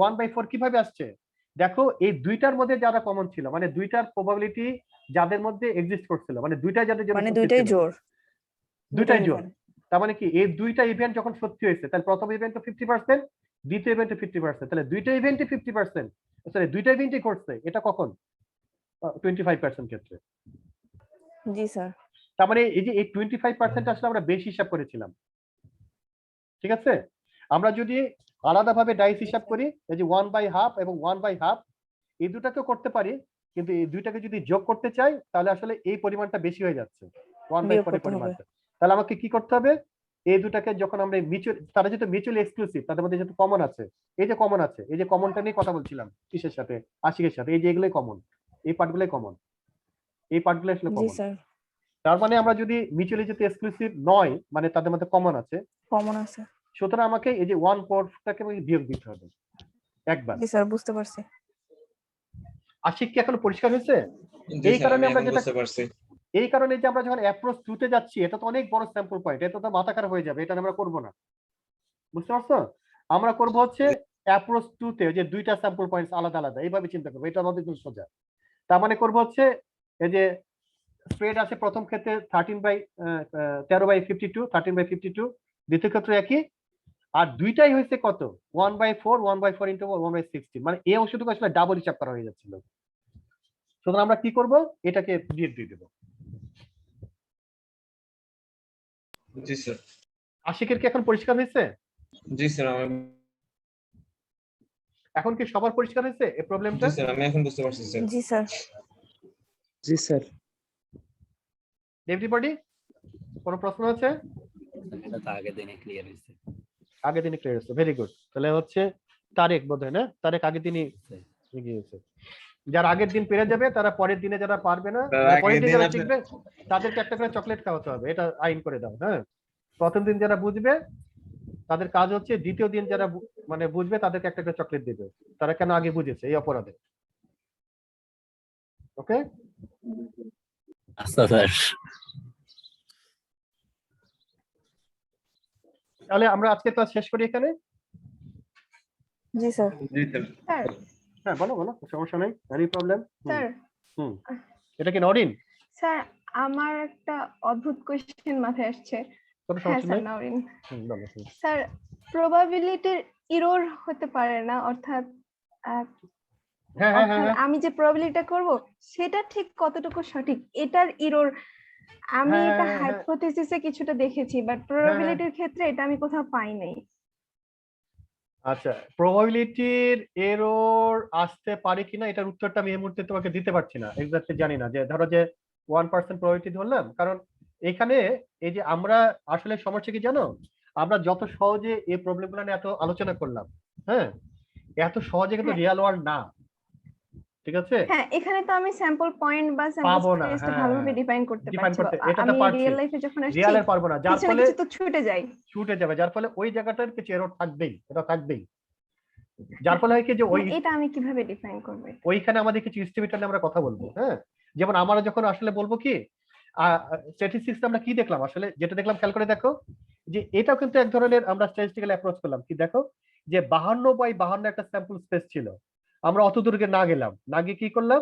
1/4 কিভাবে আসছে, দেখো এই দুইটার মধ্যে যারা কমন ছিল, মানে দুইটার প্রবাবিলিটি যাদের মধ্যে এক্সিস্ট করছিল, মানে দুইটাই যাদের জন্য মানে সত্যি দুইটাই ছিল, জোর। দুইটাই জোর। তার মানে কি এই দুইটা ইভেন্ট যখন সত্যি হয়েছে, তাহলে প্রথম ইভেন্টে 50%, দ্বিতীয় ইভেন্টে 50%, তাহলে দুইটা ইভেন্টে 50%, সরি দুইটা ইভেন্টই ঘটছে, এটা কখন 25% ক্ষেত্রে। জি স্যার। তার মানে এই যে এই 25% আসলে আমরা বেশি হিসাব করেছিলাম, ঠিক আছে। আমরা যদি আলাদাভাবে ডাইস হিসাব করি, এই যে 1/2 এবং 1/2 এই দুটাকেও করতে পারি, কিন্তু এই দুইটাকে যদি যোগ করতে চাই তাহলে আসলে এই পরিমাণটা বেশি হয়ে যাচ্ছে, 1/4 এর পরিমাণটা। তাহলে আমাকে কি করতে হবে, এই দুটাকে যখন আমরা মিউচুয়াল, তারা যেহেতু মিউচুয়ালি এক্সক্লুসিভ, তাদের মধ্যে যেহেতু কমন আছে, এই যে কমন আছে, এই যে কমনটা নিয়ে কথা বলছিলাম কিসের সাথে, আশিকের সাথে, এই যে এগুলোই কমন, এই পার্টগুলোই কমন, এই পার্টগুলো আসলে জি কমন। স্যার। তার মানে আমরা যদি মিউচুয়ালি যেহেতু এক্সক্লুসিভ নয়, মানে তাদের মধ্যে কমন আছে, কমন আছে। সুতরাং আমাকে এই যে 1/4টাকে বিয়োগ দিতে হবে একবার। জি স্যার, বুঝতে পারছি। আশিক কি এখন পরিষ্কার হয়েছে? জি এই স্যার, কারণে আমি আমরা এখন যেটা, বুঝতে পারছি। এই কারণে যে আমরা যখন অ্যাপ্রোচ 2 তে যাচ্ছি, এটা তো অনেক বড় স্যাম্পল পয়েন্ট, এটা তো মাথা খারাপ হয়ে যাবে, এটা আমরা করব না, বুঝতে পারছো? আমরা করব হচ্ছে অ্যাপ্রোচ 2 তে যে দুইটা স্যাম্পল পয়েন্টস আলাদা আলাদা, এইভাবে চিন্তা করবো, এটা আমাদের জন্য সোজা। তার মানে করব হচ্ছে এই যে স্প্রেড আছে প্রথম ক্ষেত্রে 13/52, 13/52, দ্বিতীয় ক্ষেত্রে একই, আর দুইটাই হয়েছে কত, 1/4, 1/4 ইন্টু 1/16, মানে এই অংশটুকু আসলে ডাবল হিসাব করা হয়ে যাচ্ছিল। সুতরাং আমরা কি করব, এটাকে বিয়োগ দিয়ে দেবো। জি স্যার। আশিকের কি এখন পরিষ্কার হয়েছে? জি স্যার, এখন কি সবার পরিষ্কার হয়েছে এই প্রবলেমটা? জি স্যার, আমি এখন বুঝতে পারছি স্যার। জি স্যার। জি স্যার। এভরিবডি, কোনো প্রশ্ন আছে? এটা তো আগের দিনে ক্লিয়ার হয়েছে। আগের দিনে ক্লিয়ার হয়েছে, ভেরি গুড। তাহলে হচ্ছে তারেক বোধহয়, না তারেক আগের দিনই গিয়েছে। যারা আগের দিন পেরে যাবে তারা পরের দিনে, যারা পারবে না, তার পরের আগের দিন দিন যারা আপনি- শিখবে তাদেরকে একটা করে চকলেট খাওয়াতে হবে, এটা আইন করে দাও। হ্যাঁ, প্রথম দিন যারা বুঝবে তাদের কাজ হচ্ছে, দ্বিতীয় দিন যারা মানে বুঝবে তাদেরকে একটা করে চকলেট দিবে, তারা কেন আগে বুঝেছে এই অপরাধে। ওকে, আচ্ছা স্যার। তাহলে আমরা আজকে ক্লাস শেষ করি এখানে। জি স্যার। জি স্যার। স্যার হ্যাঁ বলো বলো, সমস্যা নেই, এনি প্রবলেম। স্যার হুম, এটা কি নরিন? স্যার আমার একটা অদ্ভুত কোশ্চেন মাথায় আসছে। কোনো হ্যাঁ সমস্যা স্যার, নেই। নরিন বলো। স্যার, প্রবাবিলিটির ইরর হতে পারে না, অর্থাৎ হ্যাঁ হ্যাঁ হ্যাঁ হ্যাঁ আমি যে প্রবাবিলিটিটা করব সেটা ঠিক কতটুকু সঠিক, এটার ইরর আমি হ্যাঁ, এটা হ্যাঁ, হ্যাঁ। হাইপোথেসিসে কিছুটা দেখেছি, বাট প্রবাবিলিটির ক্ষেত্রে এটা আমি কোথাও পাই নাই। আচ্ছা, প্রবাবিলিটির এরর আসতে পারে কিনা এটার উত্তরটা আমি এই মুহূর্তে তোমাকে দিতে পারছি না, এক্স্যাক্টলি জানি না। যে ধরো যে 1% প্রবাবিলিটি ধরলাম, কারণ এখানে এই যে আমরা আসলে সমস্যা কি জানো, আমরা যত সহজে এই প্রবলেমগুলো নিয়ে এত আলোচনা করলাম, হ্যাঁ, এত সহজে কিন্তু হ্যাঁ। রিয়েল ওয়ার্ল্ড না, ঠিক আছে? হ্যাঁ, এখানে তো আমি স্যাম্পল পয়েন্ট বা স্যাম্পল পাবো না, স্পেসটা হ্যাঁ, ভালোভাবে হ্যাঁ। ডিফাইন করতে Define পারছি। করতে, এটা তো আমি পারছি। রিয়েল লাইফে যখন আসছি রিয়েলের পারবো না, যার কিছু না ফলে কিছু তো ছুটে যায়। ছুটে যাবে, যার ফলে ওই জায়গাটার কিছু এরর থাকবেই, এটা থাকবেই, যার ফলে হয় কি যে ওই এটা আমি কিভাবে ডিফাইন করব? ওইখানে আমাদের কিছু এস্টিমেট নিয়ে আমরা কথা বলবো। হ্যাঁ, যেমন আমরা যখন আসলে বলবো কি স্ট্যাটিস্টিক্স আমরা কি দেখলাম, আসলে যেটা দেখলাম খেয়াল করে দেখো, যে এটাও কিন্তু এক ধরনের আমরা স্ট্যাটিস্টিক্যাল অ্যাপ্রোচ করলাম। কি দেখো, যে 52/52 একটা স্যাম্পল স্পেস ছিল, আমরা অত দূরে না গেলাম, না গিয়ে কি করলাম,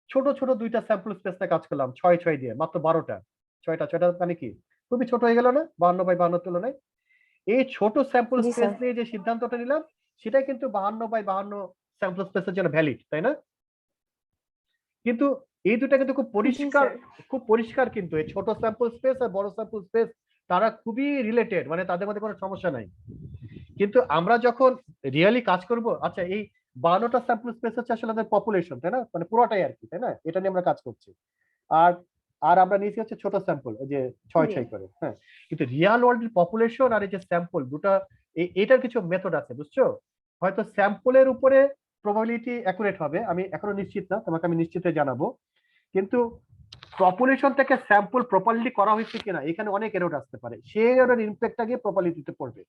ছোট ছোট দুইটা স্যাম্পল স্পেসে কাজ করলাম, 6 দিয়ে মাত্র 12টা, 6টা মানে কি খুবই ছোট হয়ে গেল না 52/52 তুলনায়? এই ছোট স্যাম্পল জি স্পেস স্যার। নিয়ে যে সিদ্ধান্তটা নিলাম, সেটাই কিন্তু 52/52 স্যাম্পল স্পেসের জন্য ভ্যালিড, তাই না? কিন্তু এই দুটা কিন্তু খুব পরিষ্কার, খুব পরিষ্কার, কিন্তু এই ছোট স্যাম্পল স্পেস আর বড় স্যাম্পল স্পেস তারা খুবই রিলেটেড, মানে তাদের মধ্যে কোনো সমস্যা নাই। কিন্তু আমরা যখন রিয়েলি কাজ করব, আচ্ছা এই 52টা স্যাম্পল স্পেস হচ্ছে আসলে আমাদের পপুলেশন, তাই না, মানে পুরোটাই আর কি, তাই না, এটা নিয়ে আমরা কাজ করছি। আর আর আমরা নিয়েছি হচ্ছে ছোট স্যাম্পল, ওই যে 6 করে। হ্যাঁ, কিন্তু রিয়াল ওয়ার্ল্ড পপুলেশন আর এই যে স্যাম্পল দুটা, এটার কিছু মেথড আছে, বুঝছো? হয়তো স্যাম্পলের উপরে প্রবাবিলিটি অ্যাকুরেট হবে, আমি এখনো নিশ্চিত না, তোমাকে আমি নিশ্চিত হয়ে জানাবো। কিন্তু পপুলেশন থেকে স্যাম্পল প্রপারলি করা হয়েছে কিনা এখানে অনেক এরর আসতে পারে, সেই এরর ইমপ্যাক্টটা গিয়ে প্রপারলিটিতে পড়বে।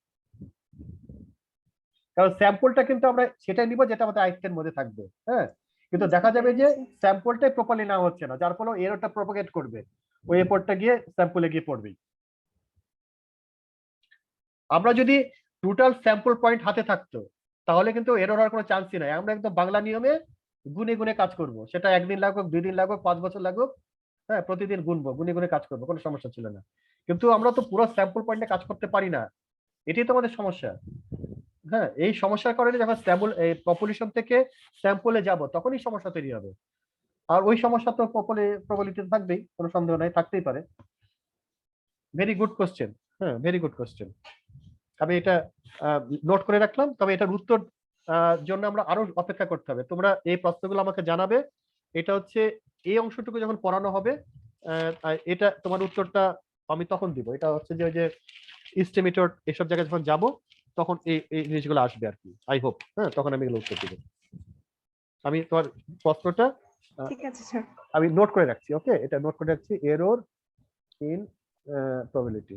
কারণ স্যাম্পলটা কিন্তু আমরা সেটাই নিব যেটা আমাদের আয়ত্তের মধ্যে থাকবে। হ্যাঁ, কিন্তু দেখা যাবে যে স্যাম্পলটাই প্রপারলি না হচ্ছে না, যার ফলে এররটা প্রপাগেট করবে, ওই এররটা গিয়ে স্যাম্পলে গিয়ে পড়বে। আমরা যদি টোটাল স্যাম্পল পয়েন্ট হাতে থাকতো তাহলে কিন্তু এরর হওয়ার কোনো চান্সই নাই, আমরা একদম বাংলা নিয়মে গুনে গুনে কাজ করব, সেটা 1 দিন লাগুক, 2 দিন লাগুক, 5 বছর লাগুক, হ্যাঁ, প্রতিদিন গুনবো, গুনে গুনে কাজ করবো, কোনো সমস্যা ছিল না। কিন্তু আমরা তো পুরো স্যাম্পল পয়েন্টে কাজ করতে পারি না, এটাই তো আমাদের সমস্যা। হ্যাঁ, এই সমস্যার কারণে যখন স্যাম্পল পপুলেশন থেকে স্যাম্পলে যাব তখনই সমস্যা তৈরি হবে। আর ওই সমস্যা তো প্রবাবিলিটি থাকবেই, কোনো সন্দেহ নাই, থাকতেই পারে। Very good question. হ্যাঁ, ভেরি গুড কোশ্চেন। আমি এটা নোট করে রাখলাম, তবে এটার উত্তর জন্য আমরা আরো অপেক্ষা করতে হবে। তোমরা এই প্রশ্নগুলো আমাকে জানাবে, এটা হচ্ছে এই অংশটুকু যখন পড়ানো হবে, এটা তোমার উত্তরটা আমি তখন দিব। এটা হচ্ছে যে ওই যে ইস্টিমেটর এসব জায়গায় যখন যাব তখন এই জিনিসগুলো আসবে আর কি, আই হোপ। হ্যাঁ, তখন আমি এগুলো উত্তর দিব। আমি তোমার প্রশ্নটা ঠিক আছে স্যার। আমি নোট করে রাখছি। ওকে, এটা নোট করে রাখছি, এরর ইন প্রবাবিলিটি।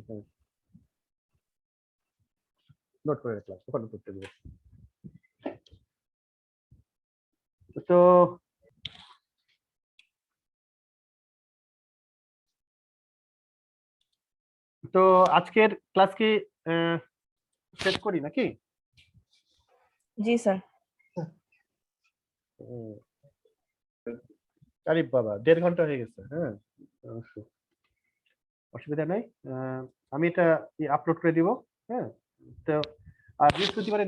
নোট করে রাখলাম, ওখানে করতে দিব। তো তো আজকের ক্লাস কি শেষ করি নাকি? জি স্যার। আরে বাবা, 1.5 ঘন্টা হয়ে গেছে। হ্যাঁ, অসুবিধা নাই, আমি এটা আপলোড করে দিব। হ্যাঁ, তো আর বৃহস্পতিবারে